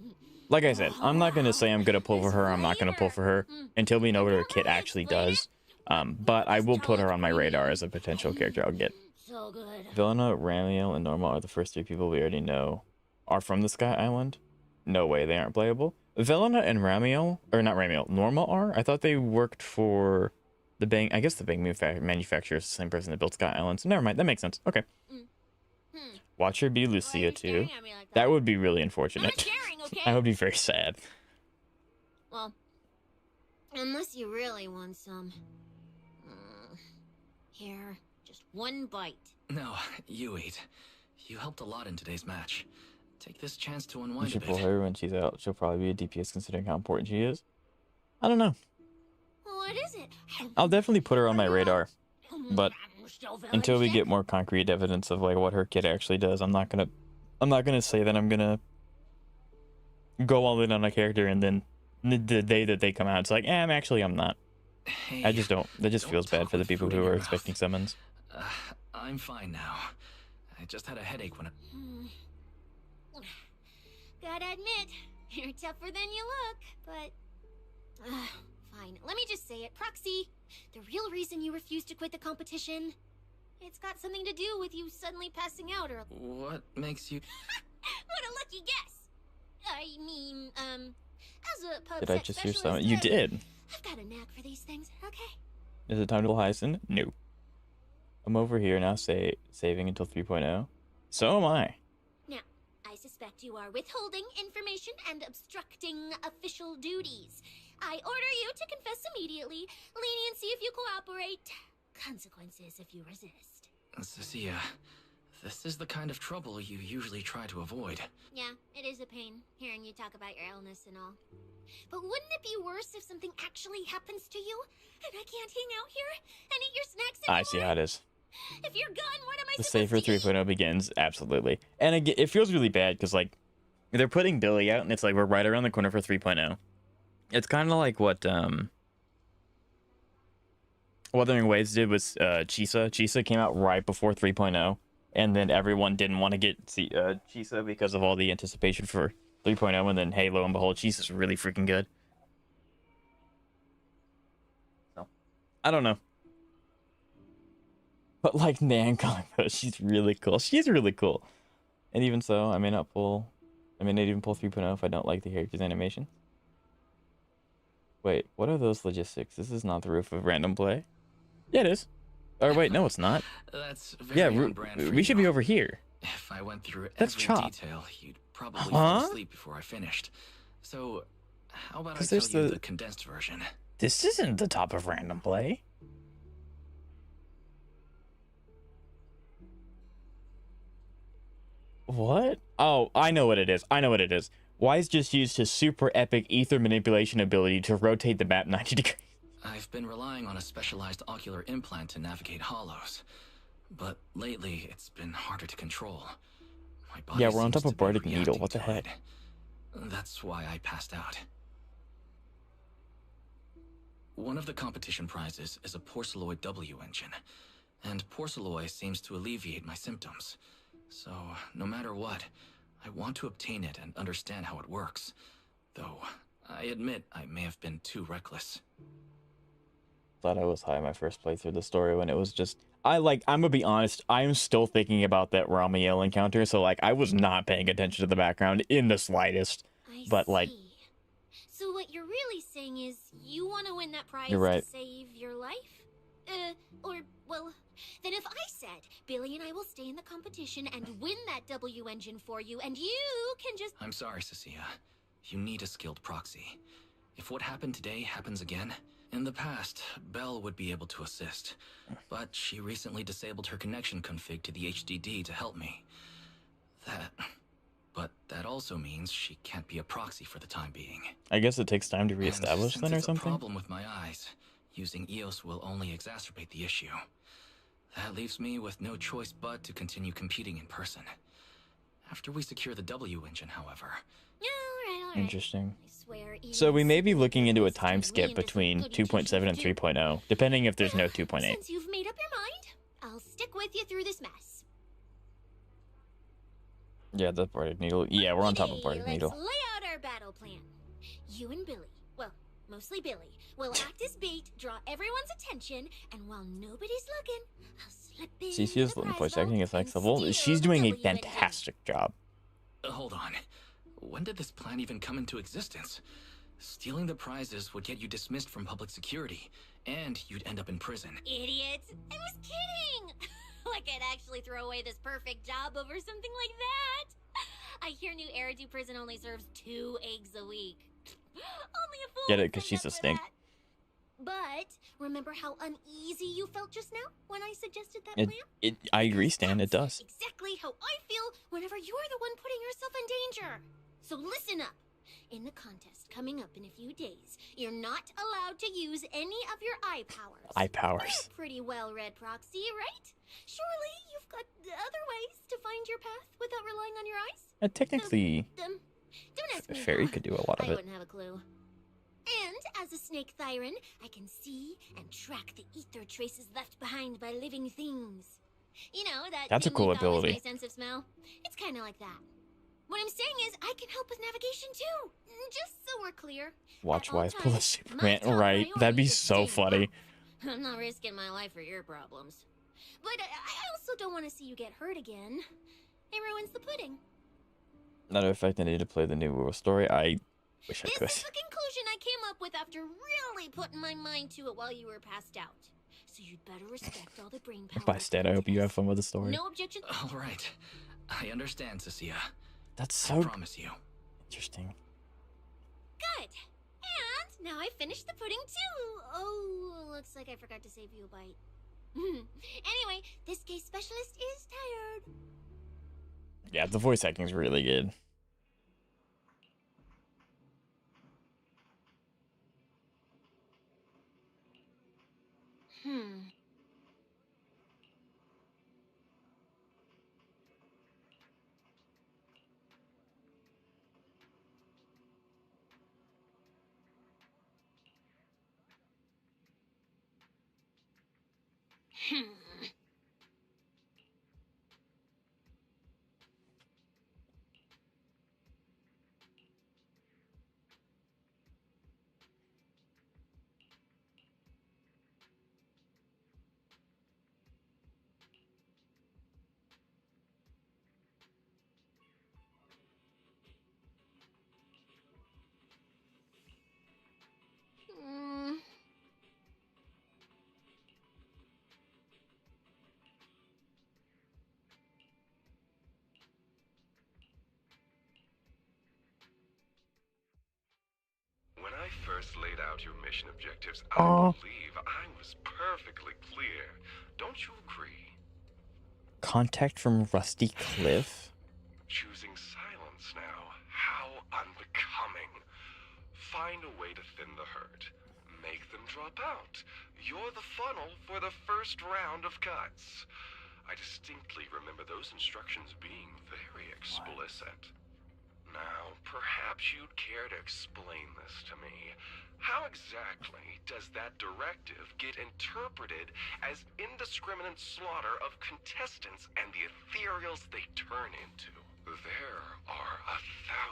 Like I said, I'm not gonna say I'm gonna pull for her. I'm not gonna pull for her until we know what her kit actually does. But I will put her on my radar as a potential character I'll get. So good. Vilena, Ramiel, and Normal are the first three people we already know are from the Sky Island. No way, they aren't playable. Vilena and Ramiel, or not Ramiel, Normal are? I thought they worked for the Bang, I guess the Bang manufacturer is the same person that built Sky Island, so never mind, that makes sense. Okay. Watch her be Lucia too. That would be really unfortunate. I would be very sad. Well, unless you really want some. Here, just one bite. No, you eat. You helped a lot in today's match. Take this chance to You unwind a should bit. pull her when she's out. She'll probably be a DPS considering how important she is. I don't know. What is it? I'll definitely put her on my radar. But until we get more concrete evidence of like what her kit actually does, I'm not gonna say that I'm gonna go all in on a character and then the day that they come out, it's like, I'm not. Hey, I just don't. That just don't feels bad talk for the with people food in who your are mouth. expecting summons. I'm fine now. I just had a headache when I... Gotta admit, you're tougher than you look, but... fine, let me just say it. Proxy, the real reason you refused to quit the competition, it's got something to do with you suddenly passing out or... What makes you... What a lucky guess! I mean, as a pub Did I sex just use specialist, summon? You did. I've got a knack for these things, okay? Is it time to Hyacinth? No. I'm over here now, saving until 3.0. So am I. Now, I suspect you are withholding information and obstructing official duties. I order you to confess immediately, leniency if you cooperate, consequences if you resist. Cissia, this is the kind of trouble you usually try to avoid. Yeah, it is a pain, hearing you talk about your illness and all. But wouldn't it be worse if something actually happens to you, and I can't hang out here and eat your snacks anymore? I see how it is. If you're gone, what am I The supposed Safer to eat? 3.0 begins, absolutely. And again, it feels really bad because, like, they're putting Billy out, and it's like we're right around the corner for 3.0. It's kind of like what Wuthering Waves did with Cissia. Cissia came out right before 3.0, and then everyone didn't want to get Cissia because of all the anticipation for 3.0, and then, hey, lo and behold, Cissia's really freaking good. So, I don't know. But like Nancon, though, she's really cool. She's really cool. And even so, I may not even pull 3.0 if I don't like the character's animation. Wait, what are those logistics? This is not the roof of random play. Yeah, it is. Or wait, no, it's not. That's very on brand for we should be you. over here. If I went through That's every Chop. detail, you'd probably fall asleep before I finished. So, how about I tell you the condensed version? This isn't the top of random play. What? Oh, I know what it is. Wise just used his super epic ether manipulation ability to rotate the map 90 degrees. I've been relying on a specialized ocular implant to navigate hollows, but lately it's been harder to control. My body Yeah, we're on top seems of to be Bardic Needle. reacting What the to heck? it. That's why I passed out. One of the competition prizes is a Porceloid W engine, and Porceloid seems to alleviate my symptoms. So, no matter what, I want to obtain it and understand how it works. Though, I admit I may have been too reckless. Thought I was high my first playthrough of the story when it was just... I'm gonna be honest, I am still thinking about that Ramiel encounter, so, like, I was not paying attention to the background in the slightest. But, like... So what you're really saying is you want to win that prize You're right. to save your life? Well, then if I said, Billy and I will stay in the competition and win that W engine for you, and you can just... I'm sorry, Cissia. You need a skilled proxy. If what happened today happens again, in the past, Belle would be able to assist, but she recently disabled her connection config to the HDD to help me. But that also means she can't be a proxy for the time being. I guess it takes time to reestablish then or Since it's a something? problem with my eyes, using EOS will only exacerbate the issue. That leaves me with no choice but to continue competing in person. After we secure the W engine, however... All right. Interesting. I swear, So we may be looking into a time skip between 2.7 and 3.0, depending if there's no 2.8. Since you've made up your mind, I'll stick with you through this mess. Yeah, the Bardic Needle. Yeah, we're on top of Bardic Needle. Let's lay out our battle plan. You and Billy, well, mostly Billy, will act as bait, draw everyone's attention, and while nobody's looking, I'll slip in Cissia's the prize voice acting vault is next and level. steal She's the doing a W engine. fantastic job. Hold on. When did this plan even come into existence? Stealing the prizes would get you dismissed from public security, and you'd end up in prison. Idiot! I was kidding! Like I'd actually throw away this perfect job over something like that. I hear New Eridu prison only serves 2 eggs a week. Only a fool Get it, would because sign she's a up for snake. that. But remember how uneasy you felt just now when I suggested that It, plan? I agree, Stan, it does. Exactly how I feel whenever you're the one putting yourself in danger. So listen up. In the contest coming up in a few days, you're not allowed to use any of your eye powers. Eye powers. You're a pretty well-read proxy, right? Surely you've got other ways to find your path without relying on your eyes? Technically, Don't ask me Fairy how. could do a lot of I it. wouldn't have a clue. And as a snake Thyran, I can see and track the ether traces left behind by living things. You know, that That's a thing cool we thought was ability. my sense of smell? It's kind of like that. What I'm saying is, I can help with navigation too. Just so we're clear. Watch At all Wise pull a times, Superman. my top Right, that'd be priority is so staying funny. well. I'm not risking my life for your problems. But I also don't want to see you get hurt again. It ruins the pudding. Matter of fact, I need to play the new World story. I wish I This could. is the conclusion I came up with after really putting my mind to it while you were passed out. So you'd better respect all the brain power. Bye, Stan. I hope you have fun with the story. No objections. All right. I understand, Cissia. That's I so promise you. interesting. Good. And now I finished the pudding too. Oh, looks like I forgot to save you a bite. Anyway, this case specialist is tired. Yeah, the voice acting is really good. first laid out your mission objectives, I Aw. believe I was perfectly clear. Don't you agree? Contact from Rusty Cliff? Choosing silence now. How unbecoming. Find a way to thin the herd. Make them drop out. You're the funnel for the first round of cuts. I distinctly remember those instructions being very explicit. Now, perhaps you'd care to explain this to me. How exactly does that directive get interpreted as indiscriminate slaughter of contestants and the ethereals they turn into? There are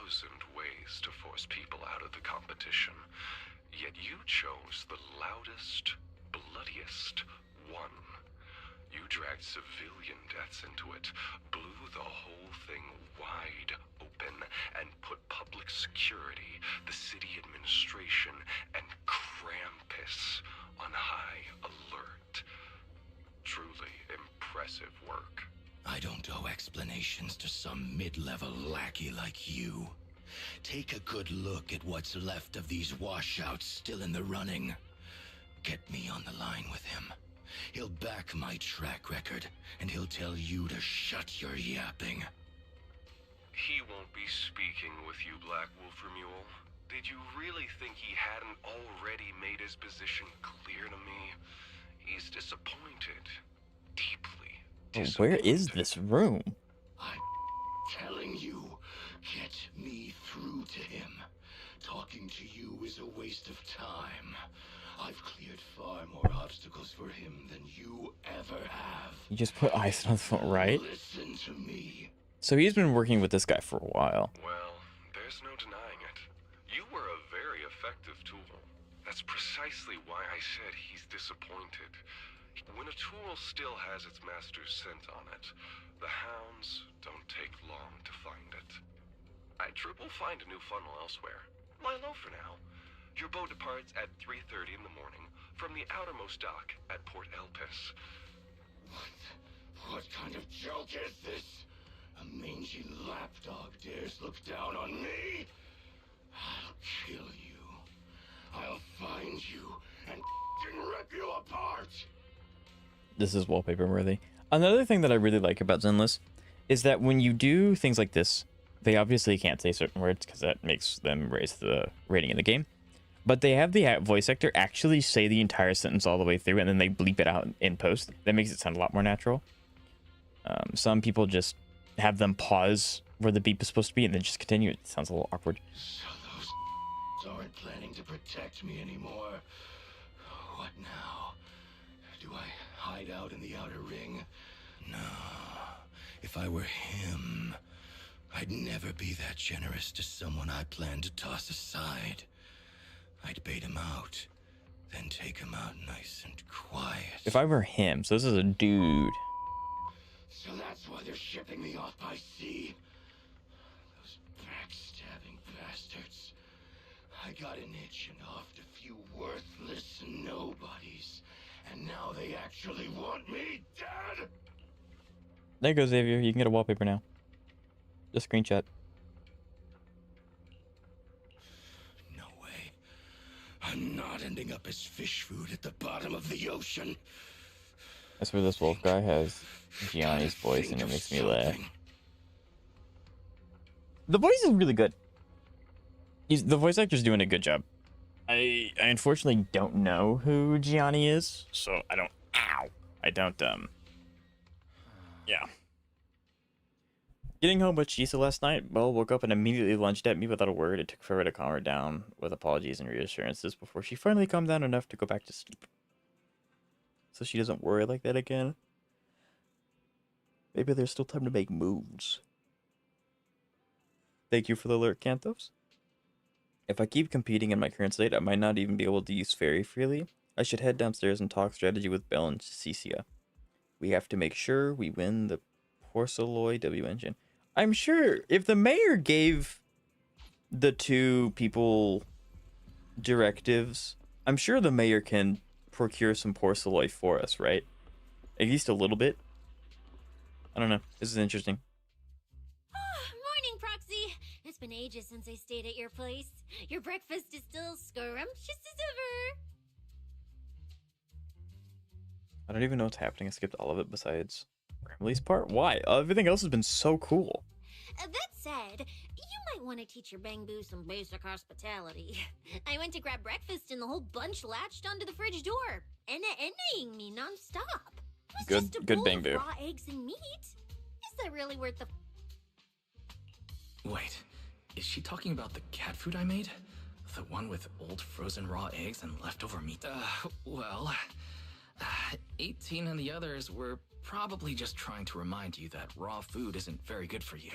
1,000 ways to force people out of the competition, yet you chose the loudest, bloodiest one. You dragged civilian deaths into it, blew the whole thing wide open, and put public security, the city administration, and Krampus on high alert. Truly impressive work. I don't owe explanations to some mid-level lackey like you. Take a good look at what's left of these washouts still in the running. Get me on the line with him. He'll back my track record, and he'll tell you to shut your yapping. He won't be speaking with you, Black Wolfer Mule. Did you really think he hadn't already made his position clear to me? He's disappointed. Deeply disappointed. Where is this room? I'm telling you, get me through to him. Talking to you is a waste of time. I've cleared far more obstacles for him than you ever have. You just put ice on the phone, right? Listen to me. So he's been working with this guy for a while. Well, there's no denying it. You were a very effective tool. That's precisely why I said he's disappointed. When a tool still has its master's scent on it, the hounds don't take long to find it. I will find a new funnel elsewhere. Lie low for now. Your boat departs at 3:30 in the morning from the outermost dock at Port Elpis. What kind of joke is this? A mangy lapdog dares look down on me? I'll kill you. I'll find you and rip you apart. This is wallpaper worthy. Another thing that I really like about Zenless is that when you do things like this, they obviously can't say certain words because that makes them raise the rating in the game. But they have the voice actor actually say the entire sentence all the way through, and then they bleep it out in post. That makes it sound a lot more natural. Some people just have them pause where the beep is supposed to be and then just continue. It sounds a little awkward. So those aren't planning to protect me anymore. What now? Do I hide out in the outer ring? No. If I were him, I'd never be that generous to someone I plan to toss aside. I'd bait him out, then take him out nice and quiet. If I were him, so this is a dude. So that's why they're shipping me off by sea. Those backstabbing bastards. I got an itch and offed a few worthless nobodies. And now they actually want me dead? There you go, Xavier. You can get a wallpaper now. Just screenshot. No way. I'm not ending up as fish food at the bottom of the ocean. That's where this wolf guy has Gianni's voice, and it makes me laugh. The voice is really good. The voice actor's doing a good job. I unfortunately don't know who Gianni is, so I don't. Yeah. Getting home with Cissia last night, Belle woke up and immediately lunged at me without a word. It took forever to calm her down with apologies and reassurances before she finally calmed down enough to go back to sleep. So she doesn't worry like that again. Maybe there's still time to make moves. Thank you for the alert, Canthos. If I keep competing in my current state, I might not even be able to use fairy freely. I should head downstairs and talk strategy with Belle and Cissia. We have to make sure we win the Porcelloy W engine. I'm sure if the mayor gave the two people directives, I'm sure the mayor can procure some Porcelloy for us, right? At least a little bit. I don't know. This is interesting. Morning, Proxy. It's been ages since I stayed at your place. Your breakfast is still scrumptious as ever. I don't even know what's happening. I skipped all of it besides Emily's part. Why? Everything else has been so cool. That said, you might want to teach your Bangbu some basic hospitality. I went to grab breakfast and the whole bunch latched onto the fridge door, ennaing me nonstop. It was just a Good bowl Bangbu. of raw eggs and meat. Is that really worth the... Wait, is she talking about the cat food I made? The one with old frozen raw eggs and leftover meat? Well, 18 and the others were probably just trying to remind you that raw food isn't very good for you.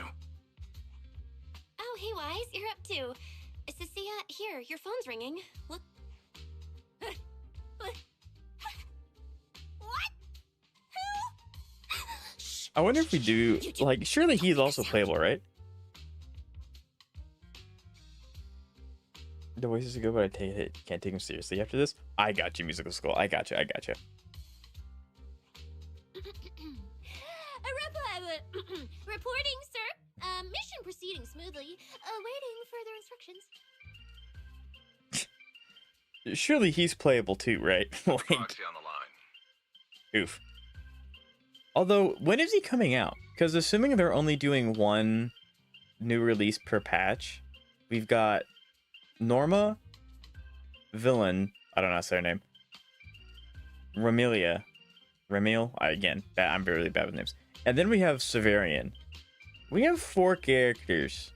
Oh, hey, Wise, you're up too. Cissia, here, your phone's ringing. Look. What? I wonder if we do, like, surely he's also playable, right? The voices are good, but I can't take him seriously after this. I got you, musical school. I got you. Reporting, sir. Mission proceeding smoothly. Awaiting further instructions. Surely he's playable too, right? Like, Proxy on the line. oof. Although, when is he coming out? Because assuming they're only doing one new release per patch, we've got Norma, Villain, I don't know how to say her name, Ramil, again, I'm really bad with names. And then we have Severian. We have 4 characters.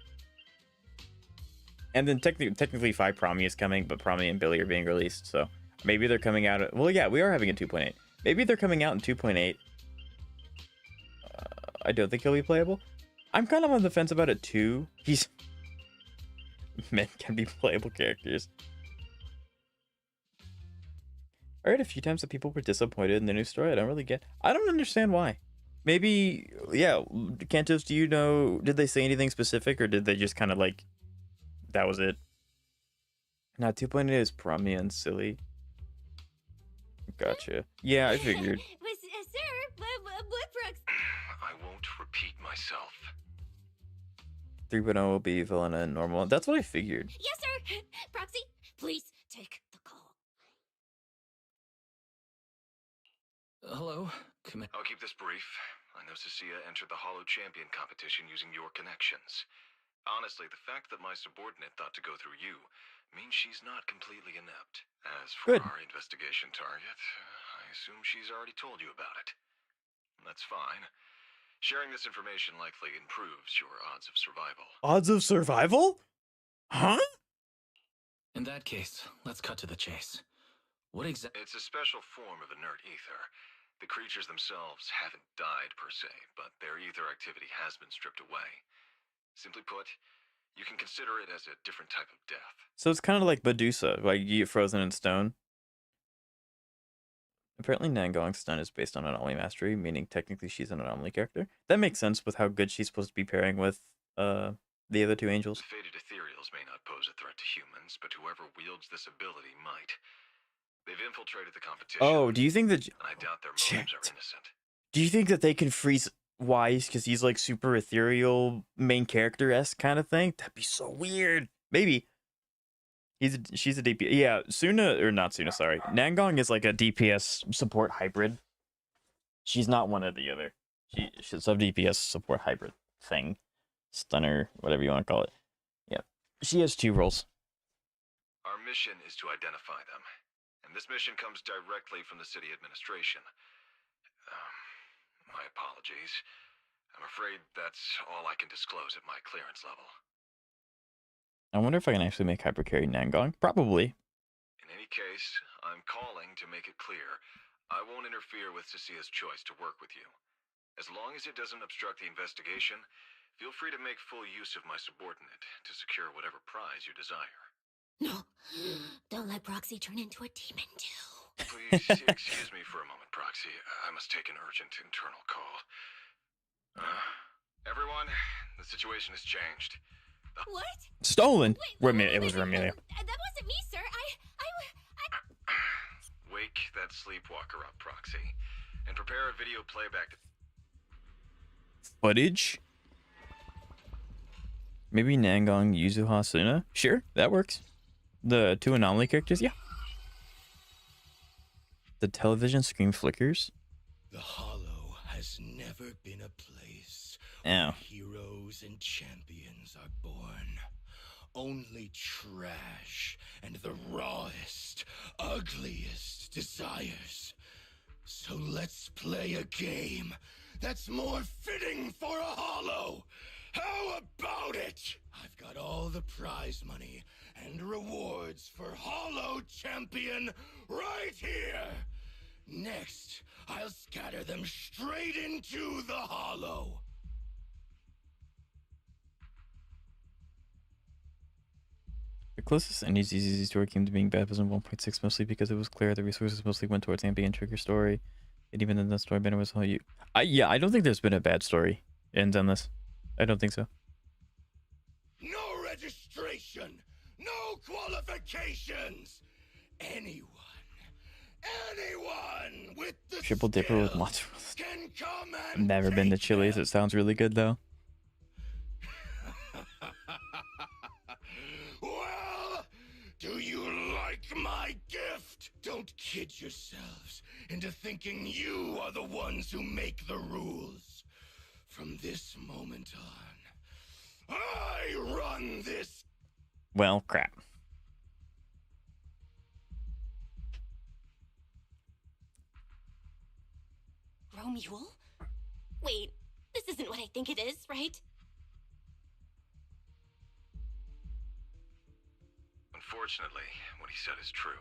And then technically 5 Promi is coming, but Promi and Billy are being released, so maybe they're coming out well, yeah, we are having a 2.8. Maybe they're coming out in 2.8. I don't think he'll be playable. I'm kind of on the fence about it too. Men can be playable characters. I heard a few times that people were disappointed in the new story. I don't understand why. Maybe, yeah, Cantos, do you know, did they say anything specific, or did they just kind of like, that was it? Now 2.8 is Promi and silly. Gotcha. Yeah, I figured. Sir, what Brooks? I won't repeat myself. 3.0 will be Villain and Normal. That's what I figured. Yes, sir. Proxy, please take the call. Hello? I'll keep this brief. I know Cissia entered the Hollow Champion competition using your connections. Honestly, the fact that my subordinate thought to go through you means she's not completely inept. As for Good. our investigation target, I assume she's already told you about it. That's fine. Sharing this information likely improves your odds of survival. Odds of survival? Huh? In that case, let's cut to the chase. What exactly? It's a special form of inert ether. The creatures themselves haven't died per se, but their ether activity has been stripped away. Simply put, you can consider it as a different type of death. So it's kind of like Medusa, like you get frozen in stone. Apparently Nangong's stun is based on anomaly mastery, meaning technically she's an anomaly character. That makes sense with how good she's supposed to be pairing with the other 2 angels. The fated ethereals may not pose a threat to humans, but whoever wields this ability might. They've infiltrated the competition. Oh, do you think that... And I doubt their motives are innocent. Do you think that they can freeze Wise because he's like super ethereal, main character-esque kind of thing? That'd be so weird. Maybe. She's a DPS. Yeah, Suna, or not Suna, sorry. Nangong is like a DPS support hybrid. She's not one or the other. She's a DPS support hybrid thing. Stunner, whatever you want to call it. Yeah. She has 2 roles. Our mission is to identify them. And this mission comes directly from the city administration. My apologies. I'm afraid that's all I can disclose at my clearance level. I wonder if I can actually make hypercarry Nangong. Probably. In any case, I'm calling to make it clear. I won't interfere with Cissia's choice to work with you. As long as it doesn't obstruct the investigation, feel free to make full use of my subordinate to secure whatever prize you desire. No, don't let Proxy turn into a demon too. Please excuse me for a moment, Proxy. I must take an urgent internal call. Everyone, the situation has changed. What? Stolen? Wait, It was Remilia. That wasn't me, sir. I... Wake that sleepwalker up, Proxy, and prepare a video playback. Footage? Maybe Nangong, Yuzuha, Suna? Sure, that works. The 2 anomaly characters, yeah. The television screen flickers. The Hollow has never been a place Oh. where heroes and champions are born. Only trash and the rawest, ugliest desires. So let's play a game that's more fitting for a Hollow. How about it? I've got all the prize money and rewards for Hollow Champion right here. Next, I'll scatter them straight into the Hollow. The closest any ZZ story came to being bad was in 1.6, mostly because it was clear the resources mostly went towards ambient trigger story. And even then, the story banner was all you. Yeah, I don't think there's been a bad story in Zenless. I don't think so. No registration, no qualifications. Anyone with the Triple dipper with mozzarella. can come I've and never been to Chili's. It sounds really good though. Well, do you like my gift? Don't kid yourselves into thinking you are the ones who make the rules. From this moment on, I run this. Well, crap. Romule? Wait, this isn't what I think it is, right? Unfortunately, what he said is true.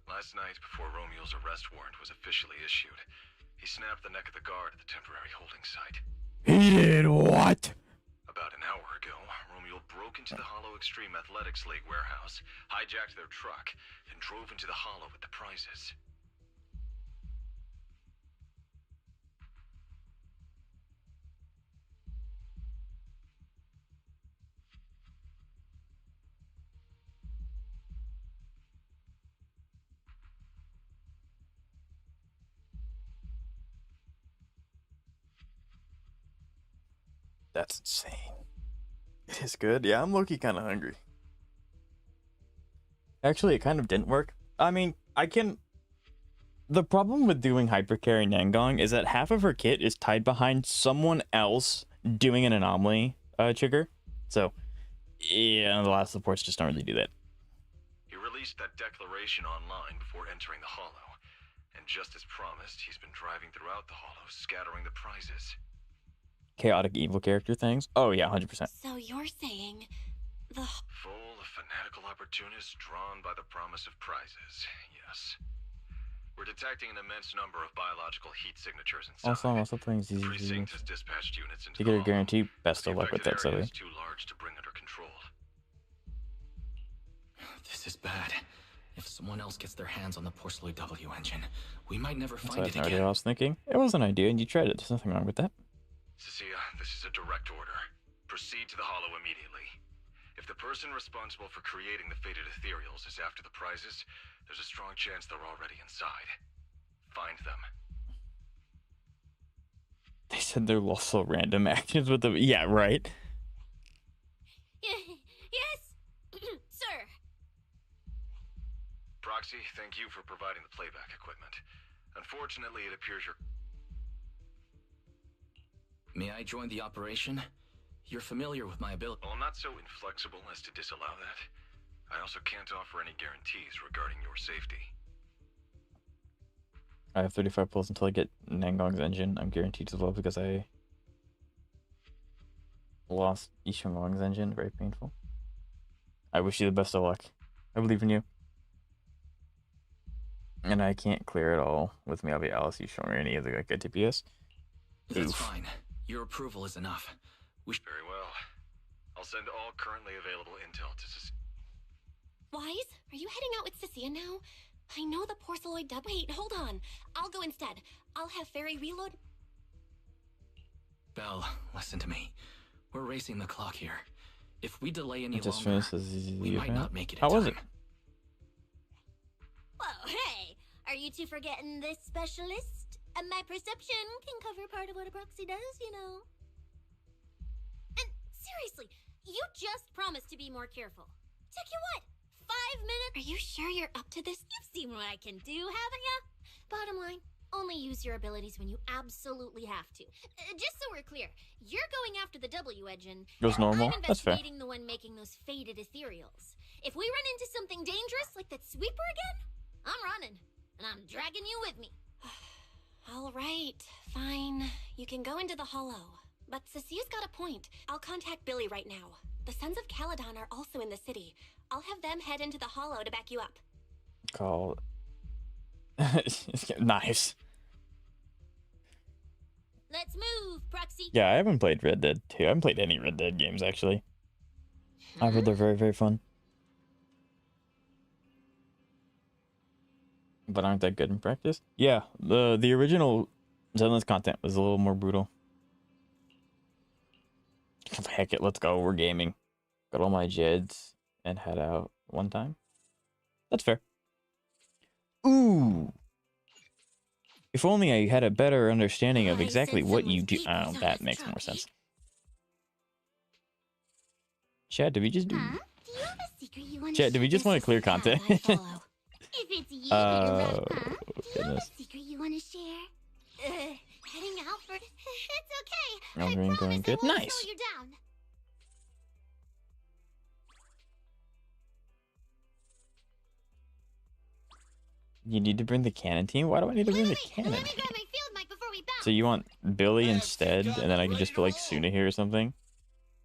Last night, before Romule's arrest warrant was officially issued, he snapped the neck of the guard at the temporary holding site. He did what? About an hour ago, Romule broke into the Hollow Extreme Athletics League warehouse, hijacked their truck, and drove into the Hollow with the prizes. That's insane. It is good. Yeah, I'm low-key kind of hungry. Actually, it kind of didn't work. I mean, the problem with doing Hypercarry Nangong is that half of her kit is tied behind someone else doing an anomaly trigger. So, yeah, the last supports just don't really do that. He released that declaration online before entering the Hollow, and just as promised, he's been driving throughout the Hollow, scattering the prizes. Chaotic evil character things? Oh yeah, 100%. So you're saying the... Full of fanatical opportunists drawn by the promise of prizes, yes. We're detecting an immense number of biological heat signatures inside. Also, I'm also playing The ZZ. precinct has dispatched units into To the get a Hollow. guarantee, best The of luck with that, affected area Zoe. is too large to bring under control. This is bad. If someone else gets their hands on the Porcelloid W engine, we might never That's find what it I again. was thinking. It was an idea, and you tried it. There's nothing wrong with that. Cissia, this is a direct order. Proceed to the Hollow immediately. If the person responsible for creating the fated ethereals is after the prizes, there's a strong chance they're already inside. Find them. They said they're also random actions with the... Yeah, right. Yes, sir. Proxy, thank you for providing the playback equipment. Unfortunately, it appears you're... May I join the operation? You're familiar with my ability. Well, I'm not so inflexible as to disallow that. I also can't offer any guarantees regarding your safety. I have 35 pulls until I get Nangong's engine. I'm guaranteed to love because I lost Ishimong's engine. Very painful. I wish you the best of luck. I believe in you. And I can't clear it all with me. I'll be Alice Ishimong or any other like a TPS. That's fine. Your approval is enough. Very well. I'll send all currently available intel to Wise, are you heading out with Cissia now? I know the Porcelloid W... Wait, hold on. I'll go instead. I'll have Fairy reload... Belle, listen to me. We're racing the clock here. If we delay any Just longer, finished the we might not make it in How time. was it? Whoa, hey! Are you two forgetting this specialist? My perception can cover part of what a proxy does, you know. And seriously, You just promised to be more careful. Took you what? 5 minutes? Are you sure you're up to this? You've seen what I can do, haven't ya? Bottom line, only use your abilities when you absolutely have to. Just so we're clear, you're going after the W engine. Goes normal. I'm That's fair. investigating the one making those faded ethereals. If we run into something dangerous like that sweeper again, I'm running, and I'm dragging you with me. All right, fine. You can go into the hollow. But Cissia's got a point. I'll contact Billy right now. The Sons of Caledon are also in the city. I'll have them head into the hollow to back you up. Call. Nice. Let's move, Proxy. Yeah, I haven't played Red Dead 2. I haven't played any Red Dead games, actually. I've heard they're very, very fun. But aren't that good in practice? Yeah, the original Zenless content was a little more brutal. Heck it, let's go. We're gaming. Got all my Jeds and head out one time. That's fair. Ooh. If only I had a better understanding of exactly what you do. Oh, that makes more sense. Chad, did we just do... Do you have a secret you want Chad, did we just want to clear content? If it's you, Oh, do you have goodness. a secret you want to share? Heading out for... It's okay. I'm I going promise good. I won't Nice. slow you down. You need to bring the cannon team? Why do I need to bring the cannon Let me team? grab my field mic before we bounce. So you want Billy instead, and then I can just put like Suna here or something?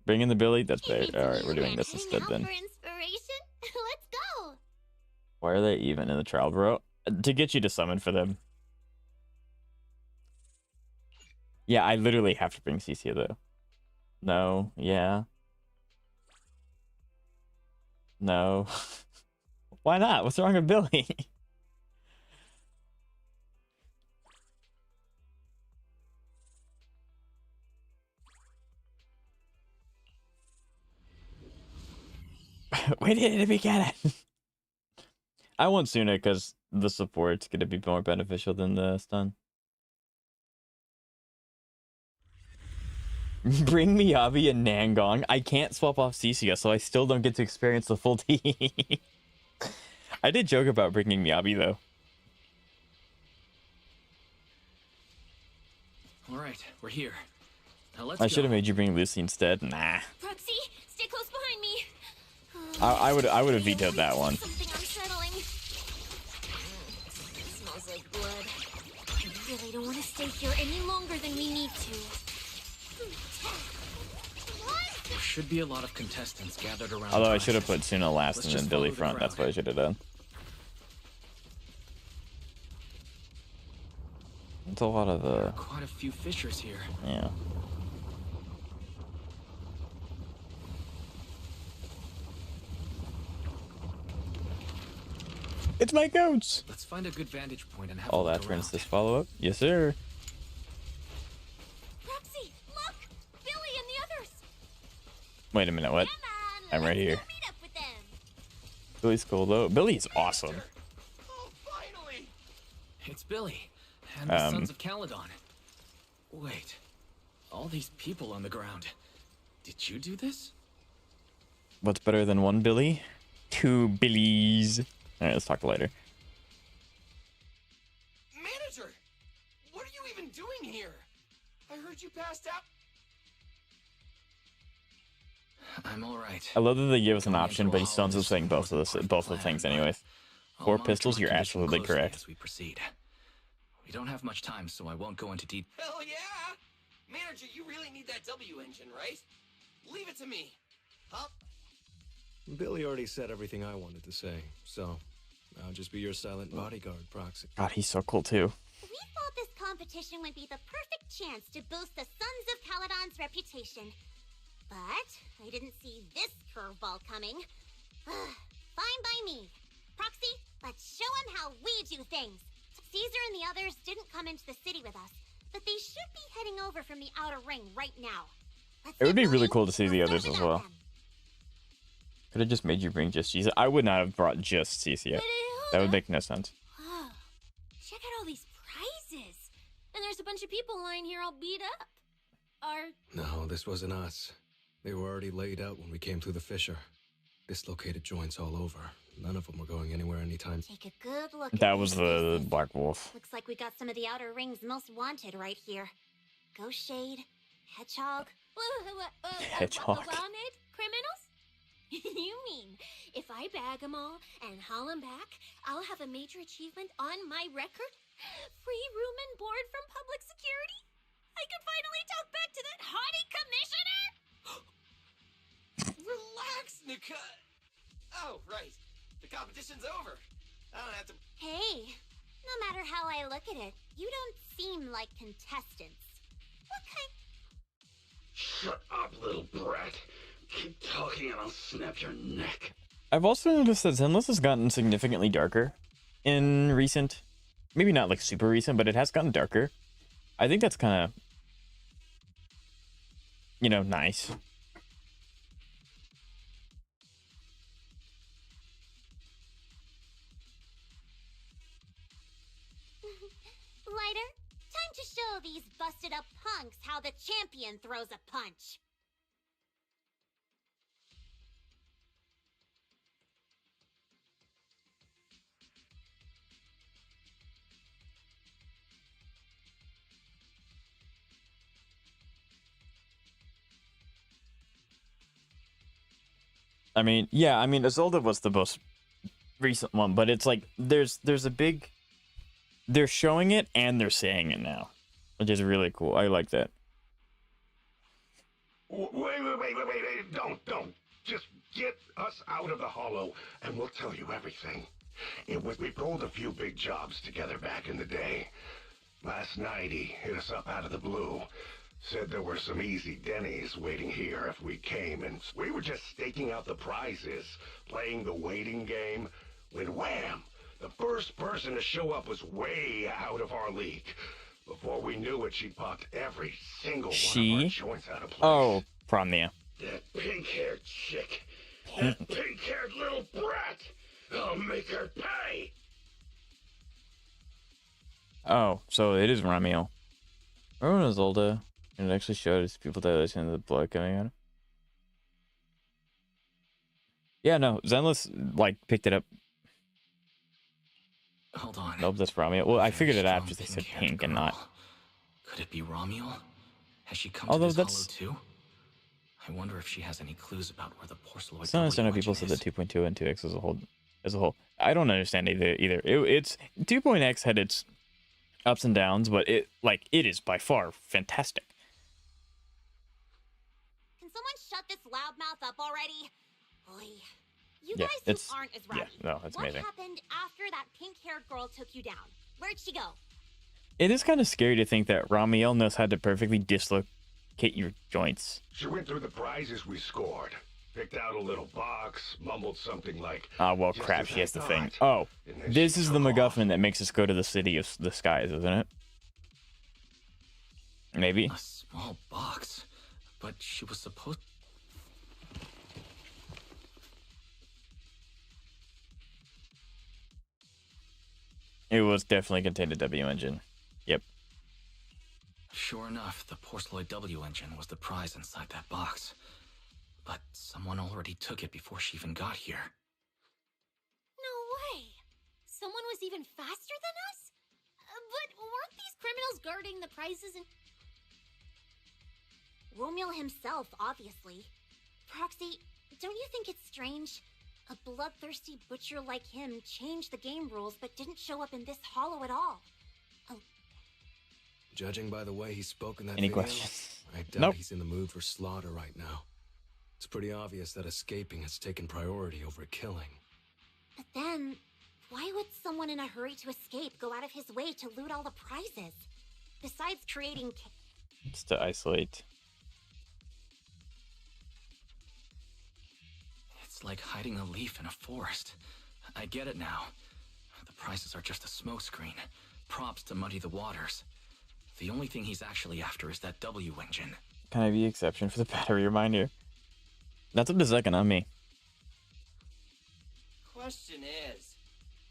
Bring in the Billy? That's better. Alright, we're doing this instead then. For inspiration? Let's go. Why are they even in the trial, bro? To get you to summon for them. Yeah, I literally have to bring Cissia though. No, yeah. No. Why not? What's wrong with Billy? We did it again. I want Suna because the support's gonna be more beneficial than the stun. Bring Miyabi and Nangong. I can't swap off Cissia, so I still don't get to experience the full team. I did joke about bringing Miyabi though. All right, we're here. Now let's I go. should have made you bring Lucy instead. Nah. Proxy, stay close behind me. I would have vetoed that one. Something unsettling. Smells like blood. I really don't want to stay here any longer than we need to. There should be a lot of contestants gathered around. Although I Drive. should have put Suna last Let's and just then Billy follow the front. That's crowd. what I should have done. It's a lot of Quite a few fishers here. yeah. It's my goats. Let's find a good vantage point and have All a look that for around. instance follow up. Yes, sir. Proxy, look! Billy and the others! Wait a minute. What? I'm right here. Meet up with them. Billy's cool though. Billy's awesome. Oh, finally! It's Billy and the Sons of Caledon. Wait, all these people on the ground. Did you do this? What's better than one Billy? Two Billies. All right, let's talk later. Manager! What are you even doing here? I heard you passed out. I'm all right. I love that they give us an option, but he still ends up saying both of the things anyways. I'll 4 monitor pistols, my you're condition absolutely closely correct. As we proceed. We don't have much time, so I won't go into detail. Hell yeah! Manager, you really need that W engine, right? Leave it to me. Huh? Billy already said everything I wanted to say, so I'll just be your silent bodyguard, Proxy. God, he's so cool too. We thought this competition would be the perfect chance to boost the Sons of Caledon's reputation. But I didn't see this curveball coming. Fine by me. Proxy, let's show him how we do things. Caesar and the others didn't come into the city with us, but they should be heading over from the outer ring right now. It would be really cool to see the others as well. Could have just made you bring just Jesus. I would not have brought just Cissia. That would make no sense. Oh, check out all these prizes. And there's a bunch of people lying here all beat up. No, this wasn't us. They were already laid out when we came through the fissure. Dislocated joints all over. None of them were going anywhere anytime. Take a good look That at was these the faces. Black Wolf. Looks like we got some of the Outer Ring's most wanted right here. Ghost Shade, Hedgehog. Hedgehog. Wanted criminals? You mean, if I bag them all and haul them back, I'll have a major achievement on my record? Free room and board from public security? I can finally talk back to that haughty commissioner? Relax, Nika. Oh, right. The competition's over. I don't have to. Hey, no matter how I look at it, you don't seem like contestants. What kind? Shut up, little brat. Keep talking and I'll snap your neck. I've also noticed that Zenless has gotten significantly darker in recent, maybe not like super recent, but it has gotten darker. I think that's kind of, you know, nice. Lighter, time to show these busted up punks how the champion throws a punch. I mean, yeah, I mean, Isolde was the most recent one, but it's like there's a big, they're showing it and they're saying it now, which is really cool. I like that. Wait, don't. Just get us out of the hollow and we'll tell you everything. We pulled a few big jobs together back in the day. Last night he hit us up out of the blue. Said there were some easy Denny's waiting here if we came, and we were just staking out the prizes, playing the waiting game, when wham! The first person to show up was way out of our league. Before we knew it, she popped every single one of our joints out of place. Oh, Promnia. That pink-haired chick. That pink-haired little brat. I'll make her pay. Oh, so it is Ramiel. Remember when Isolde, and it actually showed us people dilation of the blood coming out? Yeah, no, Zenless, like, picked it up. Hold on. Nope, that's Ramiel. Well, I figured it out after they said pink and not. Could it be Romuel? Has she come Although to this that's hollow too? I wonder if she has any clues about where the porcelain. It's not understanding how people said that 2.2 and 2x as a whole. I don't understand either. It's 2.x had its ups and downs, but it is by far fantastic. Can someone shut this loudmouth up already? Oy. You Yeah, guys it's- who aren't as rowdy. yeah, no, it's amazing. What happened after that pink-haired girl took you down? Where'd she go? It is kind of scary to think that Ramiel knows how to perfectly dislocate your joints. She went through the prizes we scored, picked out a little box, mumbled something like, Ah, well, "Just crap, as she I has the thing. thought." Oh, And then this she is the took off. MacGuffin that makes us go to the city of the skies, isn't it? Maybe. A small box, but she was supposed. It was definitely contained a W engine. Yep. Sure enough, the Porceloid W engine was the prize inside that box. But someone already took it before she even got here. No way. Someone was even faster than us? But weren't these criminals guarding the prizes and... Romuel himself, obviously. Proxy, don't you think it's strange? A bloodthirsty butcher like him changed the game rules but didn't show up in this hollow at all. Judging by the way he spoke in that Any video, questions? I doubt Nope. he's in the mood for slaughter right now. It's pretty obvious that escaping has taken priority over killing. But then, why would someone in a hurry to escape go out of his way to loot all the prizes? Besides creating... It's to isolate. It's like hiding a leaf in a forest. I get it now. The prizes are just a smokescreen, props to muddy the waters. The only thing he's actually after is that W engine. Can I be exception for the battery reminder? That's up to second on me. Question is,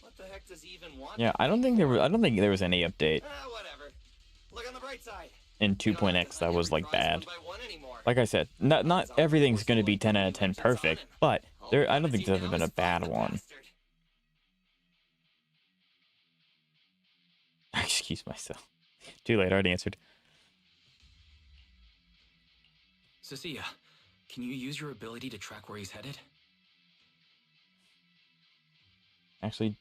what the heck does he even want? Yeah, I don't think there was any update Whatever. Look on the bright side. in 2.x that was like bad. One by one anymore. like I said, not everything's going to be 10 out of 10 perfect, but I don't think there's ever been a bad one. Excuse myself. Too late, I already answered. Cissia, can you use your ability to track where he's headed? Actually,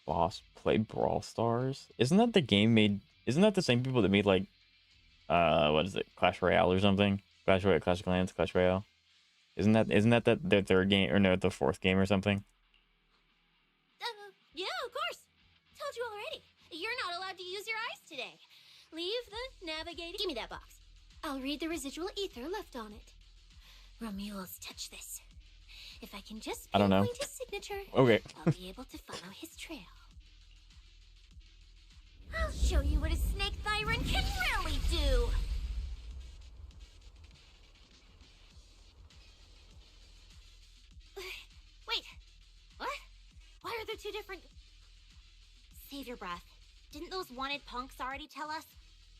Boss played Brawl Stars. Isn't that the game made? Isn't that the same people that made like, what is it, Clash Royale or something? Clash Royale, Clash of Clans, Clash Royale. Isn't that their third game or no, the fourth game or something? Yeah, of course. Told you already. You're not allowed to use your eyes today. Leave the navigating. Give me that box. I'll read the residual ether left on it. Romuald's touch this. If I can just I don't know. pinpoint his signature, Okay. I'll be able to follow his trail. I'll show you what a snake thyron can really do. Wait, what? Why are there two different... Save your breath. Didn't those wanted punks already tell us?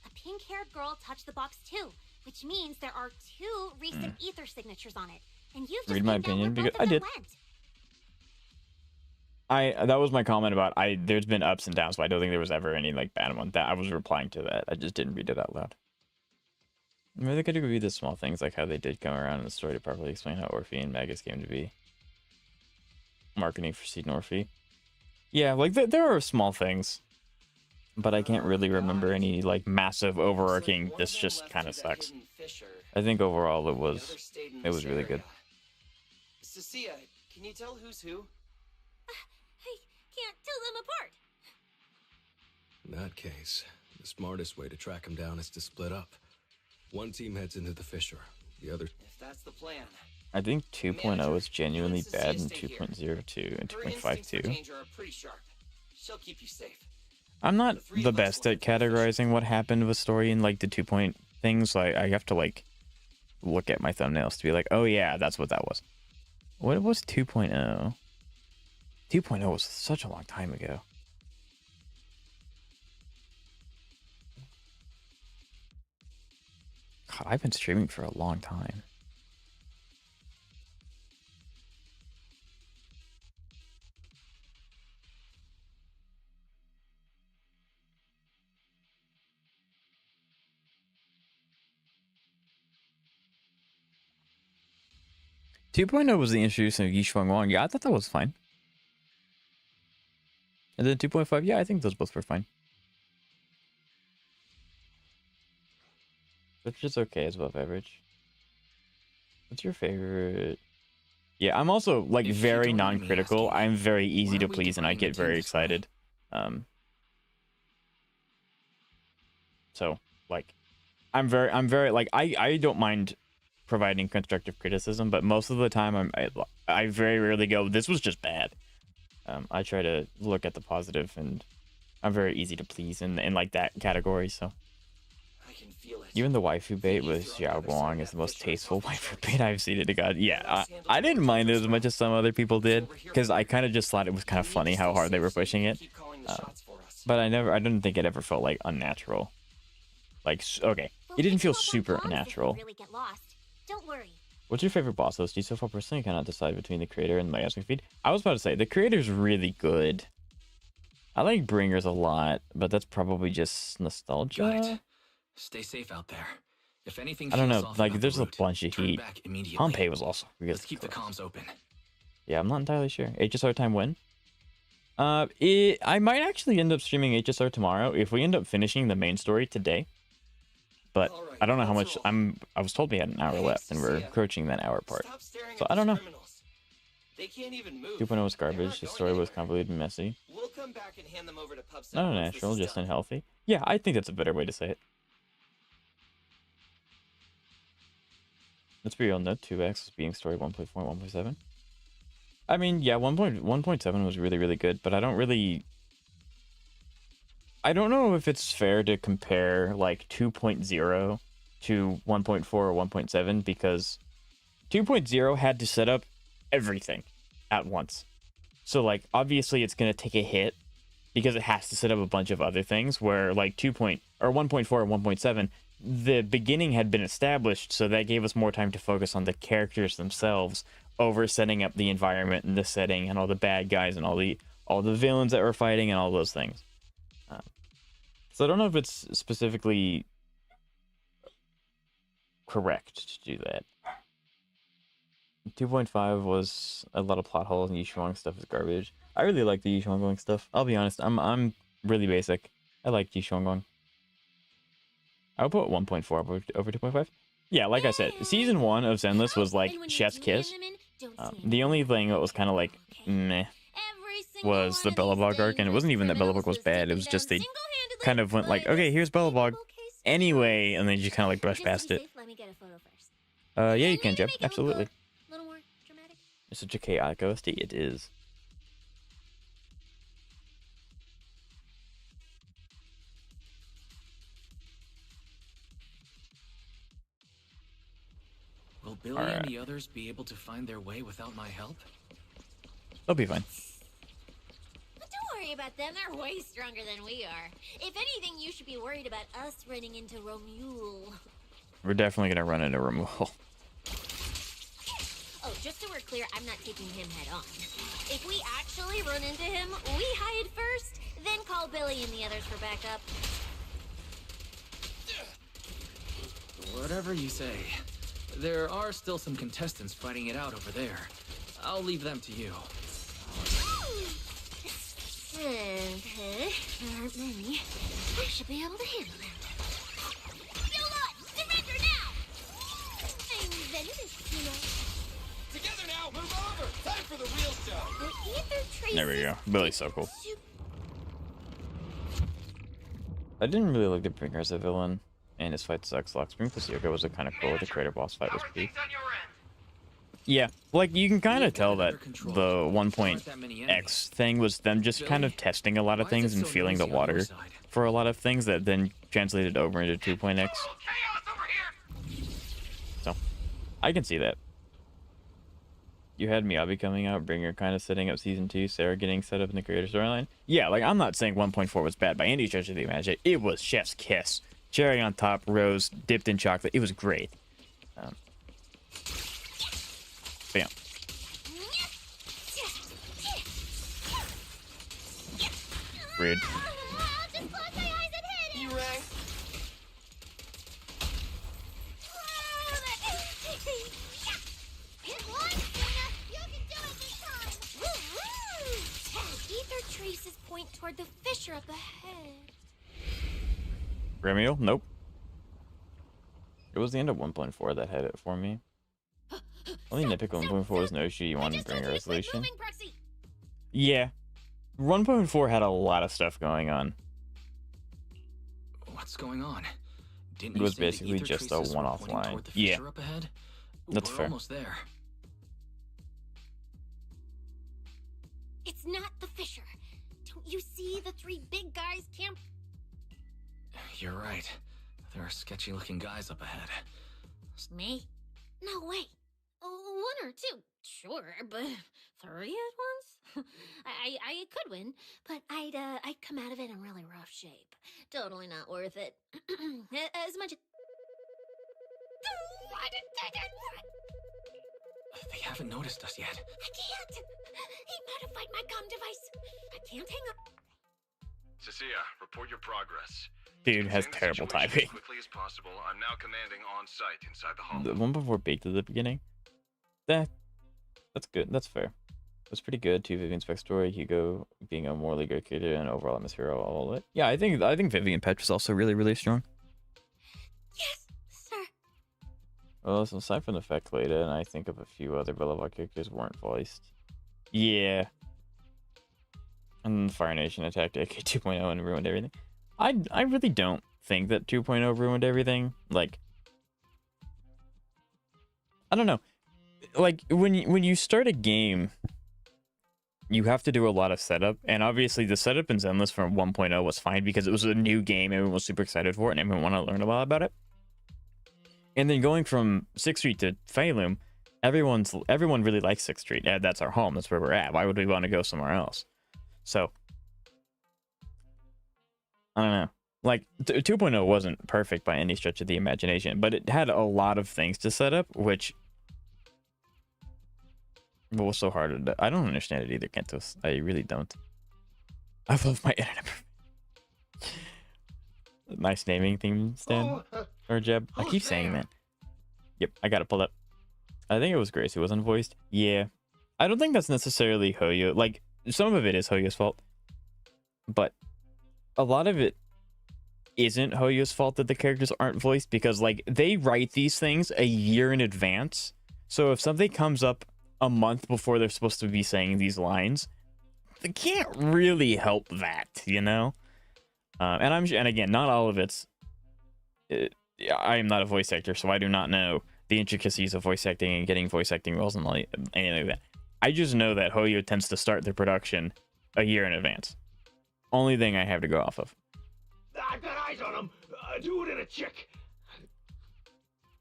A pink-haired girl touched the box too, which means there are two recent ether signatures on it. And you've just Read my opinion because I did. That was my comment about there's been ups and downs, but I don't think there was ever any like bad one. That I was replying to that. I just didn't read it out loud. Maybe they could read the small things like how they did come around in the story to properly explain how Orphe and Magus came to be. Marketing for Seed and Orphe. Yeah, like there are small things, but I can't really remember any like massive overarching. This just kind of sucks. I think overall it was really good. Cissia, can you tell who's who? I can't tell them apart. In that case, the smartest way to track him down is to split up. One team heads into the fissure, the other... If that's the plan. I think 2.0 is genuinely bad and 2.02 and 2.52. Danger are pretty sharp. She'll keep you safe. I'm not the best at categorizing what happened with story in like the 2 point things. Like I have to like look at my thumbnails to be like, oh yeah, that's what that was. What was 2.0? 2.0 was such a long time ago. God, I've been streaming for a long time. Two point oh was the introduction of Yishuang Wang. Yeah, I thought that was fine. And then 2.5, yeah, I think those both were fine. That's just okay as above average. What's your favorite? Yeah, I'm also like very non-critical. I'm very easy to please and I get very excited. So like I'm very like I don't mind providing constructive criticism, but most of the time I very rarely go, this was just bad. I try to look at the positive, and I'm very easy to please in like that category. So even the waifu bait with Xiao Guang is the most tasteful waifu bait I've seen it to God. Yeah, I didn't mind it as much as some other people did, because I kind of just thought it was kind of funny how hard they were pushing it. But I didn't think it ever felt like unnatural. Like, okay, it didn't feel super unnatural. Don't worry. What's your favorite boss host? So far, personally, I cannot decide between the creator and the miasmic feed. I was about to say, the creator's really good. I like Bringers a lot, but that's probably just nostalgia. Got it. Stay safe out there. If anything, I don't know, like there's a bunch of heat. Pompeii was also really Let's keep the comms open. Yeah, I'm not entirely sure. HSR time when? I might actually end up streaming HSR tomorrow if we end up finishing the main story today. But I don't know how much I was told we had an hour left, and we're approaching that hour part. So I don't know. 2.0 was garbage. The story was convoluted and messy. Not unnatural, just unhealthy. Yeah, I think that's a better way to say it. Let's be real, note 2x was being story 1.4 and 1.7. I mean, yeah, 1.7 was really, really good, but I don't know if it's fair to compare like 2.0 to 1.4 or 1.7, because 2.0 had to set up everything at once. So like obviously it's going to take a hit because it has to set up a bunch of other things, where like 1.4 and 1.7 the beginning had been established, so that gave us more time to focus on the characters themselves over setting up the environment and the setting and all the bad guys and all the villains that we're fighting and all those things. So I don't know if it's specifically correct to do that. 2.5 was a lot of plot holes, and Yishuang stuff is garbage. I really like the Yishuang stuff. I'll be honest, I'm really basic. I like Yishuang. I would put 1.4 over 2.5. Yeah, like I said, season 1 of Zenless was like chef's kiss. The only thing that was kind of like meh was the Bellabog arc, and it wasn't even that Bellabog was bad. It was just they kind of went like, okay, here's Bellabog anyway, and then you kind of like brush past it. Yeah, you can, Jeb. Absolutely. It's such a chaotic OST. It is. Will Billy and the others be able to find their way without my help? They'll be fine. But don't worry about them. They're way stronger than we are. If anything, you should be worried about us running into Romule. We're definitely gonna run into Romule. Oh, just so we're clear, I'm not taking him head on. If we actually run into him, we hide first, then call Billy and the others for backup. Whatever you say. There are still some contestants fighting it out over there. I'll leave them to you. There aren't many. I should be able to handle them. You lot, surrender now! I'm venomous, you know. Together now, move over! Time for the real show! The ether traces... There we go. Billy's so cool. I didn't really like the Bringer as a villain, and his fight sucks. Spring plus Yoga was a kind of cool. The creator boss fight was pretty. Yeah, like you can kind of tell that the 1.x thing was them just kind of testing a lot of things and feeling the water for a lot of things that then translated over into 2.x. So, I can see that. You had Miyabi coming out, Bringer kind of setting up season 2, Sarah getting set up in the creator storyline. Yeah, like I'm not saying 1.4 was bad by any stretch of the imagination. It was chef's kiss. Cherry on top, rose dipped in chocolate. It was great. Bam. Rude. You rang? Ether traces point toward the fissure up ahead. Remiel? Nope. It was the end of 1.4 that had it for me. Only nitpick 1.4 was no issue. You wanted to bring a resolution. Yeah. 1.4 had a lot of stuff going on. What's going on? Didn't it was basically just a one-off line. Yeah. That's fair. Almost there. It's not the fissure. Don't you see the three big guys camp? You're right. There are sketchy looking guys up ahead. Me? No way. One or two, sure, but three at once? I could win, but I'd come out of it in really rough shape. Totally not worth it. As much as... They haven't noticed us yet. I can't! He modified my comm device. I can't hang up. Cissia, report your progress. Dude has terrible typing. As quickly as possible. I'm now commanding on site inside the hall. The one before baked at the beginning. That's good. That's fair. That's pretty good. Too. Vivian's backstory, Hugo being a morally good character, and overall atmosphere, all of it. Yeah, I think Vivian Petch was also really, really strong. Yes, sir. Well, so aside from the fact Cleda, and I think of a few other Belleville characters weren't voiced. Yeah. And Fire Nation attacked AK 2.0 and ruined everything. I really don't think that 2.0 ruined everything. Like, I don't know. Like, when you start a game, you have to do a lot of setup. And obviously, the setup in Zenless from 1.0 was fine because it was a new game. Everyone was super excited for it, and everyone wanted to learn a lot about it. And then going from 6th Street to Phalum, everyone really likes 6th Street. Yeah, that's our home. That's where we're at. Why would we want to go somewhere else? So, I don't know. Like 2.0 wasn't perfect by any stretch of the imagination, but it had a lot of things to set up, which was so hard to. I don't understand it either, Kentos. I really don't. I love my internet. Nice naming theme, Stan or Jeb. I keep saying that. Yep, I got it pulled up. I think it was Grace who was unvoiced. Yeah, I don't think that's necessarily Hoyo. Like some of it is Hoyo's fault, but a lot of it isn't Hoyo's fault that the characters aren't voiced, because like they write these things a year in advance. So if something comes up a month before they're supposed to be saying these lines, they can't really help that, you know. And again, not all of it's. I am not a voice actor, so I do not know the intricacies of voice acting and getting voice acting roles and anything like that. I just know that Hoyo tends to start their production a year in advance. Only thing I have to go off of. I've got eyes on him. Do it in a chick.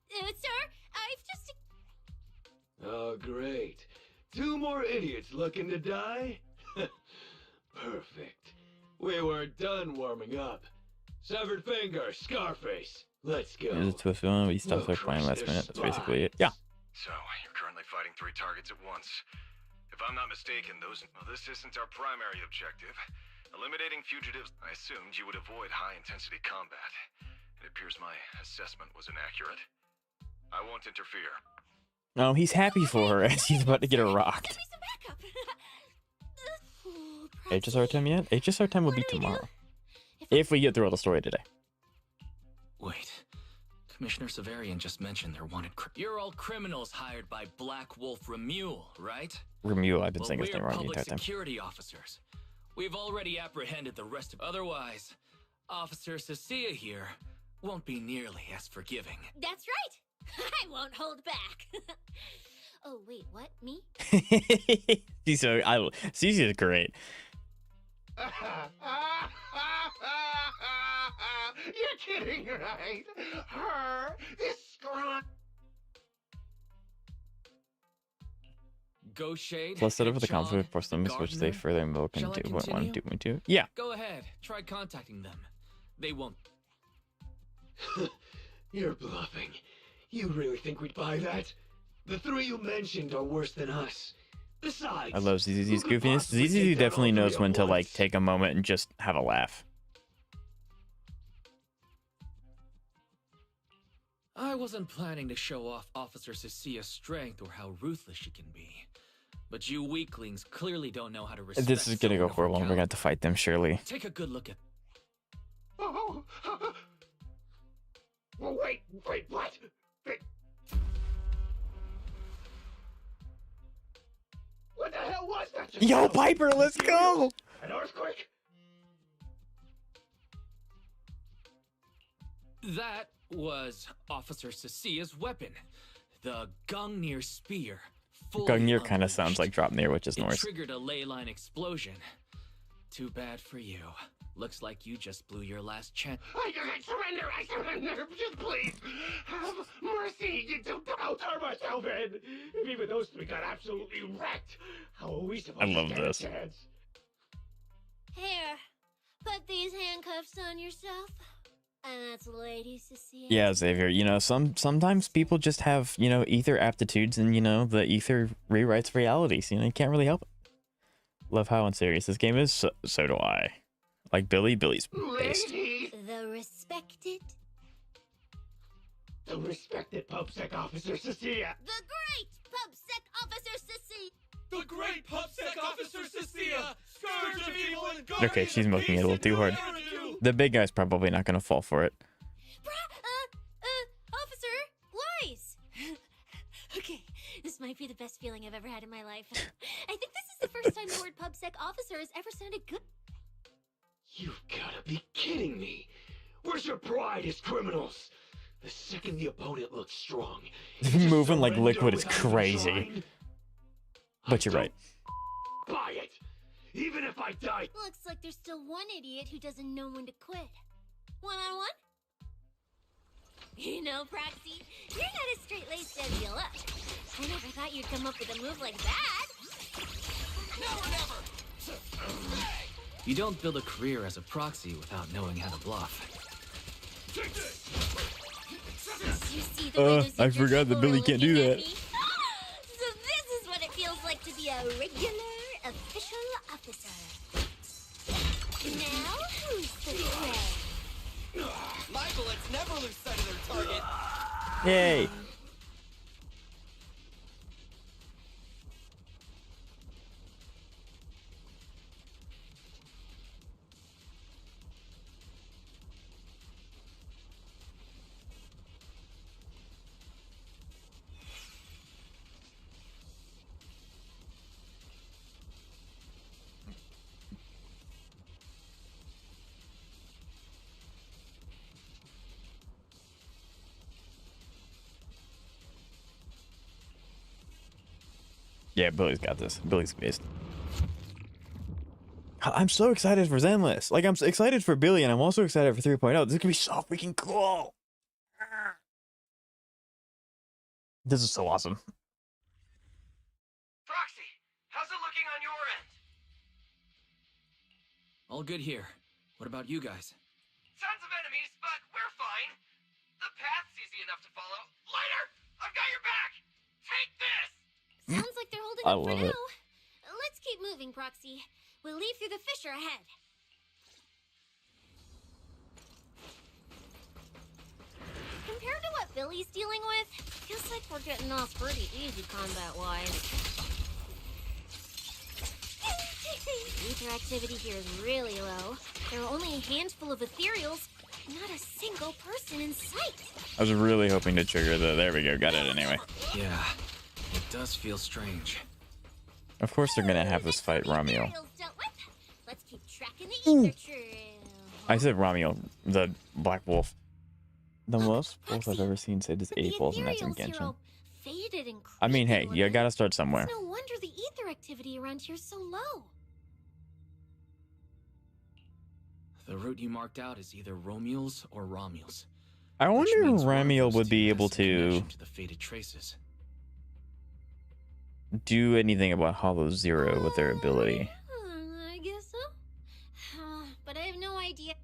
Sir, I've just... Oh, great. 2 more idiots looking to die? Perfect. We weren't done warming up. Severed finger, Scarface. Let's go. Is it to a film? We stopped like playing last minute. That's basically it. Yeah. So, you're currently fighting 3 targets at once. If I'm not mistaken, this isn't our primary objective. Eliminating fugitives, I assumed you would avoid high-intensity combat. It appears my assessment was inaccurate. I won't interfere. No, he's happy for her as he's about to get her rocked. HSR time yet? HSR time will be tomorrow. If we get through all the story today. Wait. Commissioner Severian just mentioned they're wanted. You're all criminals hired by Black Wolf Remule, right? Remule, I've been saying his name wrong the public entire time. security officers. We've already apprehended the rest of. Otherwise, Officer Cissia here won't be nearly as forgiving. That's right. I won't hold back. Oh, wait, what? Me? Cissia is great. You're kidding, right? Her, this scrawny... Go Shade. Plus set up with the conflict for them, which they further invoke in 2.1, 2.2. Yeah. Go ahead. Try contacting them. They won't. You're bluffing. You really think we'd buy that? The 3 you mentioned are worse than us. Besides, I love ZZZ's goofiness. ZZZ definitely knows when to like take a moment and just have a laugh. I wasn't planning to show off Officer Cecia's strength or how ruthless she can be. But you weaklings clearly don't know how to respect. This is gonna go horrible and we're gonna have to fight them, surely. Take a good look at. Oh, wait, what? Wait. What the hell was that? Yo, Piper, let's go! An earthquake? That was Officer Cecia's weapon, the Gungnir spear. Gungnir kind of sounds like Dropnir, which is It Norse. triggered a ley line explosion. Too bad for you. Looks like you just blew your last chance. I surrender, just please, have mercy, don't turn myself in. If even those 3 got absolutely wrecked, how are we supposed I love to stand this. a chance? Here, put these handcuffs on yourself. And that's Lady Cissia. Yeah, Xavier, you know, sometimes people just have, you know, ether aptitudes, and, you know, the ether rewrites realities. You know, you can't really help it. Love how unserious this game is. So do I. Like Billy's based. The respected PubSec Officer Cissia. The great PubSec Officer Cissia. The great PubSec Officer Cissia. Scourge of evil and guardian Okay, she's milking it a little too hard. Eridu. The big guy's probably not going to fall for it. Officer, Wise. Okay, this might be the best feeling I've ever had in my life. I think this is the first time the word PubSec Officer has ever sounded good. You've gotta be kidding me. Where's your pride as criminals? The second the opponent looks strong, Moving like liquid is crazy. But you're right. buy it. Even if I die. Looks like there's still one idiot who doesn't know when to quit. One-on-one? You know, Proxy, you're not as straight-laced as you look. I never thought you'd come up with a move like that. Never, never. You don't build a career as a proxy without knowing how to bluff. You see the way those I Ether forgot that people Billy are can't do looking at that. me? So this is what it feels like to be a regular official officer. Now who's the prey? My bullets never lose sight of their target. Yay. Yeah, Billy's got this. Billy's based. I'm so excited for Zenless. Like, I'm so excited for Billy, and I'm also excited for 3.0. This is gonna be so freaking cool. This is so awesome. Proxy, how's it looking on your end? All good here. What about you guys? Tons of enemies, but we're fine. The path's easy enough to follow. Lighter, I've got your back. Take this. Sounds like they're holding I up for love now. it. Let's keep moving, Proxy. We'll leave through the fissure ahead. Compared to what Billy's dealing with, feels like we're getting off pretty easy combat-wise. Ether activity here is really low. There are only a handful of ethereals, not a single person in sight. I was really hoping to trigger the. There we go. Got it anyway. Yeah, it does feel strange. Of course, they're gonna have this fight Ramiel. Ethereals dealt with. Let's keep tracking the ether trail. I said Ramiel, the Black Wolf. The most wolf I've ever seen say this 8 wolves, and that's in Ethereals here Genshin. all faded and I mean, hey, creepy you looking. gotta start somewhere. It's no wonder the ether activity around here is so low. The route you marked out is either Romule's or Romule's. I wonder if means one of Ramiel those would be two able has some connection to to the faded traces. do anything about Hollow Zero with their ability. I guess so. But I have no idea.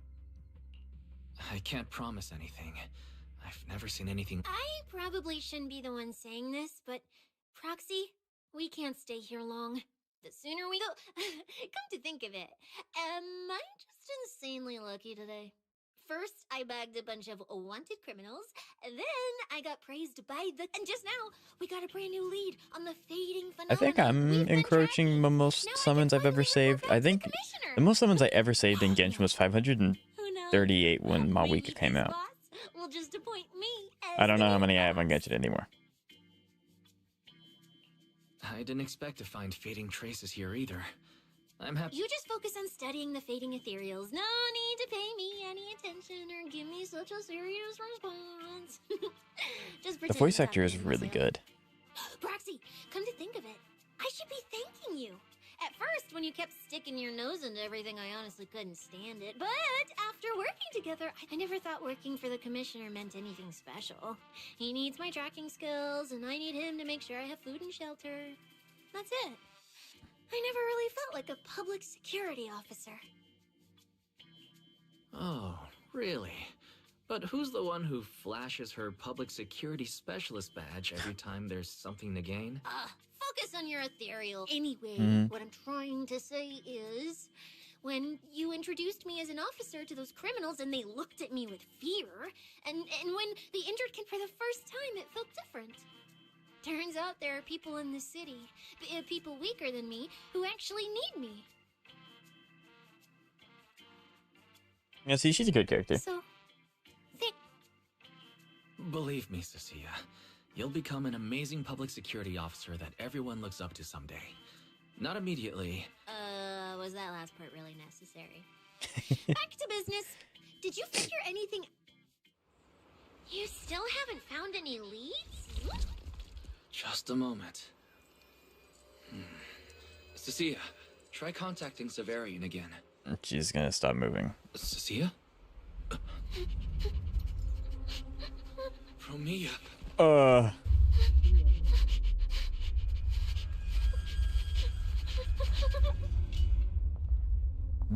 I can't promise anything. I've never seen anything. I probably shouldn't be the one saying this, but Proxy, we can't stay here long. The sooner we go. Come to think of it, am I just insanely lucky today? First, I bagged a bunch of wanted criminals, and then I got praised by the. And just now, we got a brand new lead on the fading phenomenon. I think I'm encroaching the most summons I've ever saved. I think the most summons I ever saved in Genshin was 538 when Mawika came out. Will just appoint me as I don't know how many I have on Genshin anymore. I didn't expect to find fading traces here either. I'm happy. You just focus on studying the fading ethereals. No need to pay me any attention or give me such a serious response. Just The pretend voice I'm actor is talking to really myself. good. Proxy, come to think of it, I should be thanking you. At first, when you kept sticking your nose into everything, I honestly couldn't stand it. But after working together, I never thought working for the commissioner meant anything special. He needs my tracking skills, and I need him to make sure I have food and shelter. That's it. I never really felt like a public security officer. Oh, really? But who's the one who flashes her public security specialist badge every time there's something to gain? Focus on your ethereal. Anyway, Mhm. what I'm trying to say is, when you introduced me as an officer to those criminals and they looked at me with fear, and when the injured kid for the first time, it felt different. Turns out there are people in the city, people weaker than me, who actually need me. Yeah, see, she's a good character. So, Believe me, Cissia, you'll become an amazing public security officer that everyone looks up to someday. Not immediately. Was that last part really necessary? Back to business. Did you figure anything? You still haven't found any leads? Just a moment. Cissia, try contacting Severian again. She's gonna stop moving. Cissia? Romia.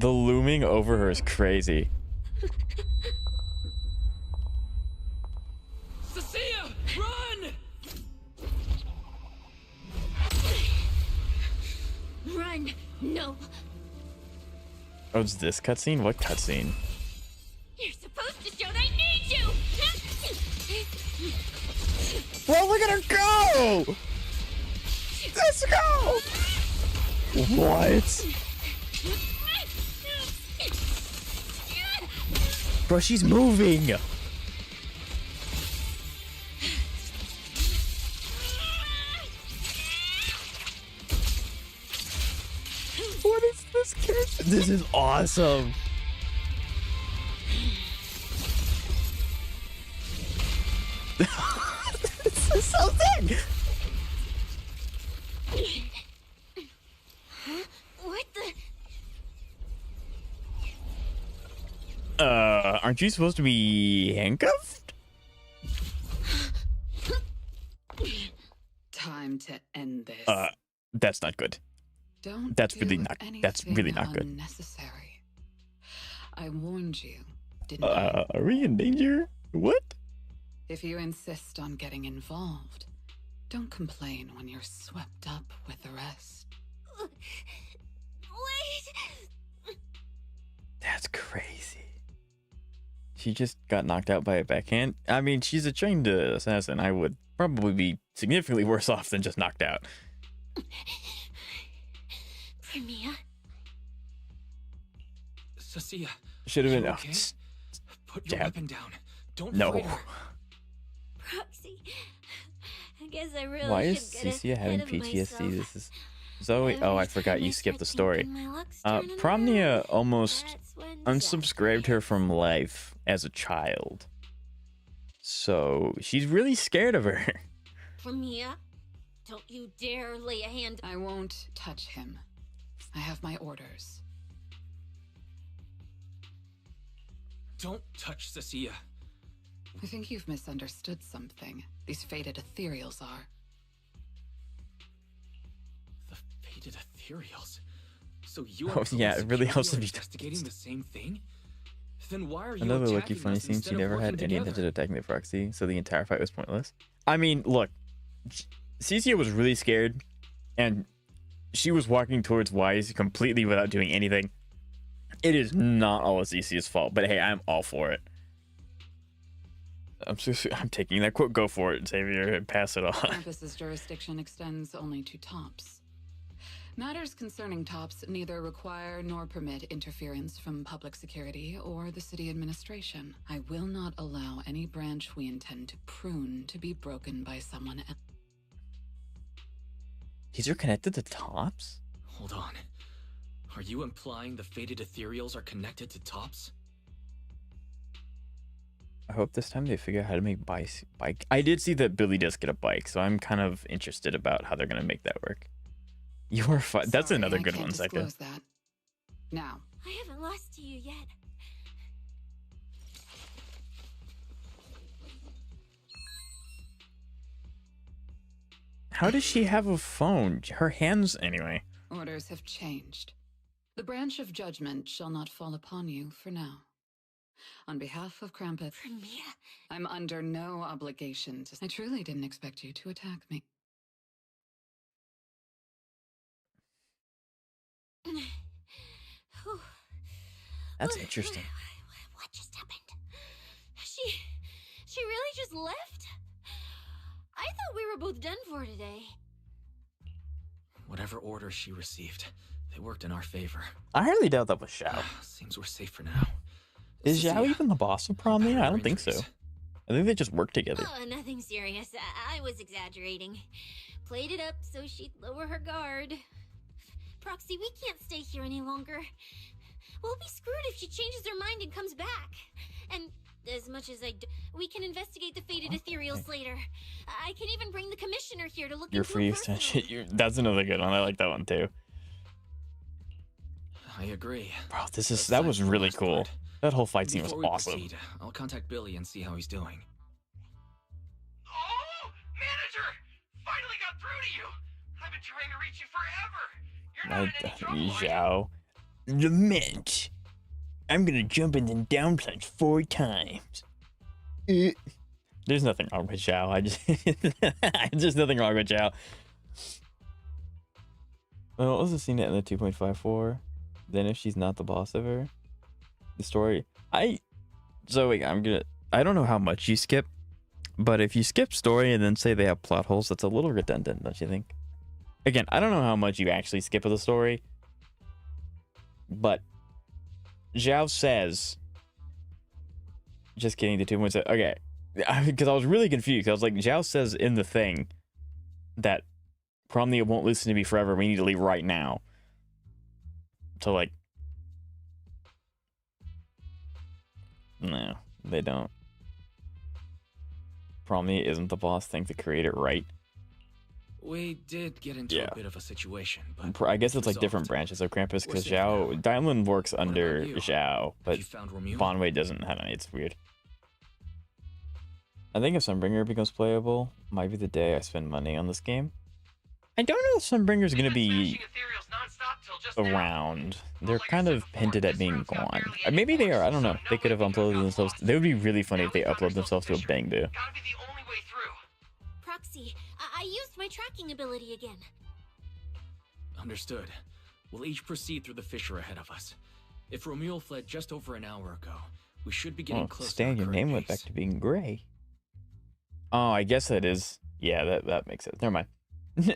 The looming over her is crazy. Cissia, run! Run! No! Oh, it's this cutscene? What cutscene? You're supposed to show that I need you! Well, look at her go! Let's go! What? Bro, she's moving! What is this character? This is awesome! This is so sick! What the? Aren't you supposed to be handcuffed? Time to end this. That's not good. Don't That's do really not. That's really not good. Unnecessary. I warned you, didn't Are we in danger? What? If you insist on getting involved, don't complain when you're swept up with the rest. Wait! That's crazy. She just got knocked out by a backhand. I mean, she's a trained assassin. I would probably be significantly worse off than just knocked out. Premia? Cissia, Should have been. you okay? Put your weapon down. Don't No. fight her. Proxy. I guess I really Why should is get Cissia having ahead of PTSD? myself. This is Zoe. Oh, I forgot you skipped the story. my luck's turning Promnia almost when unsubscribed her from life as a child. So she's really scared of her. Premia, don't you dare lay a hand. I won't touch him. I have my orders. Don't touch Cissia. I think you've misunderstood something. These fated ethereals are. The fated ethereals. So you Oh, yeah, it really helps if you investigating the same thing. Then why are you Another lucky attacking funny us scene. She instead of never working had any together? intention of attacking the proxy, so the entire fight was pointless. I mean, look, Cissia was really scared, and she was walking towards Wise completely without doing anything. It is not all of Cissia's fault, but hey, I'm all for it. I'm taking that quote. Go for it, Xavier, and pass it on. Campus's jurisdiction extends only to tops. Matters concerning tops neither require nor permit interference from public security or the city administration. I will not allow any branch we intend to prune to be broken by someone else. These are connected to tops? Hold on. Are you implying the fated ethereals are connected to tops? I hope this time they figure out how to make bike. I did see that Billy does get a bike, so I'm kind of interested about how they're gonna make that work. You're fine. That's Sorry, another I good can't one, Second. disclose that. Now, I haven't lost to you yet. How does she have a phone? Her hands, anyway. orders have changed. The branch of judgment shall not fall upon you for now. On behalf of Krampus, I'm under no obligation to... I truly didn't expect you to attack me. That's interesting. What just happened? She really just left? I thought we were both done for today. Whatever orders she received, they worked in our favor. I highly doubt that was Xiao. Seems we're safe for now. Is Xiao even the boss of Promnia? I don't think so. I think they just work together. Oh, nothing serious. I was exaggerating. Played it up so she'd lower her guard. Proxy, we can't stay here any longer. We'll be screwed if she changes her mind and comes back. And as much as we can investigate the fated ethereals later. I can even bring the commissioner here to look You're into free it extension. That's another good one. I like that one too. I agree. Bro, that was really cool. That whole fight scene was Before we awesome. proceed, I'll contact Billy and see how he's doing. Oh, manager! Finally got through to you! I've been trying to reach you forever! You're not in any trouble, are you? Xiao. Lament. I'm gonna jump and then down plunge 4 times. There's nothing wrong with Zhao. I just there's nothing wrong with Zhao. Well, what was the scene in the 2.54? Then if she's not the boss of her, the story. Zoe, I don't know how much you skip, but if you skip story and then say they have plot holes, that's a little redundant, don't you think? Again, I don't know how much you actually skip of the story, but Zhao says, just kidding, the 2.7, okay, because I was really confused. I was like, Zhao says in the thing that Promnia won't listen to me forever, we need to leave right now. So, like, no, they don't. Promnia isn't the boss, think the creator, right? We did get into a bit of a situation, but I guess it's like different branches of Krampus, because Zhao, Daimon works under Zhao, but Bonwei doesn't have any. It's weird. I think if Sunbringer becomes playable, might be the day I spend money on this game. I don't know if Sunbringer's gonna be around. They're kind of hinted at being gone. Maybe they are, I don't know. They could have uploaded themselves. They would be really funny if they upload themselves to a Bangdu. Proxy, I used my tracking ability again. Understood. We'll each proceed through the fissure ahead of us. If Romuald fled just over an hour ago, we should be getting close to Stan, your name went back to being gray. Oh, I guess that is. Yeah, that makes sense. Never mind.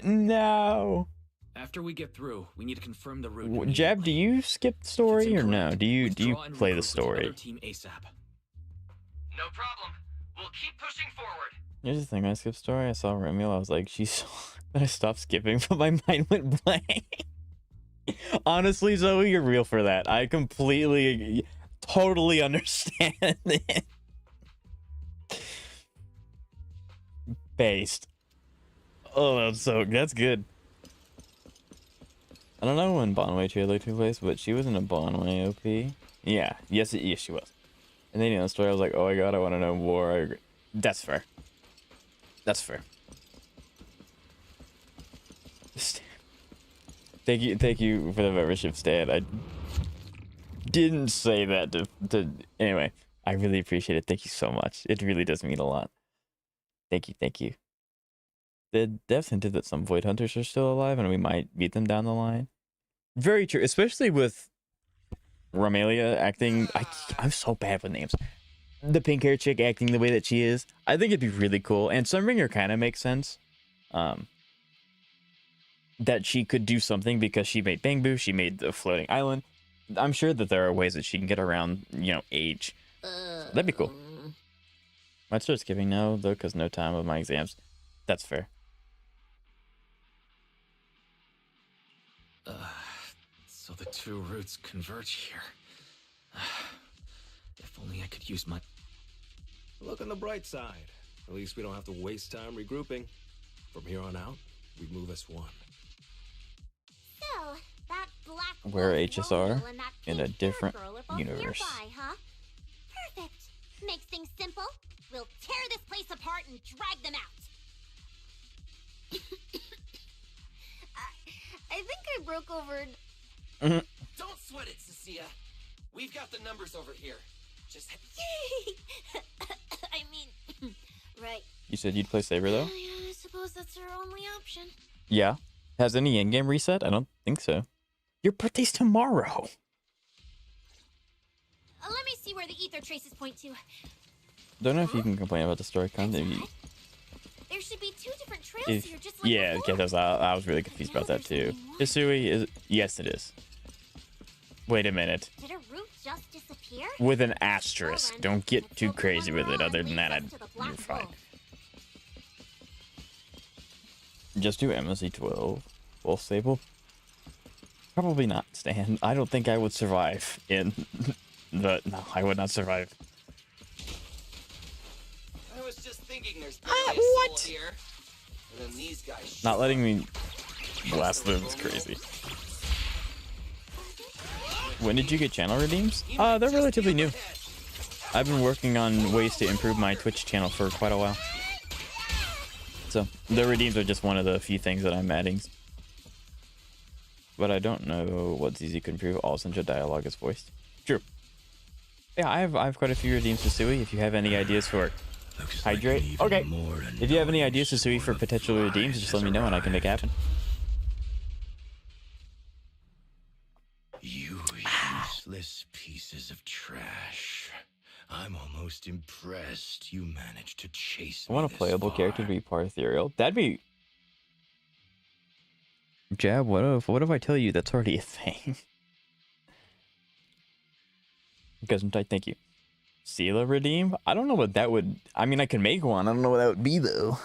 No. After we get through, we need to confirm the route. Jab, do you skip the story or no? Do you play the story? Team ASAP. No problem. We'll keep pushing forward. Here's the thing, when I skipped story, I saw Romuald, I was like, she's I stopped skipping, but my mind went blank. Honestly, Zoe, you're real for that. I completely, totally understand it. Based. Oh, that's good. I don't know when Bonwei trailer took place, but she was in a Bonwei OP. Yeah, yes, she was. And then, the story, I was like, oh my god, I want to know more. I agree. That's fair. That's fair. Thank you for the membership, Stan. I didn't say that to anyway. I really appreciate it. Thank you so much. It really does mean a lot. Thank you. The devs hinted that some Void Hunters are still alive, and we might meet them down the line. Very true, especially with Romelia acting. I'm so bad with names. The pink hair chick acting the way that she is. I think it'd be really cool. And Sunbringer kind of makes sense. That she could do something because she made Bangbu, she made the floating island. I'm sure that there are ways that she can get around, age. That'd be cool. I'd start skipping now, though, because no time with my exams. That's fair. So the two routes converge here. If only I could use my... Look on the bright side. At least we don't have to waste time regrouping. From here on out, we move as one. So, that black We're HSR in a different universe. Nearby, huh? Perfect. Makes things simple. We'll tear this place apart and drag them out. I think I broke over. Don't sweat it, Cissia. We've got the numbers over here. Just I mean, right. You said you'd play Saber, though? Yeah, I suppose that's our only option. Yeah. Has any endgame reset? I don't think so. Your birthday's tomorrow. Let me see where the ether traces point to. Don't know if you can complain about the story content. There should be 2 different trails here, just like yeah, before. I was really confused about that too. Hisui is yes, it is. Wait a minute. Did a route just disappear? With an asterisk. Don't get too crazy with it. Other than that, you're fine. Just do MSC 12. Full stable. Probably not, Stan. I don't think I would survive in the. No, I would not survive. I was just thinking there's what? Here. And then these guys Not letting me blast them is crazy. When did you get channel redeems? They're relatively new. I've been working on ways to improve my Twitch channel for quite a while. So, the redeems are just one of the few things that I'm adding. but I don't know what ZZ can prove. All Senja dialogue is voiced. True. Yeah, I have quite a few redeems to Sui. If you have any ideas for Hydrate, okay. If you have any ideas to Sui for potential redeems, just let me know and I can make it happen. You useless pieces of trash. I'm almost impressed you managed to chase I me want a this playable far. character to be part ethereal. That'd be... Jab, what if I tell you that's already a thing? Gesundheit, thank you. Sela redeem? I don't know what that would... I mean, I can make one. I don't know what that would be, though.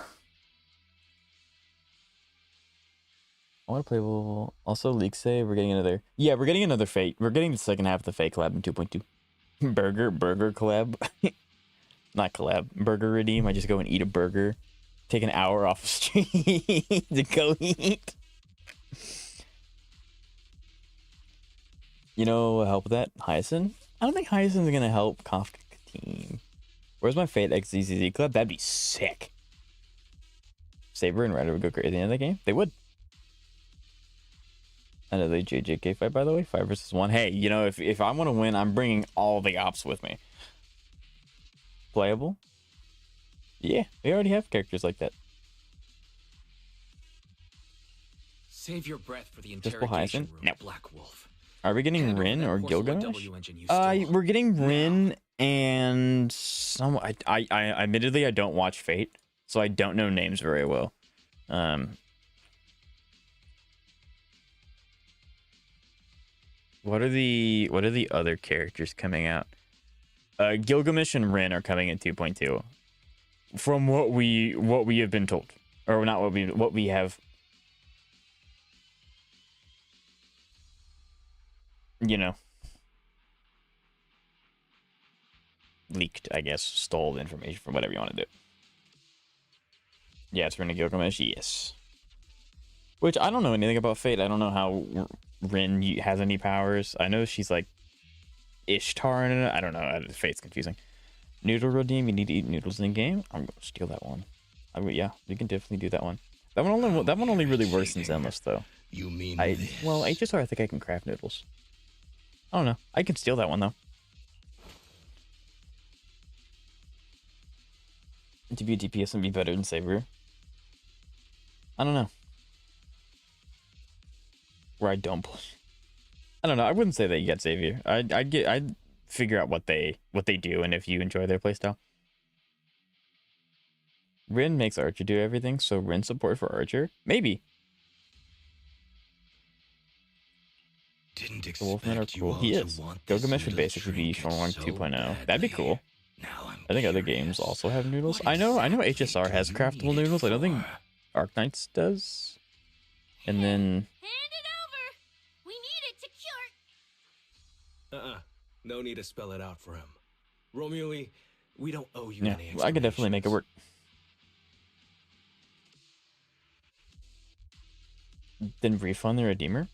I want to play... Well, also, Leak say we're getting another... Yeah, we're getting another Fate. We're getting the second half of the Fate collab in 2.2. Burger collab. Not collab. Burger redeem. I just go and eat a burger. Take an hour off the street to go eat. You know what help with that? Hyacinth? I don't think Hyacinth's gonna help Kafka team. Where's my Fate XZZ club? That'd be sick. Saber and Ryder would go crazy at the end of the game. They would. Another JJK fight, by the way. 5 versus 1. Hey, you know, if I want to win, I'm bringing all the ops with me. Playable? Yeah, we already have characters like that. Save your breath for the Invisible interrogation Hyacinth? room, No. Black Wolf. Are we getting Hand over Rin that or porcelain Gilgamesh? W engine you stole. We're getting Rin and some. I admittedly I don't watch Fate, so I don't know names very well. What are the other characters coming out? Gilgamesh and Rin are coming in 2.2. From what we have been told, or not what we have, you know, leaked, I guess, stole the information from whatever you want to do. Yeah, it's Rin and Gilgamesh, yes. Which I don't know anything about Fate. I don't know how Rin has any powers. I know she's like Ishtar in it. I don't know. Fate's confusing. Noodle redeem. You need to eat noodles in game. I'm gonna steal that one. Yeah, we can definitely do that one. That one only really works in Zenless though. You mean well, HSR, I think I can craft noodles. I don't know. I can steal that one though. To be a DPS and be better than Saber. I don't know. Where I don't play. I don't know. I wouldn't say that you get Savior. I'd figure out what they do and if you enjoy their playstyle. Rin makes Archer do everything, so Rin support for Archer? Maybe. Didn't The Wolfmen are cool. He is. Gilgamesh would basically be Shorewang 2.0. That'd be cool. I think other games also have noodles. I know HSR has craftable noodles. I don't think Arknights does. And then Hand it over! We need it to cure... No need to spell it out for him. Romeo, we don't owe you yeah, any I could definitely make it work. Then refund the Redeemer.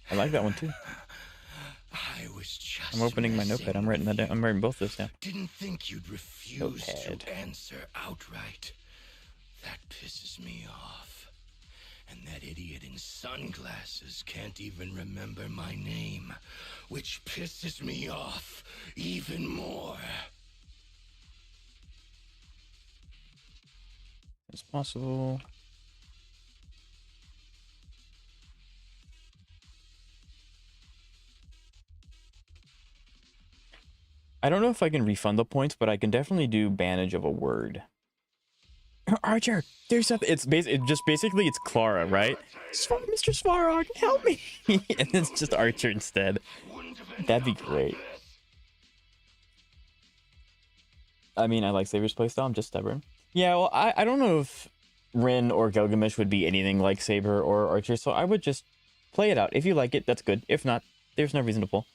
I like that one too. I'm opening my notepad. I'm writing that down. I'm writing both those down. Didn't think you'd refuse to answer outright. That pisses me off. And that idiot in sunglasses can't even remember my name, which pisses me off even more. It's possible. I don't know if I can refund the points, but I can definitely do bandage of a word. Archer, there's something. It's basically it's Clara, right? Mr. Svarog, help me! And it's just Archer instead. That'd be great. I mean, I like Saber's playstyle. I'm just stubborn. Yeah, well, I don't know if Rin or Gilgamesh would be anything like Saber or Archer, so I would just play it out. If you like it, that's good. If not, there's no reason to pull.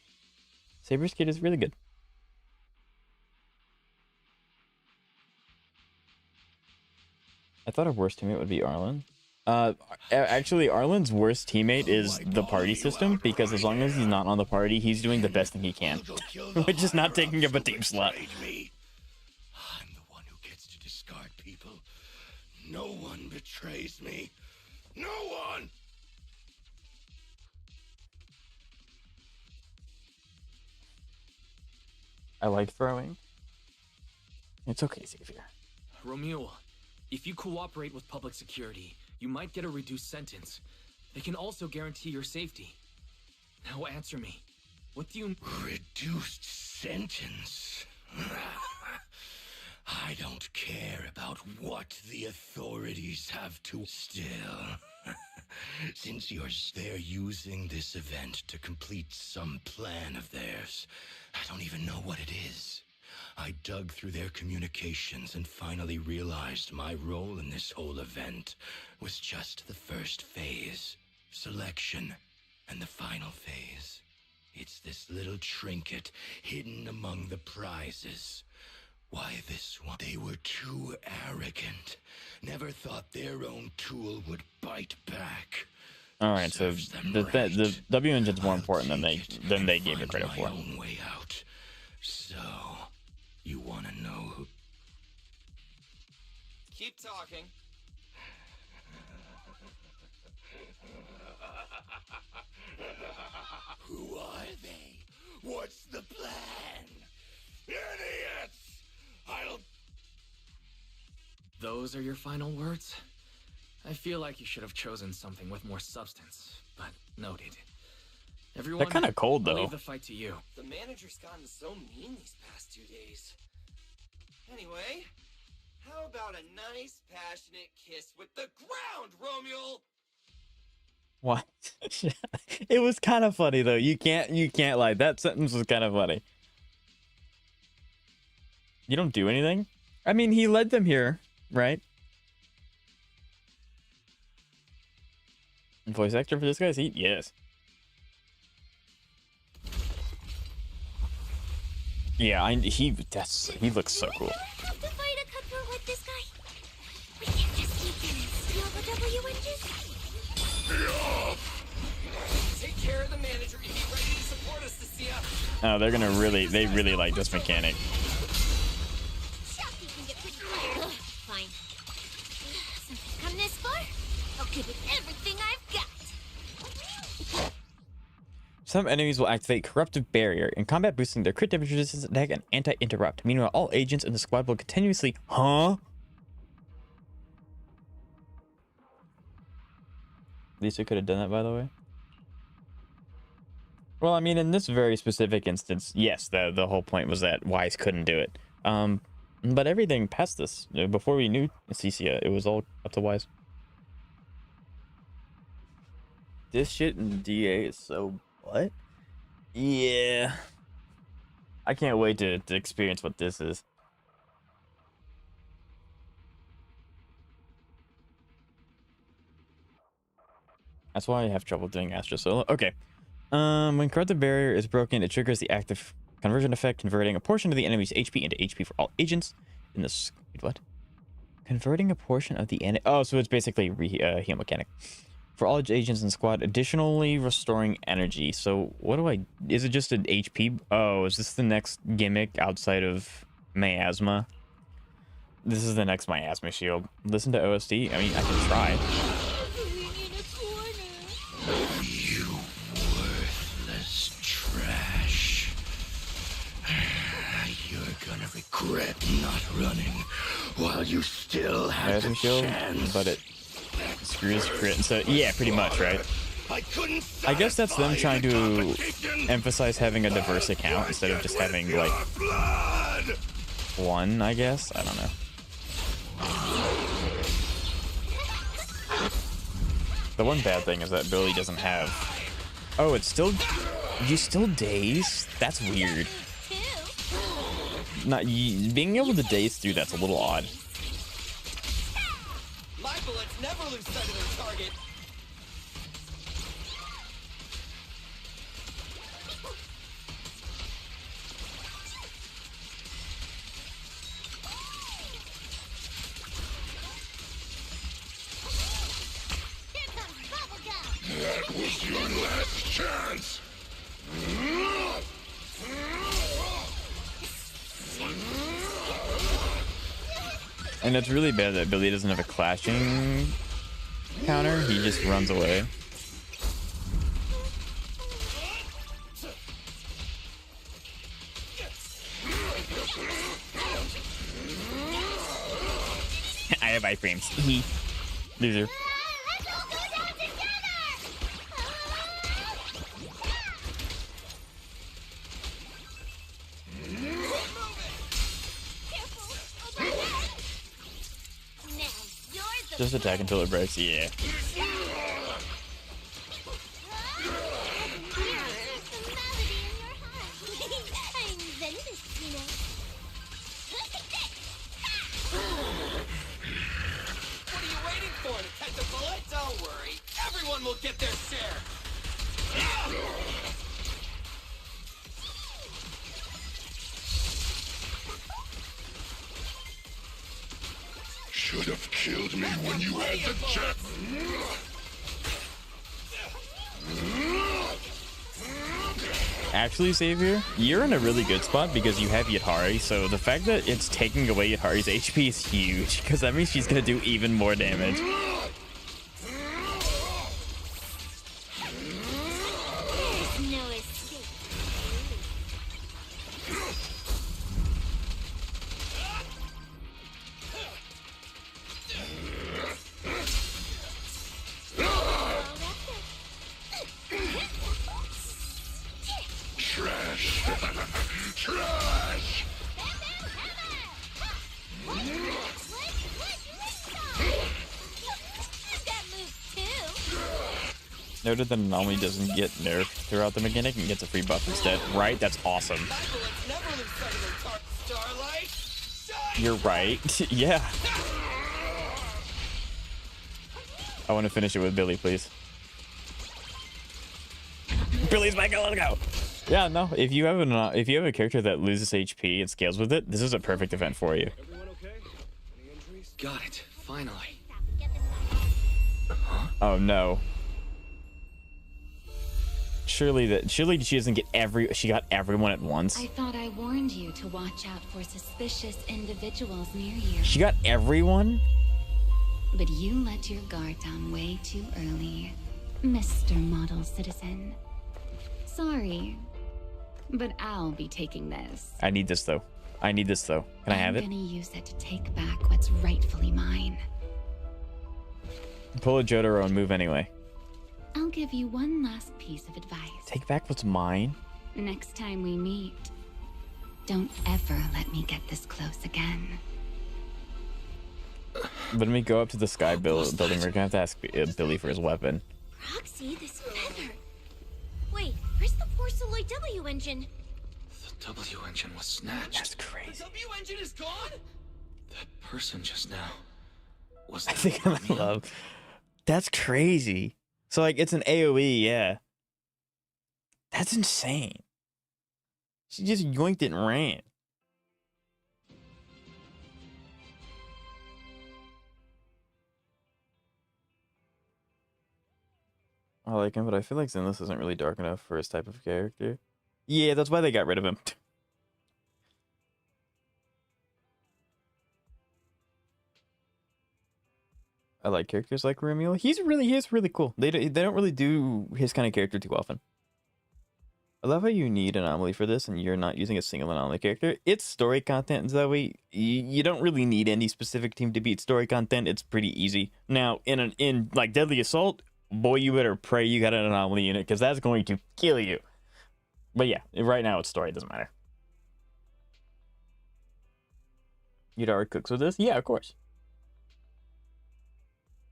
Saber's kit is really good. I thought our worst teammate would be Arlen. Actually, Arlen's worst teammate is the party system, because as long as he's not on the party, he's doing the best thing he can, which is not taking up a team slot. I'm the one who gets to discard people. No one betrays me. No one! I like throwing. It's okay, Xavier. Romeo, if you cooperate with public security, you might get a reduced sentence. They can also guarantee your safety. Now answer me. What do you... Reduced sentence? I don't care about what the authorities have to still. Since they're using this event to complete some plan of theirs, I don't even know what it is. I dug through their communications and finally realized my role in this whole event was just the first phase, selection, and the final phase. It's this little trinket hidden among the prizes. Why this one? They were too arrogant. Never thought their own tool would bite back. All right, so the W engine's more important than they gave it credit for. Own way out. So, you want to know who? Keep talking. Who are they? What's the plan? Idiots! Those are your final words? I feel like you should have chosen something with more substance, but noted. Everyone, They're kind of cold, I'll though. leave the fight to you. The manager's gotten so mean these past 2 days. Anyway, how about a nice, passionate kiss with the ground, Romeo? What? It was kind of funny though. You can't lie. That sentence was kind of funny. You don't do anything? I mean, he led them here, right? Voice actor for this guy's heat? Yes. Yeah, he looks so cool. Have to fight a cutthroat like this guy. We can't just sneak in and steal the W engine. Take care of the manager and be ready to support us, Cissia. Oh, they really like this mechanic. Chucky can get pretty tired. Fine. Since we've come this far, I'll give it everything I've got. Some enemies will activate Corruptive Barrier in combat, boosting their crit damage resistance attack and anti-interrupt. Meanwhile, all agents in the squad will continuously... Huh? At least I could have done that, by the way. Well, I mean, in this very specific instance, yes, the whole point was that Wise couldn't do it. But everything past this, before we knew Cissia, it was all up to Wise. This shit in DA is so... What? Yeah. I can't wait to experience what this is. That's why I have trouble doing Astro Solo. Okay. When Corruptive Barrier is broken, it triggers the active conversion effect, converting a portion of the enemy's HP into HP for all agents in this... Wait, what? Converting a portion of the enemy... Oh, so it's basically heal mechanic. For all agents in the squad, additionally restoring energy. So what do I... Is it just an HP? Oh, is this the next gimmick outside of Miasma? This is the next Miasma shield. Listen to OSD? I mean, I can try. You worthless trash. You're gonna regret not running while you still have the shield, chance. but it screws crit. So yeah, pretty much, right? I guess that's them trying to emphasize having a diverse account instead of just having like one, I guess. I don't know. The one bad thing is that Billy doesn't have... Oh, it's still... You still daze? That's weird. Not being able to daze through that's a little odd. My bullets never lose sight of their target. That was your last chance. And it's really bad that Billy doesn't have a clashing counter. He just runs away. have iframes. Loser. Just attack until it breaks. Yeah. I'm Zenless, you know. What are you waiting for? To catch a bullet? Don't worry. Everyone will get their share. Should have killed me when you had the chance. Actually, Savior, you're in a really good spot because you have Yatari, so the fact that it's taking away Yatari's HP is huge, because that means she's going to do even more damage. There's no escape. Trash. Trash. Noted that Anomaly doesn't get nerfed throughout the mechanic and gets a free buff instead, right? That's awesome. You're right. Yeah. I want to finish it with Billy, please. Billy's back. Let's go. Yeah, no. If you have a character that loses HP and scales with it, this is a perfect event for you. Got it. Finally. Oh no. Surely she doesn't get she got everyone at once. I thought I warned you to watch out for suspicious individuals near you. She got everyone? But you let your guard down way too early, Mr. Model Citizen. Sorry, but I'll be taking this. I need this though. Can I have it? I'm gonna use it to take back what's rightfully mine. Pull a Jotaro and move anyway. I'll give you one last piece of advice. Take back what's mine? Next time we meet, don't ever let me get this close again. But when we go up to the sky building, we're gonna have to ask Billy for his weapon. Roxy, this feather. Wait, where's the Porceloid W engine? The W engine was snatched. That's crazy. The W engine is gone? That person just now was I think I'm in love. That's crazy. So like it's an AoE, yeah. That's insane. She just yoinked it and ran. I like him, but I feel like Zenless isn't really dark enough for his type of character. Yeah, that's why they got rid of him. I like characters like Romeo. He is really cool. They don't really do his kind of character too often. I love how you need Anomaly for this and you're not using a single Anomaly character. It's story content, Zoe. You don't really need any specific team to beat story content. It's pretty easy. Now, in like Deadly Assault, boy, you better pray you got an Anomaly in it because that's going to kill you. But yeah, right now it's story. It doesn't matter. Yudara cooks with this? Yeah, of course.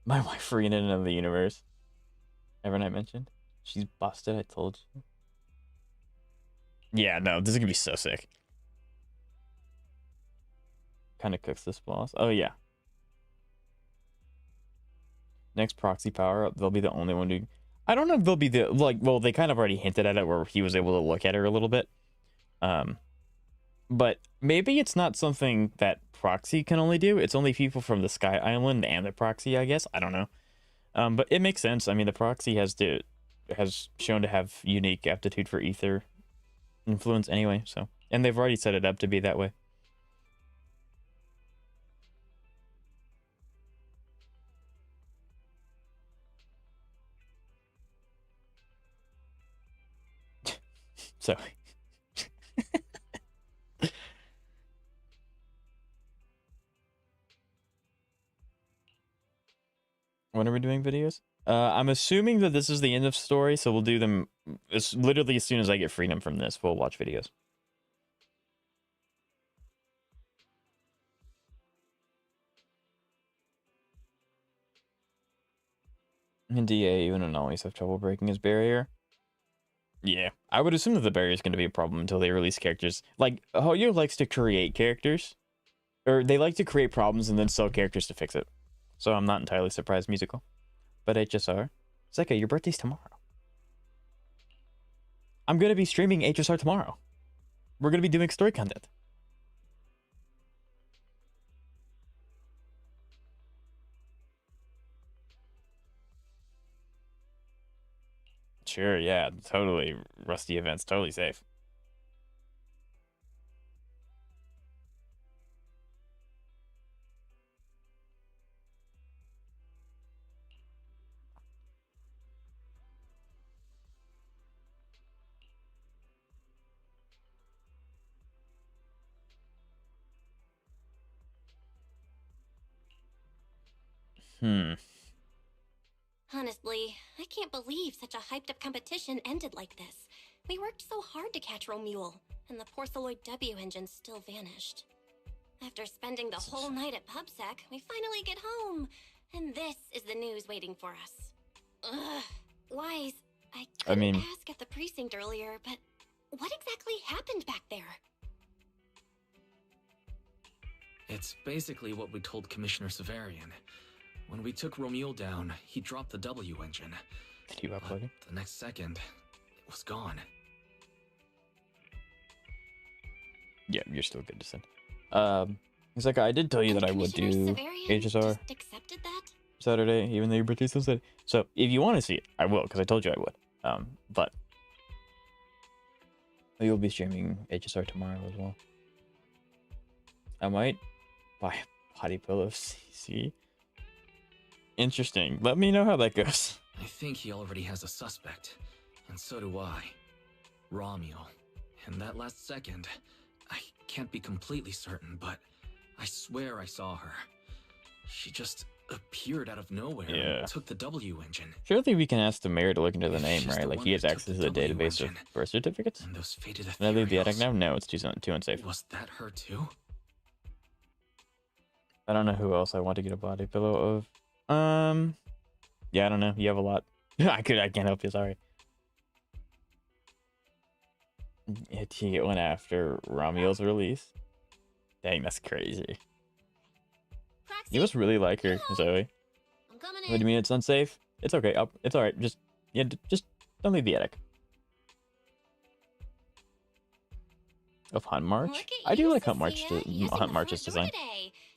My wife reading in another universe. Everyone I mentioned? She's busted, I told you. Yeah, no, this is gonna be so sick. Kind of cooks this boss. Oh, yeah. Next proxy power up, they'll be the only one who... I don't know if they'll be the... Like, well, they kind of already hinted at it where he was able to look at her a little bit. But maybe it's not something that proxy can only do. It's only people from the Sky Island and the proxy, I guess. I don't know. But it makes sense. I mean, the proxy has shown to have unique aptitude for ether influence anyway, so, and they've already set it up to be that way. So When are we doing videos? I'm assuming that this is the end of story, so we'll do them. It's literally as soon as I get freedom from this, we'll watch videos. And DA even and always have trouble breaking his barrier. Yeah, I would assume that the barrier is going to be a problem until they release characters. Like, Hoyo likes to create characters, or they like to create problems and then sell characters to fix it. So I'm not entirely surprised, musical. But HSR, Zeka, your birthday's tomorrow. I'm going to be streaming HSR tomorrow. We're going to be doing story content. Sure, yeah, totally. Rusty events, totally safe. Honestly, I can't believe such a hyped-up competition ended like this. We worked so hard to catch Romule, and the Porceloid W engine still vanished. After spending the whole night at PubSec, we finally get home, and this is the news waiting for us. Ugh. Wise, I couldn't ask at the precinct earlier, but what exactly happened back there? It's basically what we told Commissioner Severian. When we took Romule down, he dropped the W engine. Did you upload it? The next second, it was gone. Yeah, you're still good to send. Zeka, I did tell you that I would do HSR Saturday, even though your birthday's still Saturday. So if you want to see it, I will, because I told you I would. But you'll be streaming HSR tomorrow as well. I might buy a body pillow of CC. Interesting. Let me know how that goes. I think he already has a suspect, and so do I. Romule. And that last second, I can't be completely certain, but I swear I saw her. She just appeared out of nowhere and took the W engine. Surely we can ask the mayor to look into the name, right? Like, he has access to the database of birth certificates. And those faded Can I leave the attic now? No, it's too unsafe. Was that her too? I don't know who else I want to get a body pillow of. Yeah, I don't know. You have a lot. I can't help you, sorry. Did you get one after Romule's release? Dang, that's crazy. You must really like her, Zoe. What do you mean it's unsafe? It's okay. It's alright. Just don't leave the attic. Of Hunt March? I do like Hunt March. Hunt March's design.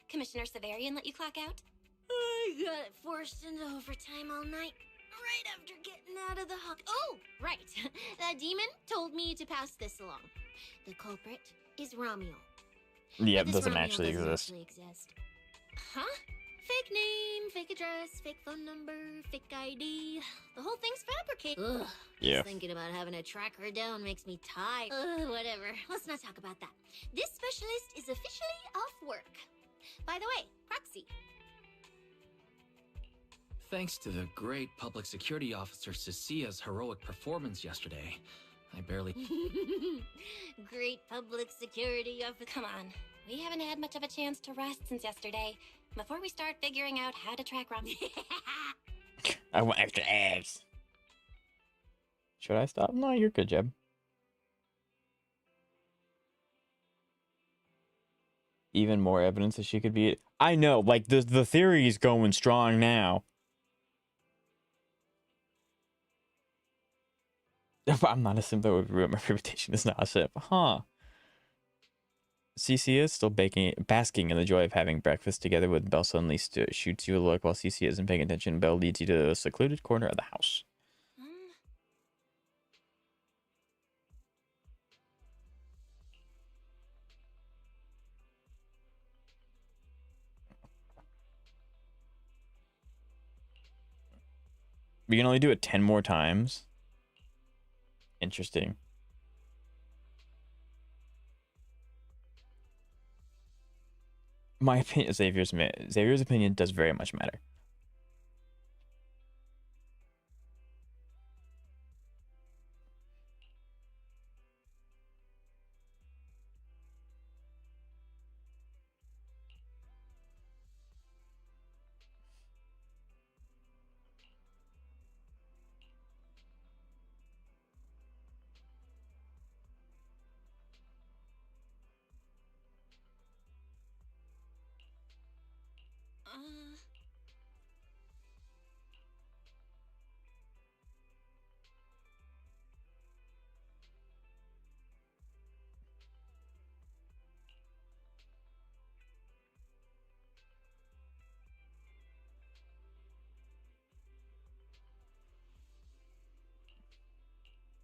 Commissioner Severian let you clock out? I got forced into overtime all night, right after getting out of the hospital. Oh, right. That demon told me to pass this along. The culprit is Romule. Yeah, it doesn't actually exist. Huh? Fake name, fake address, fake phone number, fake ID. The whole thing's fabricated. Ugh. Yeah. Just thinking about having to track her down makes me tired. Whatever. Let's not talk about that. This specialist is officially off work. By the way, Proxy. Thanks to the great public security officer Cissia's heroic performance yesterday, I barely... Great public security officer. Come on. We haven't had much of a chance to rest since yesterday. Before we start figuring out how to track Romule. I want extra eggs. Should I stop? No, you're good, Jeb. Even more evidence that she could be... I know, like, the theory is going strong now. I'm not a simp that would ruin my reputation as not a simp. Huh. Cissia is still basking in the joy of having breakfast together with Belle suddenly shoots you a look while Cissia isn't paying attention. Belle leads you to a secluded corner of the house. We can only do it 10 more times. Interesting. My opinion, Xavier's opinion does very much matter.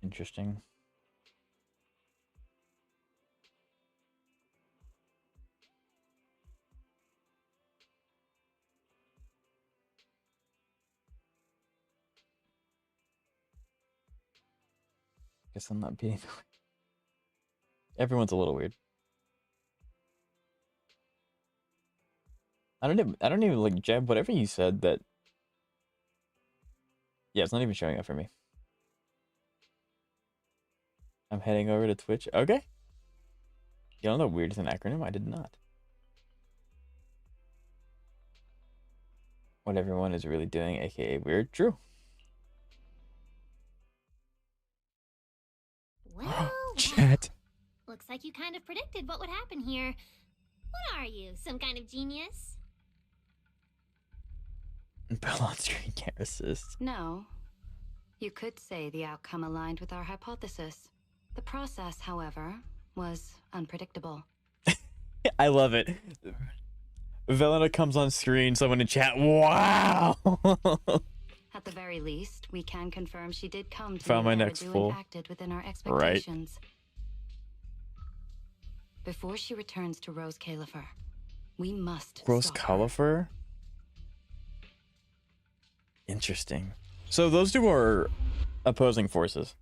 Interesting. Guess I'm not being. Everyone's a little weird. I don't even like Jeb. Whatever you said that. Yeah, it's not even showing up for me. I'm heading over to Twitch. Okay. You don't know weird is an acronym? I did not. What everyone is really doing, aka weird. True. Well, Chat. looks like you kind of predicted what would happen here. What are you, some kind of genius? Bell on screen can't resist. No. You could say the outcome aligned with our hypothesis. The process, however, was unpredictable. I love it. Velena comes on screen, someone in chat. Wow. At the very least, we can confirm she did come to Found my New next Eridu full. and acted within our expectations. Before she returns to Rose Califer, we must Rose stop her. Califer? Interesting. So those two are opposing forces.